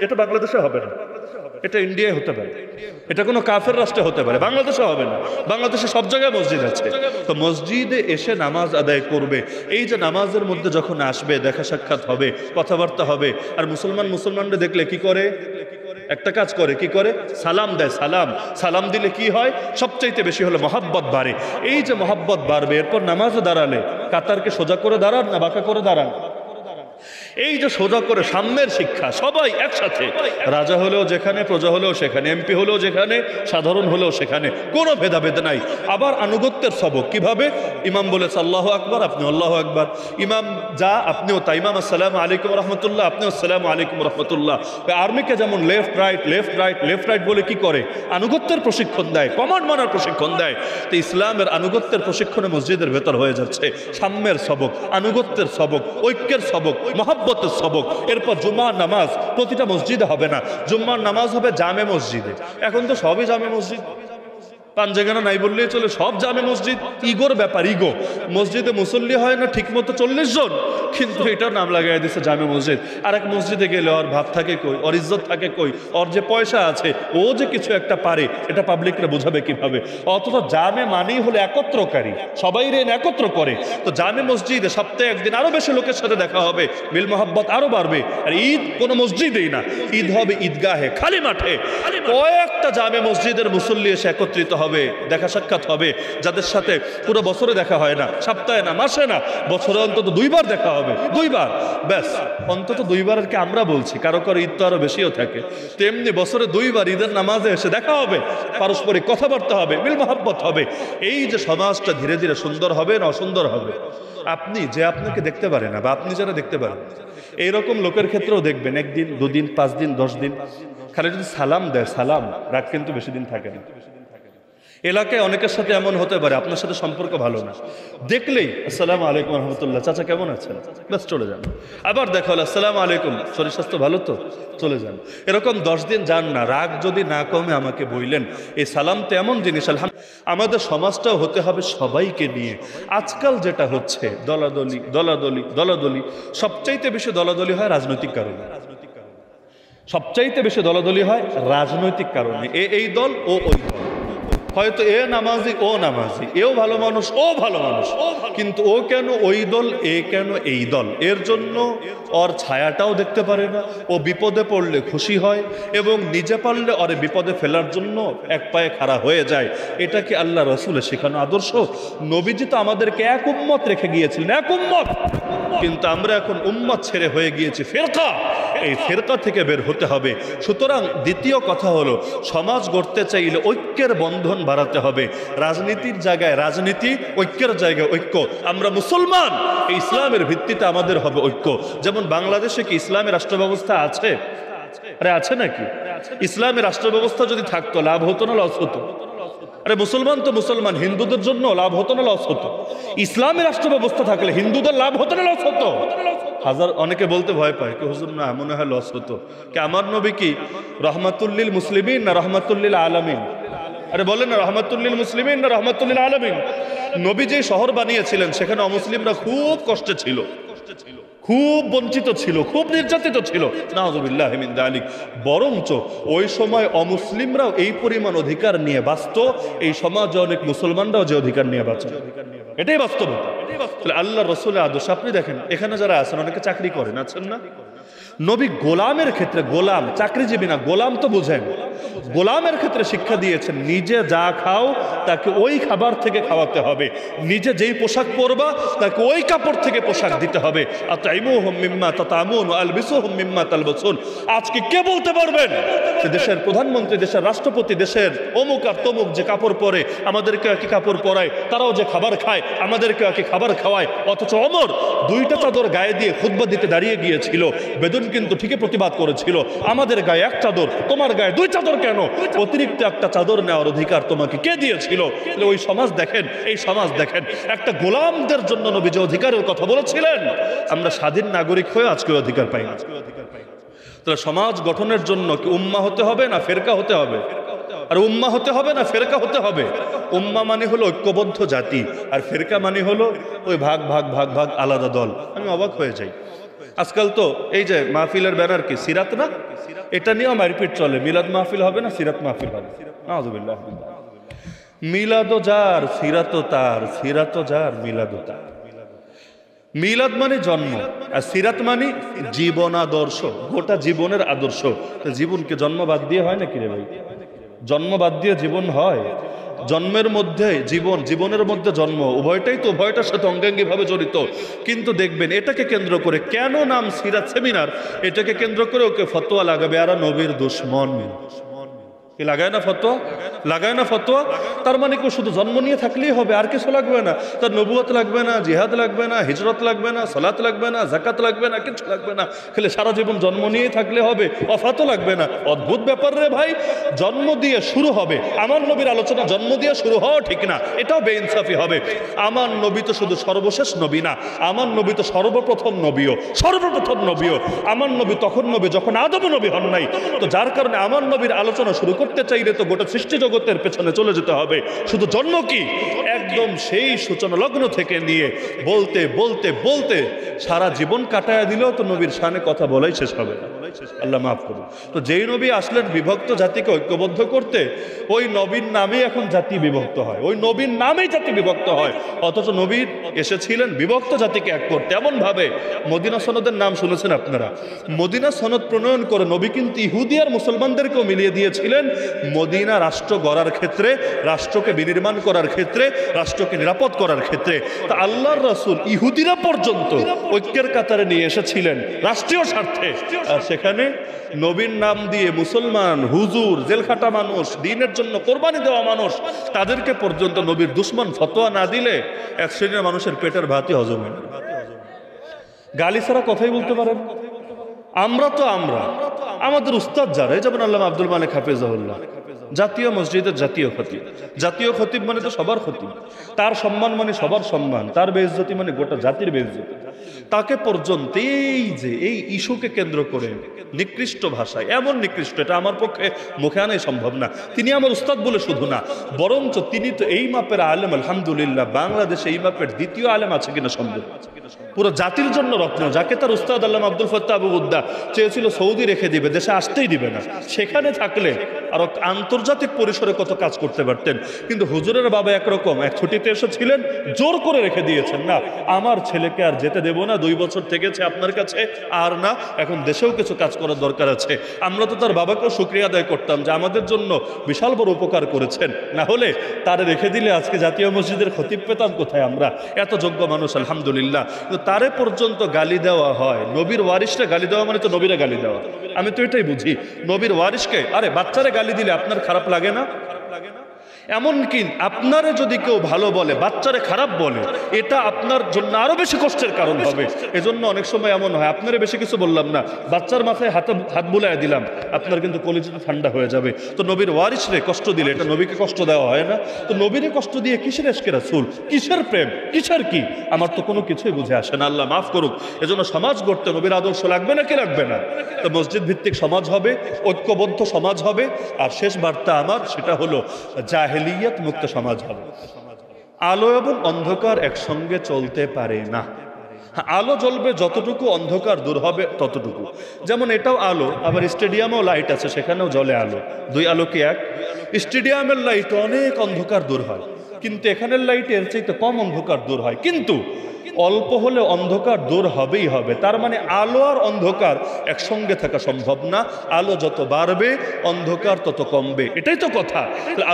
S1: এটা বাংলাদেশে হবে না। এটা ইন্ডিয়ায় হতে পারে, এটা কোনো কাফের রাষ্ট্রে হতে পারে, বাংলাদেশে হবে না। বাংলাদেশে সব জায়গায় মসজিদ আছে। তো মসজিদে এসে নামাজ আদায় করবে। এই যে নামাজের মধ্যে যখন আসবে, দেখা সাক্ষাৎ হবে, কথাবার্তা হবে। আর মুসলমানরা দেখলে কি করে? একটা কাজ করে, কি করে? সালাম দেয়। সালাম দিলে কি হয়? সবচাইতে বেশি হলো মহাব্বত বাড়ে। এই যে মহাব্বত বাড়বে, এরপর নামাজে দাঁড়ালে কাতারকে সোজা করে দাঁড়ান না বাঁকা করে দাঁড়ান? এই যে সোজা করে সাম্যের শিক্ষা, সবাই একসাথে, রাজা হলেও যেখানে, প্রজা হলেও সেখানে, এমপি হলেও যেখানে, সাধারণ হলেও সেখানে, কোনো ভেদাভেদ নাই। আবার আনুগত্যের সবক কিভাবে? ইমাম বলেছে আল্লাহু আকবার, আপনি আল্লাহু আকবার। ইমাম যা, আপনিও তাই। ইমাম আসসালামু আলাইকুম রহমতুল্লাহ, আপনিও আসসালামু আলাইকুম রহমতুল্লাহ। আর্মিকে যেমন লেফট রাইট বলে কি করে? আনুগত্যের প্রশিক্ষণ দেয়, কমান্ড মানার প্রশিক্ষণ দেয়। তো ইসলামের আনুগত্যের প্রশিক্ষণে মসজিদের ভেতর হয়ে যাচ্ছে সাম্যের সবক, আনুগত্যের সবক, ঐক্যের সবক, মহাব্বতের সবক। এরপর জুম্মার নামাজ প্রতিটা মসজিদে হবে না, জুম্মার নামাজ হবে জামে মসজিদে। এখন তো সবই জামে মসজিদ, পাঞ্জাগানা নাই বললেই চলে, সব জামে মসজিদ। ইগোর ব্যাপার, ইগো। মসজিদে মুসল্লি হয় না ঠিক মতো 40 জন, কিন্তু এটার নাম লাগাই দিচ্ছে জামে মসজিদ। আর এক মসজিদে গেলে ওর ভাব থাকে কই, ওর ইজ্জত থাকে কই, ওর যে পয়সা আছে, ও যে কিছু একটা পারে, এটা পাবলিকরা বোঝাবে কিভাবে? অথচ জামে মানেই হলো একত্রকারী, সবাই রেন একত্র করে। তো জামে মসজিদে সপ্তাহে একদিন আরো বেশি লোকের সাথে দেখা হবে, মিল মহাব্বত আরো বাড়বে। আর ঈদ কোনো মসজিদেই না, ঈদ হবে ঈদগাহে, খালি মাঠে। কয়েকটা জামে মসজিদের মুসল্লি এসে একত্রিত হবে, দেখা সাক্ষাৎ হবে, যাদের সাথে পুরো বছরে দেখা হয় না, সপ্তাহে না, মাসে না, বছরে অন্তত 2 বার দেখা হবে, 2 বার, ব্যাস। অন্তত 2 বার আর কি আমরা বলছি, কারো কারো ঈদ তো আরো বেশিও থাকে। তেমনি বছরে 2 বার ঈদের নামাজে এসে দেখা হবে, পারস্পরিক কথাবার্তা হবে, মিল মহাব্বত হবে। এই যে সমাজটা ধীরে ধীরে সুন্দর হবে না অসুন্দর হবে? আপনি যে আপনাকে দেখতে পারে না, বা আপনি যারা দেখতে পারেন, এইরকম লোকের ক্ষেত্রেও দেখবেন 1 দিন 2 দিন 5 দিন 10 দিন খালি যদি সালাম দেয়, সালাম রাগ কিন্তু বেশি দিন থাকে না। এলাকায় অনেকের সাথে এমন হতে পারে আপনার সাথে সম্পর্ক ভালো না, দেখলেই আসসালামু আলাইকুম রহমতুল্লাহ, চাচা কেমন আছেন, ব্যাস চলে যান। আবার দেখা হলো আসসালামু আলাইকুম, শরীর স্বাস্থ্য ভালো তো, চলে যান। এরকম 10 দিন যান না, রাগ যদি না কমে আমাকে বললেন। এই সালাম তো এমন জিনিস, আমাদের সমাজটাও হতে হবে সবাইকে নিয়ে। আজকাল যেটা হচ্ছে দলাদলি দলাদলি দলাদলি, সবচাইতে বেশি দলাদলি হয় রাজনৈতিক কারণে। সবচাইতে বেশি দলাদলি হয় রাজনৈতিক কারণে। এই দল ও ওই দল, হয়তো এ নামাজি ও নামাজি, এও ভালো মানুষ ও ভালো মানুষ, কিন্তু ও কেন ওই দল, এ কেন এই দল। এর জন্য ওর ছায়াটাও দেখতে পারে না, ও বিপদে পড়লে খুশি হয়, এবং নিজে পারলে ওরে বিপদে ফেলার জন্য এক পায়ে খাড়া হয়ে যায়। এটা কি আল্লাহ রসুলের শেখানো আদর্শ? নবীজি তো আমাদেরকে এক উম্মত রেখে গিয়েছিলেন, এক উম্মত, কিন্তু আমরা এখন উম্মত ছেড়ে হয়ে গিয়েছি ফেরকা। এই ফেরকা থেকে বের হতে হবে। সুতরাং দ্বিতীয় কথা হলো, সমাজ গড়তে চাইলে ঐক্যের বন্ধন বাড়াতে হবে। রাজনীতির জায়গায় রাজনীতি, ঐক্যের জায়গায় ঐক্য। আমরা মুসলমান, এই ইসলামের ভিত্তিতে আমাদের হবে ঐক্য। যেমন বাংলাদেশে কি ইসলামের রাষ্ট্র ব্যবস্থা আছে? আরে আছে নাকি? ইসলামের রাষ্ট্র ব্যবস্থা যদি থাকতো লাভ হতো না লস হতো? আরে মুসলমান তো মুসলমান, হিন্দুদের জন্য লাভ হতো না লস হতো? ইসলামের রাষ্ট্র ব্যবস্থা থাকলে হিন্দুদের লাভ হতো না লস হতো? অনেকে বলতে ভয় পায় কি হুজুর না মনে হয় লস হতো। কি আমার নবী কি রহমাতুল্লিল মুসলিমিন না রহমাতুল্লিল আলামিন? আরে বলেন না, রহমাতুল্লিল মুসলিমিন না রহমাতুল্লিল আলামিন? নবী যে শহর বানিয়েছিলেন সেখানে অমুসলিমরা খুব কষ্টে ছিল, খুব বঞ্চিত ছিল, খুব নির্যাতিত ছিল, নাউযুবিল্লাহ মিন যালিক। বরঞ্চ ওই সময় অমুসলিমরাও এই পরিমাণ অধিকার নিয়ে বাঁচত, এই সমাজে অনেক মুসলমানরাও যে অধিকার নিয়ে বাঁচে, এটাই বাস্তবতা। আল্লাহ রসুলের আদর্শ। আপনি দেখেন এখানে যারা আছেন অনেকে চাকরি করেন, আছেন না? নবী গোলামের ক্ষেত্রে, গোলাম চাকরিজীবী না, গোলাম তো বুঝেন, গোলামের ক্ষেত্রে শিক্ষা দিয়েছেন নিজে যা খাও তাকে ওই খাবার থেকে খাওয়াতে হবে, নিজে যেই পোশাক পরবা তাকে ওই কাপড় থেকে পোশাক দিতে হবে। আতাইমুহুম মিম্মা তাতামুন ওয়া আলবিসুহুম মিম্মা তালবাসুন। আজকে কে বলতে পারবেন যে দেশের প্রধানমন্ত্রী, দেশের রাষ্ট্রপতি, দেশের অমুক আর তমুক যে কাপড় পরে, আমাদেরকে একই কাপড় পরায়, তারাও যে খাবার খায় আমাদেরকে একই খাবার খাওয়ায়, অথচ ওমর 2টা চাদর গায়ে দিয়ে খুতবা দিতে দাঁড়িয়ে গিয়েছিল, বেদুন কিন্তু ঠিকই প্রতিবাদ করেছিল, আমাদের গায়ে 1 চাদর, তোমার গায়ে 2 চাদর কেন? অতিরিক্ত একটা চাদর নেওয়ার অধিকার তোমাকে কে দিয়েছিল? ওই সমাজ দেখেন, এই সমাজ দেখেন, একটা গোলামদের জন্য নবী যে অধিকারের কথা বলেছিলেন, আমরা স্বাধীন নাগরিক হয়ে আজকে অধিকার পাই না। তাহলে সমাজ গঠনের জন্য কি উম্মাহ হতে হবে না ফেরকা হতে হবে? আর উম্মাহ হতে হবে না ফেরকা হতে হবে? উম্মাহ মানে হলো ঐক্যবদ্ধ জাতি, আর ফেরকা মানে হলো ওই ভাগ ভাগ ভাগ ভাগ আলাদা দল। আমি অবাক হয়ে যাই, আজকাল তো এই যে মাহফিলের ব্যানার কি সিরাত না, এটা নিয়েও মারপিট চলে। মিলাদ মাহফিল হবে না, সিরাত মাহফিল হবে। নাউযুবিল্লাহ। মিলাদও যার, সিরাতও তার, সিরাতও যার, মিলাদও তার। মিলাদ মানে জন্ম, আর সিরাত মানে জীবন আদর্শ, গোটা জীবনের আদর্শ। জীবনকে জন্ম বাদ দিয়ে হয় নাকি রে ভাই? জন্ম বাদ দিয়ে জীবন হয়? জন্মের মধ্যে জীবন, জীবনের মধ্যে জন্ম, উভয়টাই তো উভয়টার সাথে অঙ্গাঙ্গি ভাবে জড়িত। কিন্তু দেখবেন এটাকে কেন্দ্র করে কেন নাম সিরাত সেমিনার, এটাকে কেন্দ্র করে ওকে ফতোয়া লাগাবে আর নবীর দুশ্মন। কি লাগায় না ফতোয়া? লাগায় না ফতোয়া? তার মানে কেউ শুধু জন্ম নিয়ে থাকলেই হবে, আর কিছু লাগবে না? তার নবুয়ত লাগবে না, জিহাদ লাগবে না, হিজরত লাগবে না, সালাত লাগবে না, যাকাত লাগবে না, কিছু লাগবে না। খেলে সারা জীবন জন্ম নিয়েই থাকলে হবে, ওয়াফাতও লাগবে না। অদ্ভুত ব্যাপার রে ভাই। জন্ম দিয়ে শুরু হবে আমার নবীর আলোচনা, জন্ম দিয়ে শুরু হওয়া ঠিক না, এটাও বেইনসাফি হবে। আমার নবী তো শুধু সর্বশেষ নবী না, আমার নবী তো সর্বপ্রথম নবীও, সর্বপ্রথম নবীও। আমার নবী তখন নবী যখন আদম নবী হন নাই। তো যার কারণে আমার নবীর আলোচনা শুরু করতে চাইলে তো গোটা সৃষ্টি জগতের পেছনে চলে যেতে হবে। শুধু জন্ম কি, একদম সেই সূচনা লগ্ন থেকে নিয়ে বলতে বলতে বলতে সারা জীবন কাটায় দিলেও তো নবীর শানে কথা বলাই শেষ হবে না। আল্লাহ মাফ করুন। তো যেই নবী আসলেন বিভক্ত জাতিকে ঐক্যবদ্ধ করতে, ওই নবীর নামেই এখন জাতি বিভক্ত হয়, ওই নবীর নামেই জাতি বিভক্ত হয়। অথচ নবীর এসেছিলেন বিভক্ত জাতিকে এক করতে। এমন ভাবে মদিনা সনদের নাম শুনেছেন আপনারা? মদিনা সনদ প্রণয়ন করে নবী কিন্তু ইহুদি আর মুসলমানদেরকেও মিলিয়ে দিয়েছিলেন মদিনা রাষ্ট্র গড়ার ক্ষেত্রে, রাষ্ট্রকে বিনির্মাণ করার ক্ষেত্রে, রাষ্ট্রকে নিরাপদ করার ক্ষেত্রে। তা আল্লাহর রাসূল ইহুদিরা পর্যন্ত ঐক্যের কাতারে নিয়ে এসেছিলেন রাষ্ট্রীয় স্বার্থে। আর সেখানে নবীর নাম দিয়ে মুসলমান, হুজুর, জেলখাটা মানুষ, দ্বীনের জন্য কোরবানি দেওয়া মানুষ, তাদেরকে পর্যন্ত নবীর দুশ্মন ফতোয়া না দিলে এক শ্রেণীর মানুষের পেটের ভাতই হজম হয় না। গালি ছাড়া কথাই বলতে পারেন। আমরা তো আমরা, আমাদের উস্তাদ যারা, যেমন আল্লামা আব্দুল মালিক হাফিজাহুল্লাহ, জাতীয় মসজিদের জাতীয় খতিব। জাতীয় খতিব মানে তো সবার খতিব, তার সম্মান মানে সবার সম্মান, তার বেইজ্জতি মানে গোটা জাতির বেইজ্জতি। তাকে পর্যন্ত এই ইস্যুকে কেন্দ্র করে নিকৃষ্ট ভাষায়, এমন নিকৃষ্ট, এটা আমার পক্ষে মুখে আনাই সম্ভব না। তিনি আমার উস্তাদ বলে শুধু না, বরঞ্চ তিনি তো এই মাপের আলেম। আলহামদুলিল্লাহ, বাংলাদেশে এই মাপের দ্বিতীয় আলেম আছে কিনা সন্দেহ। পুরো জাতির জন্য রত্ন, যাকে তার উস্তাদ আল্লামা আব্দুল ফাত্তাহ আবু গুদ্দা চেয়েছিল সৌদি রেখে দিবে, দেশে আসতেই দিবে না। সেখানে থাকলে আরো আন্তর্জাতিক পরিসরে কত কাজ করতে পারতেন। কিন্তু হুজুরের বাবা একরকম, এক ছুটিতে এসেছিলেন, জোর করে রেখে দিয়েছেন। না, আমার ছেলেকে আর যেতে দেব না, 2 বছর থেকেছে আপনার কাছে, আর না, এখন দেশেও কিছু কাজ করার দরকার আছে। আমরা তো তার বাবাকেও শুকরিয়া আদায় করতাম যে আমাদের জন্য বিশাল বড় উপকার করেছেন, না হলে তারে রেখে দিলে আজকে জাতীয় মসজিদের খতিব পেতাম কোথায় আমরা? এত যোগ্য মানুষ আলহামদুলিল্লাহ। কিন্তু তারে পর্যন্ত গালি দেওয়া হয়। নবীর ওয়ারিসটা গালি দেওয়া মানে তো নবীরা গালি দেওয়া। আমি তো এটাই বুঝি, নবীর ওয়ারিসকে, আরে বাচ্চারে গালি দিলে আপনার খারাপ লাগে না? এমনকি আপনারে যদি কেউ ভালো বলে, বাচ্চারে খারাপ বলে, এটা আপনার জন্য আরো বেশি কষ্টের কারণ হবে। এজন্য অনেক সময় এমন হয়, আপনারে বেশি কিছু বললাম না, বাচ্চার মাথায় হাত বুলায় দিলাম, আপনার কিন্তু কলিজাটা ঠান্ডা হয়ে যাবে। তো নবীর ওয়ারিসরে কষ্ট দিলে এটা নবীকে কষ্ট দেওয়া হয় না? তো নবীরে কষ্ট দিয়ে কিসের ইশকে রাসূল, কিসের প্রেম, কিসের কি? আমার তো কোনো কিছুই বুঝে আসে না, আল্লাহ মাফ করুক। এজন্য সমাজ গড়তে নবীর আদর্শ লাগবে না কি লাগবে না? তো মসজিদ ভিত্তিক সমাজ হবে, ঐক্যবদ্ধ সমাজ হবে। আর শেষ বার্তা আমার, সেটা হলো জাহেলিয়াত মুক্ত সমাজ হবে। আলো এবং অন্ধকার একসঙ্গে চলতে পারে না। আলো জ্বলবে যতটুকু, অন্ধকার দূর হবে ততটুকু। যেমন এটাও আলো, আবার স্টেডিয়ামেও লাইট আছে, সেখানেও জ্বলে আলো। 2 আলো কি এক? স্টেডিয়ামের লাইট অনেক অন্ধকার দূর হয়, কিন্তু এখানের লাইট এর চাইতে কম অন্ধকার দূর হয়। কিন্তু অল্প হলে অন্ধকার দূর হবেই হবে। তার মানে আলো আর অন্ধকার একসঙ্গে থাকা সম্ভব না। আলো যত বাড়বে, অন্ধকার তত কমবে, এটাই তো কথা।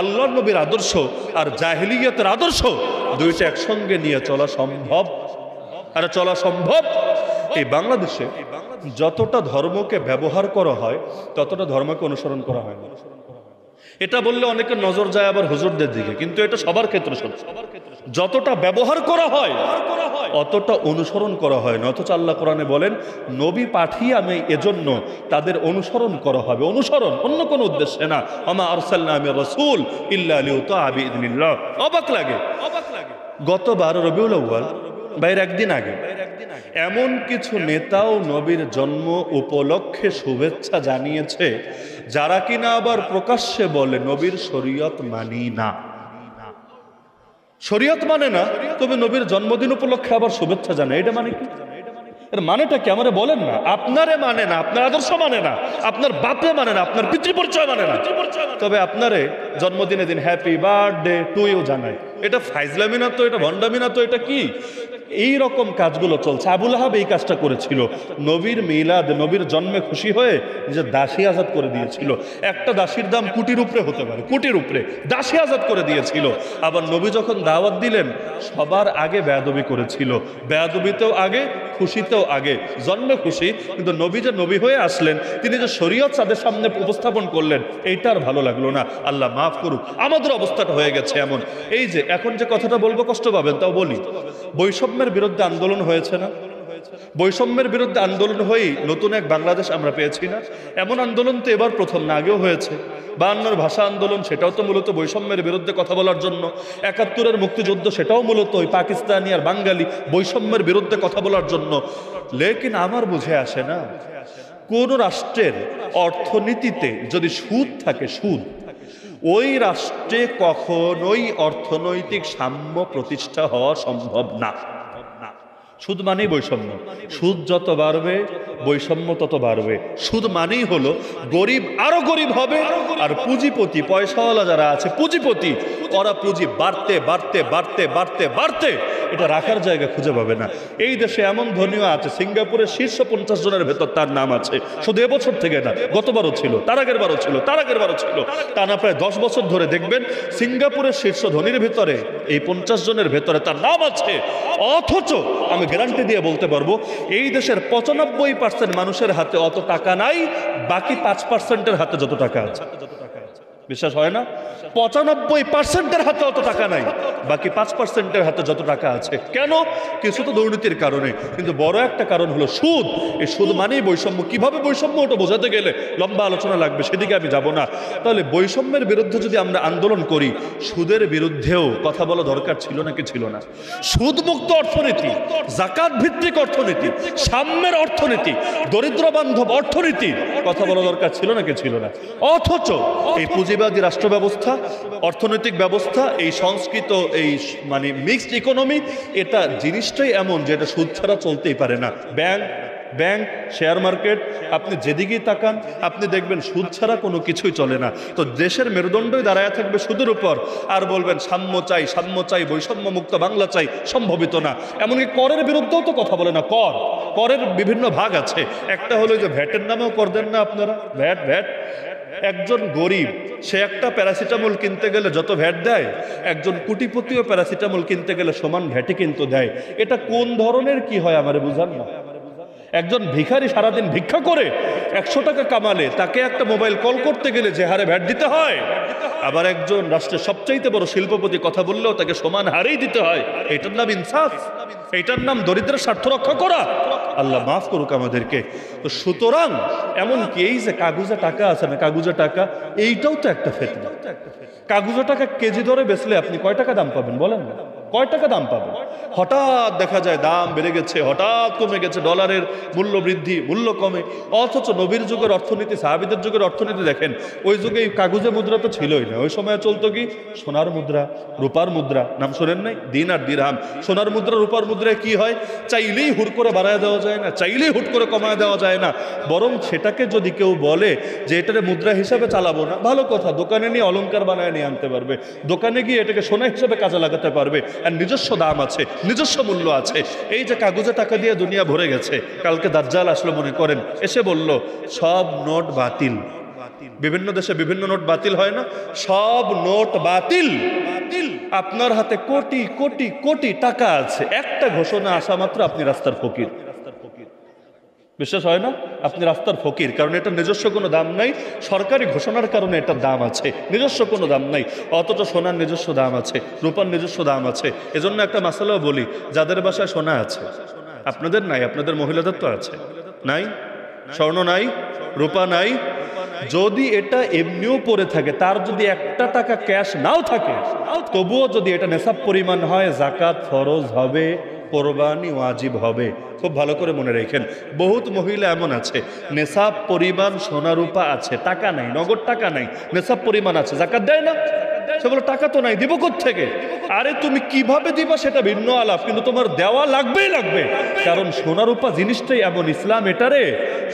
S1: আল্লাহর নবীর আদর্শ আর জাহেলিয়াতের আদর্শ দুইটা একসঙ্গে নিয়ে চলা সম্ভব। আর চলা সম্ভব। এই বাংলাদেশে যতটা ধর্মকে ব্যবহার করা হয়, ততটা ধর্মকে অনুসরণ করা হয় না। এটা বললে অনেকের নজর যায় আবার হুজুরদের দিকে, কিন্তু এটা সবার ক্ষেত্রে সত্য। যতটা ব্যবহার করা হয়, অতটা অনুসরণ করা হয় না। অথচ আল্লাহ কোরআনে বলেন, নবী পাঠিয়ে আমি এজন্য তাদের অনুসরণ করা হবে। অনুসরণ অন্য কোনো উদ্দেশ্যে না। ওমা আরসালনা মির রাসূল ইল্লা লিইউতাআ বিইذনিল্লাহ। অবাক লাগে। গতবার রবিউল আউয়াল বাইর একদিন আগে এমন কিছু নেতাও নবীর জন্ম উপলক্ষে শুভেচ্ছা জানিয়েছে, যারা কিনা আবার প্রকাশ্যে বলে নবীর শরীয়ত মানি না। শরীয়ত মানে না, তবে নবীর জন্মদিন উপলক্ষে আবার শুভেচ্ছা জানায়। এটা মানে কি? এর মানেটা কি আমারে বলেন না। আপনারে মানে না, আপনার আদর্শ মানে না, আপনার বাপে মানে না, আপনার পিতৃ পরিচয় মানে না, তবে আপনারে জন্মদিনে দিন হ্যাপি বার্থডে টু ইউ জানায়। এটা ফাইজলামি না তো, এটা ভণ্ডামি না তো, এটা কি? এই রকম কাজগুলো চলছে। আবুল আহাব এই কাজটা করেছিল। নবীর মিলাদ, নবীর জন্মে খুশি হয়ে নিজের দাসী আজাদ করে দিয়েছিল। একটা দাসীর দাম কোটির উপরে হতে পারে, কোটির উপরে দাসী আজাদ করে দিয়েছিল। আবার নবী যখন দাওয়াত দিলেন সবার আগে বেয়াদবি করেছিল, বেয়াদবিতেও আগে, খুশিতেও আগে। জন্মে খুশি, কিন্তু নবী যে নবী হয়ে আসলেন, তিনি যে শরীয়ত তাদের সামনে উপস্থাপন করলেন, এইটা আর ভালো লাগলো না। আল্লাহ মাফ করুক, আমাদের অবস্থাটা হয়ে গেছে এমন। এই যে এখন যে কথাটা বলবো কষ্ট পাবেন, তাও বলি। বৈষম্যের বিরুদ্ধে আন্দোলন হয়েছে না? বৈষম্যের বিরুদ্ধে আন্দোলন হয়েই নতুন এক বাংলাদেশ আমরা পেয়েছি না? এমন আন্দোলন তো এবার প্রথম না, আগেও হয়েছে। 52 ভাষা আন্দোলন, সেটাও তো মূলত বৈষম্যের বিরুদ্ধে কথা বলার জন্য। 71 মুক্তিযুদ্ধ, সেটাও মূলত ওই পাকিস্তানি আর বাঙালি বৈষম্যের বিরুদ্ধে কথা বলার জন্য। লেকিন আমার বুঝে আসে না, কোন রাষ্ট্রের অর্থনীতিতে যদি সুদ থাকে, সুদ, ওই রাষ্ট্রে কখনোই অর্থনৈতিক সাম্য প্রতিষ্ঠা হওয়া সম্ভব না। সুদ মানেই বৈষম্য। সুদ যত বাড়বে বৈষম্য তত বাড়বে। সুদ মানেই হলো গরিব আরো গরিব হবে, আর পুঁজিপতি, পয়সাওয়ালা যারা আছে পুঁজিপতি, ওরা পুঁজি বাড়তে বাড়তে বাড়তে বাড়তে বাড়তে এটা রাখার জায়গা খুঁজে পাবে না। এই দেশে এমন ধনীও আছে, সিঙ্গাপুরের শীর্ষ 50 জনের ভেতর তার নাম আছে। শুধু এবছর থেকে না, গতবারও ছিল, তার আগের বারও ছিল, তার আগের বারও ছিল। টানা প্রায় 10 বছর ধরে দেখবেন সিঙ্গাপুরের শীর্ষ ধনীর ভিতরে এই 50 জনের ভেতরে তার নাম আছে। অথচ আমি গ্যারান্টি দিয়ে বলতে পারবো এই দেশের 95% মানুষের হাতে অত টাকা নাই, বাকি 5%-এর হাতে যত টাকা আছে। বিশ্বাস হয় না? 95%-এর হাতে অত টাকা নাই, বাকি 5%-এর হাতে যত টাকা আছে। কেন? কিছু তো দুর্নীতির কারণে, কিন্তু বড় একটা কারণ হলো সুদ। এই সুদ মানেই বৈষম্য। কিভাবে বৈষম্য, ওটা বোঝাতে গেলে লম্বা আলোচনা লাগবে, সেদিকে আমি যাব না। তাহলে বৈষম্যের বিরুদ্ধে যদি আমরা আন্দোলন করি, সুদের বিরুদ্ধেও কথা বলা দরকার ছিল নাকি ছিল না? সুদমুক্ত অর্থনীতি, জাকাত ভিত্তিক অর্থনীতি, সাম্যের অর্থনীতি, দরিদ্র বান্ধব অর্থনীতি কথা বলা দরকার ছিল নাকি ছিল না? অথচ এই পুঁজিবাদী রাষ্ট্র ব্যবস্থা, অর্থনৈতিক ব্যবস্থা, এই সংস্কৃত, এই মানে মিক্সড ইকোনমি, এটা জিনিসটাই এমন যে এটা সুদ ছাড়া চলতেই পারে না। ব্যাংক, শেয়ার মার্কেট, আপনি যেদিকেই তাকান আপনি দেখবেন সুদ ছাড়া কোনো কিছুই চলে না। তো দেশের মেরুদণ্ডই দাঁড়ায় থাকবে সুদের উপর, আর বলবেন সাম্য চাই, সাম্য চাই, বৈষম্য মুক্ত বাংলা চাই, সম্ভবিত না। এমনকি করের বিরুদ্ধেও তো কথা বলে না। করের বিভিন্ন ভাগ আছে। একটা হলো যে ভ্যাটের নামেও কর দেন না আপনারা, ভ্যাট। একজন গরিব সে একটা প্যারাসিটামল কিনতে গেলে যত ভ্যাট দেয়, একজন কোটিপতিও প্যারাসিটামল কিনতে গেলে সমান ভ্যাটই কিন্তু দেয়। এটা কোন ধরনের কি হয় আমারে বুঝান না। একজন ভিখারি সারাদিন ভিক্ষা করে 100 টাকা কামালে তাকে একটা মোবাইল কল করতে গেলে যে হারে ভ্যাট দিতে হয়, আবার একজন রাষ্ট্রের সবচাইতে বড় শিল্পপতি কথা বললেও তাকে সমান হারেই দিতে হয়। এটার নাম ইনসাফ, এটার নাম দরিদ্রের স্বার্থ রক্ষা করা। আল্লাহ মাফ করুক আমাদেরকে। তো সুতরাং এমনকি এই যে কাগজে টাকা আছে না, কাগজে টাকা, এইটাও তো একটা ফিতনা। কাগজে টাকা কেজি ধরে বেচলে আপনি কয় টাকা দাম পাবেন বলেন না? কয় টাকা দাম পাবেন? হঠাৎ দেখা যায় দাম বেড়ে গেছে, হঠাৎ কমে গেছে, ডলারের মূল্য বৃদ্ধি, মূল্য কমে। অথচ নবীর যুগের অর্থনীতি, সাহাবীদের যুগের অর্থনীতি দেখেন, ওই যুগে এই কাগজে মুদ্রা তো ছিলই না। ওই সময় চলতো কি? সোনার মুদ্রা, রূপার মুদ্রা। নাম শোনেন নাই? দিনার, দিরহাম। সোনার মুদ্রা, রূপার মুদ্রায় কি হয়? চাইলেই হুট করে বাড়ায় দেওয়া যায় না, চাইলেই হুট করে কমায় দেওয়া যায় না। বরং সেটাকে যদি কেউ বলে যে এটাকে মুদ্রা হিসাবে চালাবো না, ভালো কথা, দোকানে নিয়ে অলংকার বানায় নিয়ে আনতে পারবে, দোকানে গিয়ে এটাকে সোনা হিসাবে কাজে লাগাতে পারবে, আর নিজস্ব দাম আছে, নিজস্ব মূল্য আছে। এই যে কাগজে টাকা দিয়ে দুনিয়া ভরে গেছে, কালকে দাজ্জাল আসলো মনে করেন, এসে বলল সব নোট বাতিল। বিভিন্ন দেশে বিভিন্ন নোট বাতিল হয় না? সব নোট বাতিল। আপনার হাতে কোটি কোটি কোটি টাকা আছে, একটা ঘোষণা আসা মাত্র আপনি রাস্তার ফকির। বিশ্বাস হয় না? আপনি রাস্তার ফকির, কারণ এটা নিজস্ব কোনো দাম নাই। সরকারি ঘোষণার কারণে এটার দাম আছে, নিজস্ব কোনো দাম নাই। অথচ সোনার নিজস্ব দাম আছে, রূপার নিজস্ব দাম আছে। এজন্য একটা মাসালাও বলি, যাদের বাসায় সোনা আছে, আপনাদের নাই, আপনাদের মহিলাদের তো আছে, নাই? স্বর্ণ নাই, রূপা নাই, যদি এটা এমনিও পড়ে থাকে, তার যদি 1 টাকা ক্যাশ নাও থাকে, তবুও যদি এটা নেশাব পরিমাণ হয়, জাকাত ফরজ হবে, কোরবানি ওয়াজিব হবে। খুব ভালো করে মনে রাখেন, বহুত মহিলা এমন আছে নেশাব পরিমাণ সোনা রূপা আছে, টাকা নাই, নগদ টাকা নাই, নেশাব পরিমাণ আছে, জাকাত দেয় না। সে বলে টাকা তো নাই, দিব কোত্থেকে? আরে তুমি কিভাবে দিবা সেটা ভিন্ন আলাপ, কিন্তু তোমার দেওয়া লাগবেই লাগবে। কারণ সোনা রূপা জিনিসটাই এমন, ইসলাম এটারে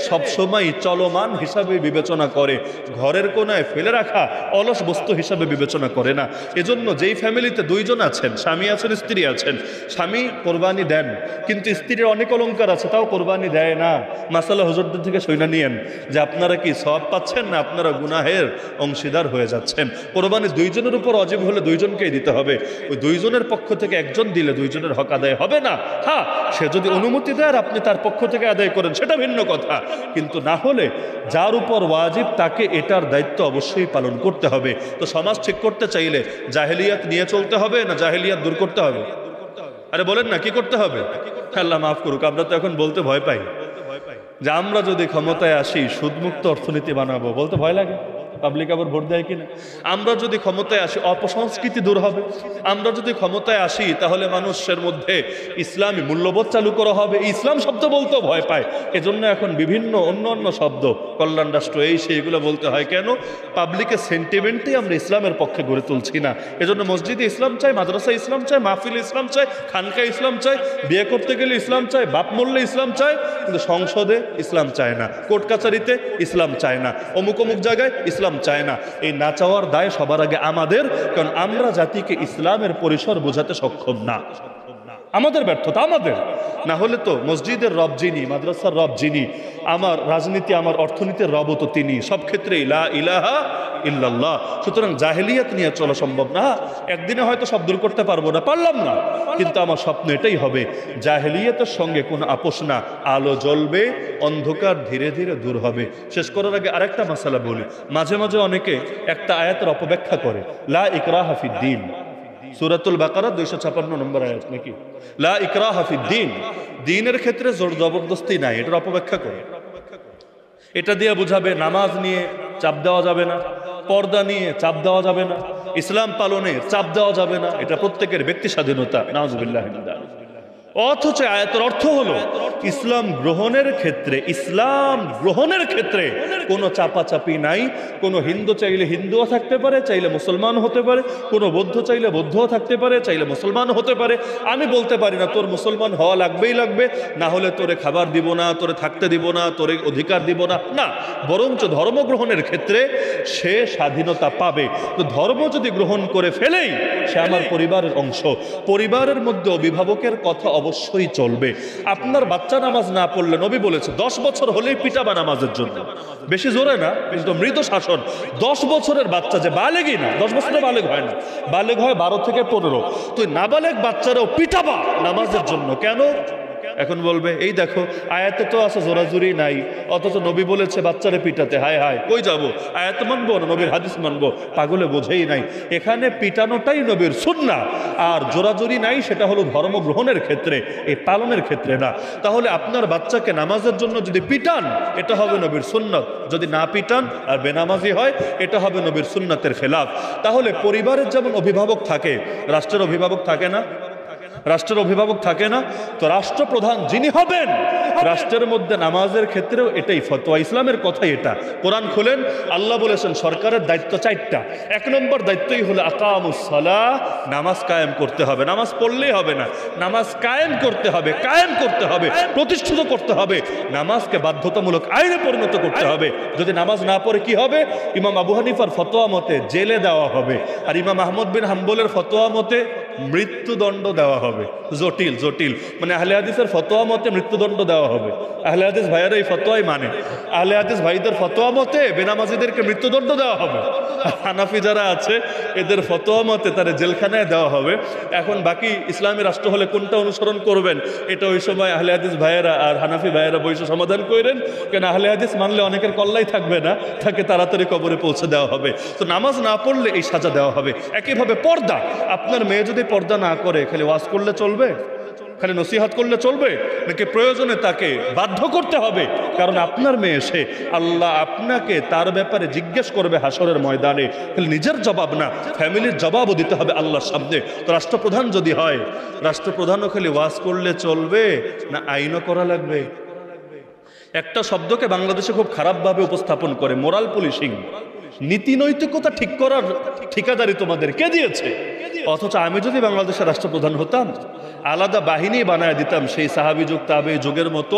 S1: সবসময় চলমান হিসাবে বিবেচনা করে, ঘরের কোনায় ফেলে রাখা অলস বস্তু হিসাবে বিবেচনা করে না। এজন্য যেই ফ্যামিলিতে দুইজন আছেন, স্বামী আছেন স্ত্রী আছেন, স্বামী কোরবানি দেন কিন্তু স্ত্রীর অনেক অলংকার আছে তাও কোরবানি দেয় না, মাসালা হুজুরদের থেকে সইনা নিয়েন যে আপনারা কি সওয়াব পাচ্ছেন না আপনারা গুনাহের অংশীদার হয়ে যাচ্ছেন। কোরবানি দুইজনের উপর ওয়াজিব হলে দুইজনকেই দিতে হবে, ওই দুইজনের পক্ষ থেকে একজন দিলে দুইজনের হক আদায় হবে না। হ্যাঁ, সে যদি অনুমতি দেয় আর আপনি তার পক্ষ থেকে আদায় করেন সেটা ভিন্ন কথা, কিন্তু না হলে যার উপর ওয়াজিব তাকে এটার দায়িত্ব অবশ্যই পালন করতে হবে। তো সমাজ ঠিক করতে চাইলে জাহেলিয়াত নিয়ে চলতে হবে না জাহেলিয়াত দূর করতে হবে? আরে বলেন না, কি করতে হবে? আল্লাহ মাফ করুক, আমরা তো এখন বলতে ভয় পাই যে আমরা যদি ক্ষমতায় আসি সুদমুক্ত অর্থনীতি বানাবো, বলতে ভয় লাগে। পাবলিক আবার ভোট দেয় কিনা? আমরা যদি ক্ষমতায় আসি অপসংস্কৃতি দূর হবে, আমরা যদি ক্ষমতায় আসি তাহলে মানুষের মধ্যে ইসলামী মূল্যবোধ চালু করা হবে। ইসলাম শব্দ বলতেও ভয় পায়, এজন্য এখন বিভিন্ন অন্য শব্দ, কল্যাণ রাষ্ট্র, এই সেইগুলো বলতে হয়। কেন? পাবলিকের সেন্টিমেন্টেই আমরা ইসলামের পক্ষে গড়ে তুলছি না। এজন্য মসজিদে ইসলাম চাই, মাদ্রাসা ইসলাম চাই, মাহফিল ইসলাম চাই, খানকা ইসলাম চাই, বিয়ে করতে গেলে ইসলাম চাই, বাপ মরলে ইসলাম চাই, কিন্তু সংসদে ইসলাম চায় না, কোর্ট কাছারিতে ইসলাম চায় না, অমুক অমুক জায়গায় ইসলাম চায় না। এই না চাওয়ার দায় সবার আগে আমাদের, কারণ আমরা জাতিকে ইসলামের পরিসর বোঝাতে সক্ষম না। আমাদের ব্যর্থতা আমাদের। না হলে তো মসজিদের রব যিনি, মাদ্রাসার রব যিনি, আমার রাজনীতি আমার অর্থনীতির রবও তো তিনি, সব ক্ষেত্রেই লা ইলাহা ইল্লাল্লাহ। সুতরাং জাহেলিয়াত নিয়ে চলা সম্ভব না। একদিনে হয়তো সব দূর করতে পারবো না, পারলাম না, কিন্তু আমার স্বপ্ন এটাই হবে জাহেলিয়াতের সঙ্গে কোনো আপোষ না, আলো জ্বলবে, অন্ধকার ধীরে ধীরে দূর হবে। শেষ করার আগে আরেকটা মাসালা বলি, মাঝে মাঝে অনেকে একটা আয়াতের অপব্যাখ্যা করে, লা ইকরাহা ফিদ্দীন, সূরাতুল বাকারা 256 নম্বর আয়াত নাকি, লা ইকরাহা ফিদ্দীন, দ্বীনের ক্ষেত্রে জোর জবরদস্তি নাই, এটার অপব্যাখ্যা করে। এটা দিয়ে বুঝাবে নামাজ নিয়ে চাপ দেওয়া যাবে না, পর্দা নিয়ে চাপ দেওয়া যাবে না, ইসলাম পালনে চাপ দেওয়া যাবে না, এটা প্রত্যেকের ব্যক্তি স্বাধীনতা। নাউজুবিল্লাহ। অথচ আয়াতের অর্থ হলো ইসলাম গ্রহণের ক্ষেত্রে কোনো চাপাচাপি নাই। কোনো হিন্দু চাইলে হিন্দুও থাকতে পারে, চাইলে মুসলমান হতে পারে, কোনো বৌদ্ধ চাইলে বৌদ্ধও থাকতে পারে, চাইলে মুসলমান হতে পারে। আমি বলতে পারি না তোর মুসলমান হওয়া লাগবেই লাগবে, না হলে তোরে খাবার দিব না, তোরে থাকতে দিব না, তোরে অধিকার দিব না, না। বরঞ্চ ধর্ম গ্রহণের ক্ষেত্রে সে স্বাধীনতা পাবে। তো ধর্ম যদি গ্রহণ করে ফেলেই সে আমার পরিবারের অংশ, পরিবারের মধ্যে অভিভাবকের কথা অবশ্যই চলবে। আপনার বাচ্চা নামাজ না পড়লে নবী বলেছে 10 বছর হলেই পিটাবা নামাজের জন্য, বেশি জোরে না কিন্তু মৃদু শাসন। 10 বছরের বাচ্চা যে বালেগই না, 10 বছরে বালেগ হয় না, বালেগ হয় 12 থেকে 15, তুই নাবালেগ বাচ্চারাও পিটাবা নামাজের জন্য। কেন? এখন বলবে এই দেখো আয়াতে তো আছে জোরাজুরি নাই, অথচ নবী বলেছে বাচ্চারে পিটাতে। হায় হায়, কই যাব? আয়াত মানবো না নবীর হাদিস মানবো? পাগলে বোঝেই নাই। এখানে পিটানোটাই নবীর সুন্নাহ, আর জোরাজুরি নাই সেটা হলো ধর্ম গ্রহণের ক্ষেত্রে, এই পালনের ক্ষেত্রে না। তাহলে আপনার বাচ্চাকে নামাজের জন্য যদি পিটান এটা হবে নবীর সুন্নাত, যদি না পিটান আর বেনামাজি হয় এটা হবে নবীর সুন্নাতের খেলাফ। তাহলে পরিবারের যেমন অভিভাবক থাকে, রাষ্ট্রের অভিভাবক থাকে না? রাষ্ট্রের অভিভাবক থাকে না? তো রাষ্ট্রপ্রধান যিনি হবেন রাষ্ট্রের মধ্যে নামাজের ক্ষেত্রেও এটাই ফতোয়া, ইসলামের কথাই এটা। কোরআন খুলেন, আল্লাহ বলেছেন সরকারের দায়িত্ব 4টা। 1 নম্বর দায়িত্বই হলো আকামুস সালাহ, নামাজ কায়েম করতে হবে। নামাজ পড়লেই হবে না, নামাজ কায়েম করতে হবে, প্রতিষ্ঠিত করতে হবে। নামাজকে বাধ্যতামূলক আইনে পরিণত করতে হবে। যদি নামাজ না পড়ে কি হবে? ইমাম আবু হানিফার ফতোয়া মতে জেলে দেওয়া হবে, আর ইমাম আহমদ বিন হাম্বলের ফতোয়া মতে মৃত্যুদণ্ড দেওয়া হবে। জটিল জটিল, মানে আহলে হাদিসের ফতোয়া মতে মৃত্যুদণ্ড দেওয়া হবে। আহলে হাদিস ভাইয়েরা এই ফতোয়াই মানে, আহলে হাদিস ভাইদের ফতোয়া মতে বেনামাজিদেরকে মৃত্যুদণ্ড দেওয়া হবে। হানাফি যারা আছে এদের ফতোয়া মতে তারা জেলখানায় দেওয়া হবে। এখন বাকি ইসলামী রাষ্ট্র হলে কোনটা অনুসরণ করবেন এটা ওই সময় আহলে হাদিস ভাইয়েরা আর হানাফি ভাইয়েরা বসে সমাধান করেন। কেন আহলে হাদিস মানলে অনেকের কল্লাই থাকবে না, তাকে তাড়াতাড়ি কবরে পৌঁছে দেওয়া হবে। তো নামাজ না পড়লে এই সাজা দেওয়া হবে। একইভাবে পর্দা, আপনার মেয়ে যদি পর্দা না করে খালি ওয়াজ করলে চলবে, খালি নসিহত করলে চলবে, নাকি প্রয়োজনে তাকে বাধ্য করতে হবে? কারণ আপনার মেয়ে, সে আল্লাহ আপনাকে তার ব্যাপারে জিজ্ঞেস করবে হাসরের ময়দানে। খালি নিজের জবাব না, ফ্যামিলির জবাবও দিতে হবে আল্লাহর সামনে। তো রাষ্ট্রপ্রধান যদি হয়, রাষ্ট্রপ্রধানও খালি ওয়াজ করলে চলবে না আইনও করা লাগবে? একটা শব্দকে বাংলাদেশে খুব খারাপভাবে উপস্থাপন করে, মোরাল পুলিশিং। নীতি নৈতিকতা ঠিক করার ঠিকাদারি তোমাদের কে দিয়েছে? অথচ আমি যদি বাংলাদেশের রাষ্ট্রপ্রধান হতাম, আলাদা বাহিনী বানায় দিতাম সেই সাহাবী যুগ তাবে যুগের মতো,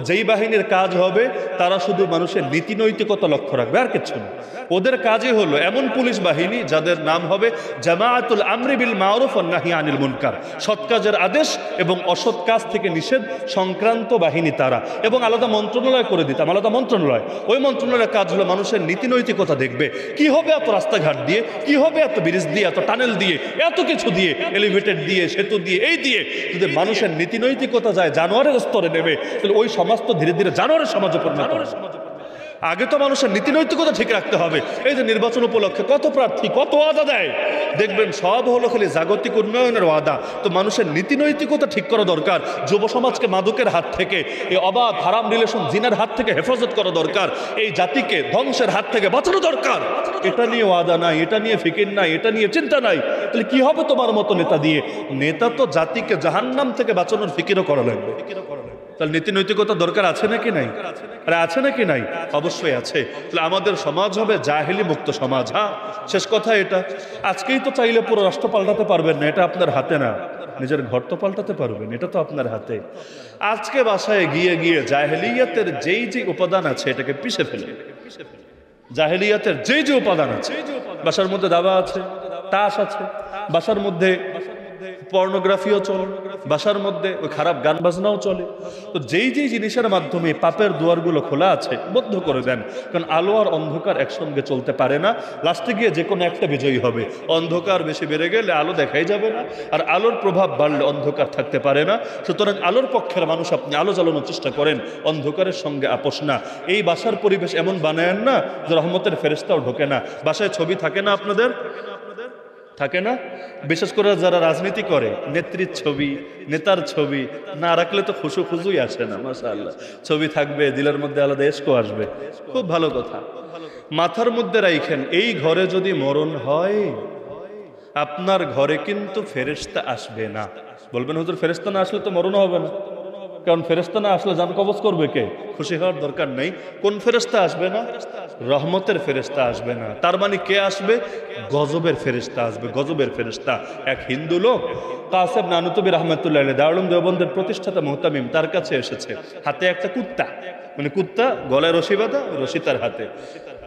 S1: যেই বাহিনীর কাজ হবে তারা শুধু মানুষের নীতি নৈতিকতা লক্ষ্য রাখবে, আর কিচ্ছু না। ওদের কাজই হলো এমন পুলিশ বাহিনী যাদের নাম হবে জামাআতুল আমরি বিল মারুফ ওয়ান নাহি আনিল মুনকার, সৎ কাজের আদেশ এবং অসৎ কাজ থেকে নিষেধ সংক্রান্ত বাহিনী তারা। এবং আলাদা মন্ত্রণালয় করে দিতাম, আলাদা মন্ত্রণালয়। ওই মন্ত্রণালয়ের কাজ হলো মানুষের নীতি নৈতিকতা দেখবে, কি হবে এত রাস্তাঘাট দিয়ে, কি হবে এত ব্রিজ দিয়ে, এত টানেল দিয়ে, এত কিছু দিয়ে, এলিভেটেড দিয়ে, সেতু দিয়ে, এই দিয়ে যদি মানুষের নীতি নৈতিকতা যায় জানোয়ারের স্তরে নেবে, তাহলে ওই সমাজ তো ধীরে ধীরে জানোয়ারের সমাজে পরিণত হবে। আগে তো মানুষের নীতি নৈতিকতা ঠিক রাখতে হবে। এই যে নির্বাচন উপলক্ষে কত প্রার্থী কত ওয়াদা দেয়, দেখবেন সব হলো খালি জাগতিক উন্নয়নের ওয়াদা। তো মানুষের নীতি নৈতিকতা ঠিক করা দরকার। যুব সমাজকে মাদকের হাত থেকে, এই অবাধ হারাম রিলেশন জিনার হাত থেকে হেফাজত করা দরকার। এই জাতিকে ধ্বংসের হাত থেকে বাঁচানো দরকার। এটা নিয়ে ওয়াদা নাই, এটা নিয়ে ফিকির নাই, এটা নিয়ে চিন্তা নাই, তাহলে কি হবে তোমার মতো নেতা দিয়ে? নেতা তো জাতিকে জাহান্নাম থেকে বাঁচানোর ফিকিরও করা লাগবে। তাহলে নীতি নৈতিকতা দরকার আছে নাকি নাই? আরে আছে নাকি নাই? অবশ্যই আছে। তাহলে আমাদের সমাজ হবে জাহেলি মুক্ত সমাজ। হ্যাঁ, শেষ কথা এটা, আজকেই তো চাইলে পুরো রাষ্ট্র পাল্টাতে পারবেন না, এটা আপনার হাতে না। নিজের ঘর তো পাল্টাতে পারবেন, এটা তো আপনার হাতে। আজকে বাসায় গিয়ে গিয়ে জাহেলিয়াতের যেই যে উপাদান আছে এটাকে পিষে ফেলে। জাহেলিয়াতের যেই যে উপাদান আছে, বাসার মধ্যে দাবা আছে, তাস আছে, বাসার মধ্যে পর্নোগ্রাফিও চলে, বাসার মধ্যে ওই খারাপ গান বাজনাও চলে। তো যেই যেই জিনিসের মাধ্যমে পাপের দুয়ারগুলো খোলা আছে বন্ধ করে দেন। কারণ আলো আর অন্ধকার একসঙ্গে চলতে পারে না, লাস্টে গিয়ে যে কোনো একটা বিজয়ী হবে। অন্ধকার বেশি বেড়ে গেলে আলো দেখাই যাবে না, আর আলোর প্রভাব বাড়লে অন্ধকার থাকতে পারে না। সুতরাং আলোর পক্ষের মানুষ আপনি আলো জ্বালানোর চেষ্টা করেন, অন্ধকারের সঙ্গে আপোষ না। এই বাসার পরিবেশ এমন বানায়েন না যে রহমতের ফেরেশতাও ঢোকে না। বাসায় ছবি থাকে না আপনাদের? থাকে না? বিশেষ করে যারা রাজনীতি করে, নেত্রীর ছবি, নেতার ছবি না রাখলে তো খুশুই আসে না। মাশাআল্লাহ, ছবি থাকবে, দিলের মধ্যে আলাদা এশকও আসবে। খুব ভালো কথা। মাথার মধ্যে রাখেন, এই ঘরে যদি মরণ হয় আপনার ঘরে কিন্তু ফেরেশতা আসবে না। বলবেন হুজুর ফেরেশতা না আসলে তো মরণও হবে না। কারণ ফেরেশতা না আসলে জান কবজ করবে কে? খুশি হওয়ার দরকার নেই। কোন ফেরেশতা আসবে না? রহমতের ফেরেশতা আসবে না। তার মানে কে আসবে? গজবের ফেরেশতা আসবে, গজবের ফেরেশতা। এক হিন্দু লোক কাসেম নানুতুবি রহমতুল্লাহ আলাইহি, দারুল উলুম দেওবন্দের প্রতিষ্ঠাতা মুহতামিম, তার কাছে এসেছে। হাতে একটা কুত্তা, মানে কুত্তা গলায় রশি বাঁধা, রশি তার হাতে।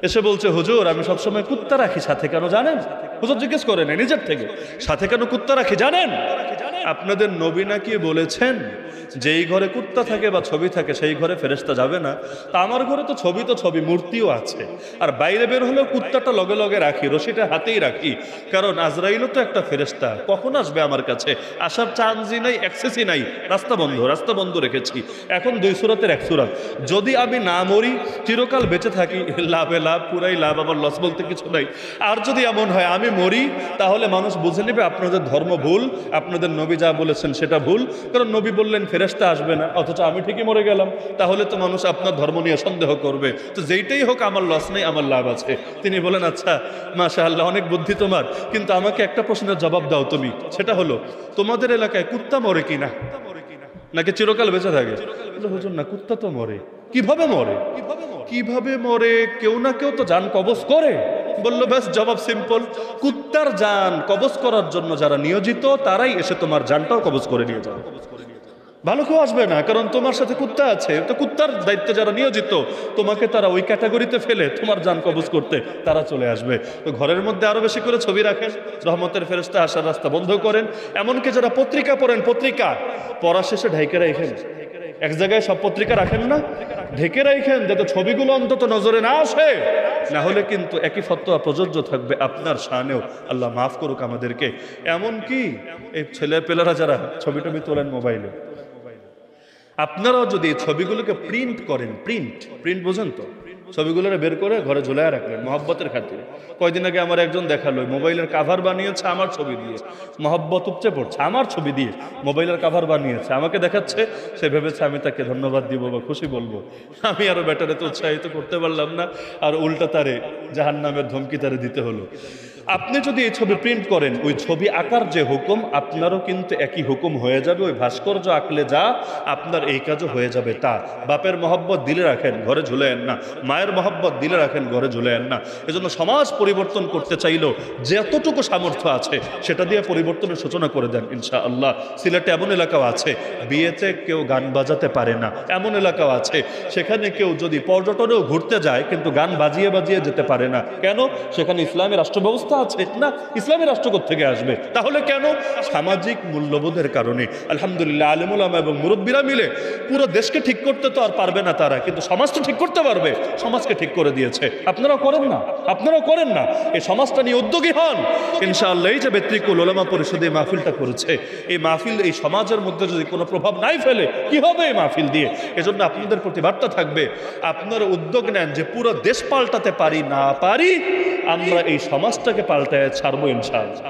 S1: এসে বলছে হুজুর আমি সবসময় কুত্তা রাখি সাথে, কেন জানেন? হুজুর জিজ্ঞেস করে নেই নিজের থেকে, সাথে কেন কুত্তা রাখি জানেন? আপনাদের নবী নাকি বলেছেন যেই ঘরে কুত্তা থাকে বা ছবি থাকে সেই ঘরে ফেরেশতা যাবে না। তা আমার ঘরে তো ছবি, মূর্তিও আছে, আর বাইরে বের হলেও কুত্তাটা লগে লগে রাখি, রশিটা হাতেই রাখি। কারণ আজরাইলও তো একটা ফেরেশতা, কখন আসবে আমার কাছে? আসার চান্সই নাই, অ্যাক্সেসই নাই। রাস্তা বন্ধ রেখেছি। এখন 2 সূরাতের 1 সূরা। যদি আমি না মরি, চিরকাল বেঁচে থাকি, লাভে লাভ, পুরাই লাভ, আবার লস বলতে কিছু নাই। আর যদি এমন হয় আমি মরি, তাহলে মানুষ বুঝে নেবে আপনাদের ধর্ম ভুল, আপনাদের নবী যা বলেছেন সেটা ভুল। কারণ নবী বললেন ফেরেশতা আসবে না, অথচ আমি ঠিকই মরে গেলাম। তাহলে তো মানুষ আপনার ধর্ম নিয়ে সন্দেহ করবে। তো যেইটাই হোক আমার লস নেই, আমার লাভ আছে। তিনি বলেন আচ্ছা মাশাআল্লাহ, অনেক বুদ্ধি তোমার, কিন্তু আমাকে একটা প্রশ্নের জবাব দাও তুমি। সেটা হলো, তোমাদের এলাকায় কুত্তা মরে কিনা, নাকি চিরকাল বেঁচে থাকে? হুজুর না, কুত্তা তো মরে। কিভাবে মরে? কিভাবে মরে? কেউ না কেউ তো জান কবজ করে। বললো ব্যাস, জবাব সিম্পল, কুত্তার জান কবজ করার জন্য যারা নিয়োজিত তারাই এসে তোমার জানটাও কবজ করে নিয়ে যাবে। ভালো কেউ আসবে না, কারণ তোমার সাথে কুত্তা আছে। তো কুত্তার দায়িত্বে যারা নিয়োজিত, তোমাকে তারা ওই ক্যাটাগরিতে ফেলে তোমার জান কবজ করতে তারা চলে আসবে। তো ঘরের মধ্যে আরো বেশি করে ছবি রাখেন, রহমতের ফেরেশতা আসার রাস্তা বন্ধ করেন। এমনকি যারা পত্রিকা পড়েন, পত্রিকা পড়া শেষে ঢেকে রাখেন। এক জায়গায় সব পত্রিকা রাখেন না, ঢেকে রাখেন যাতে ছবিগুলো অন্তত নজরে না আসে। না হলে কিন্তু একই ফতোয়া প্রযোজ্য থাকবে আপনার শানেও। আল্লাহ মাফ করুক আমাদেরকে। এমনকি এই ছেলেপেলেরা যারা ছবি টবি তোলেন মোবাইলে, আপনারাও যদি ছবিগুলোকে প্রিন্ট করেন, প্রিন্ট বোঝেন তো, ছবিগুলোরে বের করে ঘরে ঝুলায় রাখলেন মহব্বতের খাতিরে। কয়দিন আগে আমার একজন দেখালো, মোবাইলের কাভার বানিয়েছে আমার ছবি দিয়ে, মহব্বত উপচে পড়ছে, আমার ছবি দিয়ে মোবাইলের কাভার বানিয়েছে, আমাকে দেখাচ্ছে। সে ভেবেছে আমি তাকে ধন্যবাদ দিব বা খুশি বলবো। আমি আরো বেটারে তো উৎসাহিত করতে পারলাম না, আর উল্টা তারে জাহান্নামের ধমকি তারে দিতে হলো। আপনি যদি এই ছবি প্রিন্ট করেন, ওই ছবি আঁকার যে হুকুম আপনারও কিন্তু একই হুকুম হয়ে যাবে। ওই ভাস্কর্য আঁকলে যা, আপনার এই কাজও হয়ে যাবে তা। বাপের মহব্বত দিলে রাখেন, ঘরে ঝুলেন না। মায়ের মহব্বত দিলে রাখেন, ঘরে ঝুলেন না। এজন্য সমাজ পরিবর্তন করতে চাইলেও যতটুকু সামর্থ্য আছে সেটা দিয়ে পরিবর্তনের সূচনা করে দেন ইনশাআল্লাহ। সিলেটে এমন এলাকাও আছে বিয়েতে কেউ গান বাজাতে পারে না, এমন এলাকাও আছে সেখানে কেউ যদি পর্যটনেও ঘুরতে যায় কিন্তু গান বাজিয়ে বাজিয়ে যেতে পারে না। কেন? সেখানে ইসলামী রাষ্ট্র ব্যবস্থা আছে না। ইসলামী রাষ্ট্র থেকে আসবে তাহলে কেন? সামাজিক মূল্যবোধের কারণে। আলহামদুলিল্লাহ, আলেম ওলামা এবং মুরব্বীরা মিলে পুরো দেশকে ঠিক করতে তো আর পারবে না তারা, কিন্তু সমাজটা ঠিক করতে পারবে। সমাজকে ঠিক করে দিয়েছে। আপনারাও করেন না, আপনারাও করেন না, এই সমাজটা নিয়ে উদ্যোগী হন ইনশাআল্লাহ। এই যে বেত্রিকুল উলামা পরিষদ এই মাহফিলটা করেছে, এই মাহফিল এই সমাজের মধ্যে যদি কোনো প্রভাব নাই ফেলে কি হবে এই মাহফিল দিয়ে? এজন্য আপনাদের প্রতি বার্তা থাকবে, আপনারা উদ্যোগ নেন যে পুরো দেশ পাল্টাতে পারি না পারি, আমরা এই সমাজটাকে পাল্টায় ছাড়বো ইনশাআল্লাহ।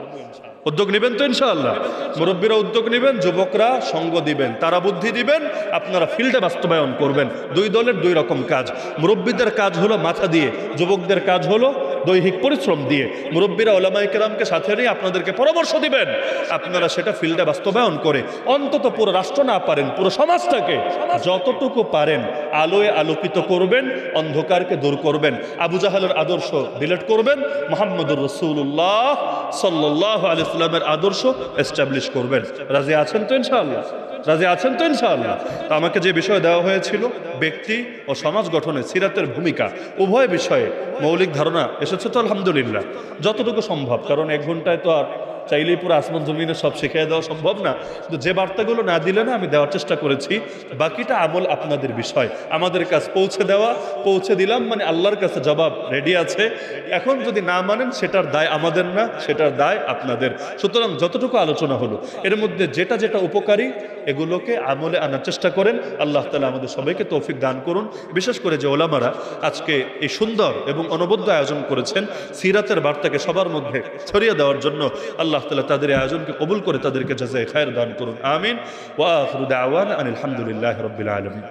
S1: উদ্যোগ নেবেন তো ইনশাআল্লাহ? মুরব্বীরা উদ্যোগ নেবেন, যুবকরা সঙ্গ দিবেন, তারা বুদ্ধি দিবেন, আপনারা ফিল্ডে বাস্তবায়ন করবেন। দুই দলের দুই রকম কাজ। মুরব্বীদের কাজ হলো মাথা দিয়ে, যুবকদের কাজ হলো দৈহিক পরিশ্রম দিয়ে। মুরব্বীরা ওলামায়ে কেরামকে সাথে নিয়ে আপনাদেরকে পরামর্শ দিবেন, আপনারা সেটা ফিল্ডে বাস্তবায়ন করে অন্তত পুরো রাষ্ট্র না পারেন পুরো সমাজটাকে যতটুকু পারেন আলোয় আলোকিত করবেন, অন্ধকারকে দূর করবেন। আবু জাহেলের আদর্শ ডিলিট করবেন, মুহাম্মদুর রাসূলুল্লাহ সাল্লাল্লাহু আলাইহি ওয়াসাল্লামের আদর্শ এস্টাবলিশ করবেন। রাজি আছেন তো ইনশাআল্লাহ? রাজি আছেন তো ইনশাআল্লাহ? তো আমাকে যে বিষয় দেওয়া হয়েছিল ব্যক্তি ও সমাজ গঠনে সিরাতের ভূমিকা, উভয় বিষয়ে মৌলিক ধারণা এসেছে তো আলহামদুলিল্লাহ, যতটুকু সম্ভব। কারণ এক ঘন্টায় তো আর চাইলেই পুরো আসমান জমিনে সব শিখিয়ে দেওয়া সম্ভব না। কিন্তু যে বার্তাগুলো না দিলে না আমি দেওয়ার চেষ্টা করেছি, বাকিটা আমল আপনাদের বিষয়। আমাদের কাছে পৌঁছে দেওয়া, পৌঁছে দিলাম মানে আল্লাহর কাছে জবাব রেডি আছে। এখন যদি না মানেন সেটার দায় আমাদের না, সেটার দায় আপনাদের। সুতরাং যতটুকু আলোচনা হলো এর মধ্যে যেটা যেটা উপকারী এগুলোকে আমলে আনার চেষ্টা করেন। আল্লাহ তাআলা আমাদের সবাইকে তৌফিক দান করুন। বিশেষ করে যে ওলামারা আজকে এই সুন্দর এবং অনবদ্য আয়োজন করেছেন সিরাতের বার্তাকে সবার মধ্যে ছড়িয়ে দেওয়ার জন্য, আল্লাহ তাআলা তাদের আয়োজনকে কবুল করে তাদেরকে জাযায়ে খায়ের দান করুন। আমিন। ওয়া আখিরু দাওয়ানা আনিল হামদুলিল্লাহি রাব্বিল আলামিন।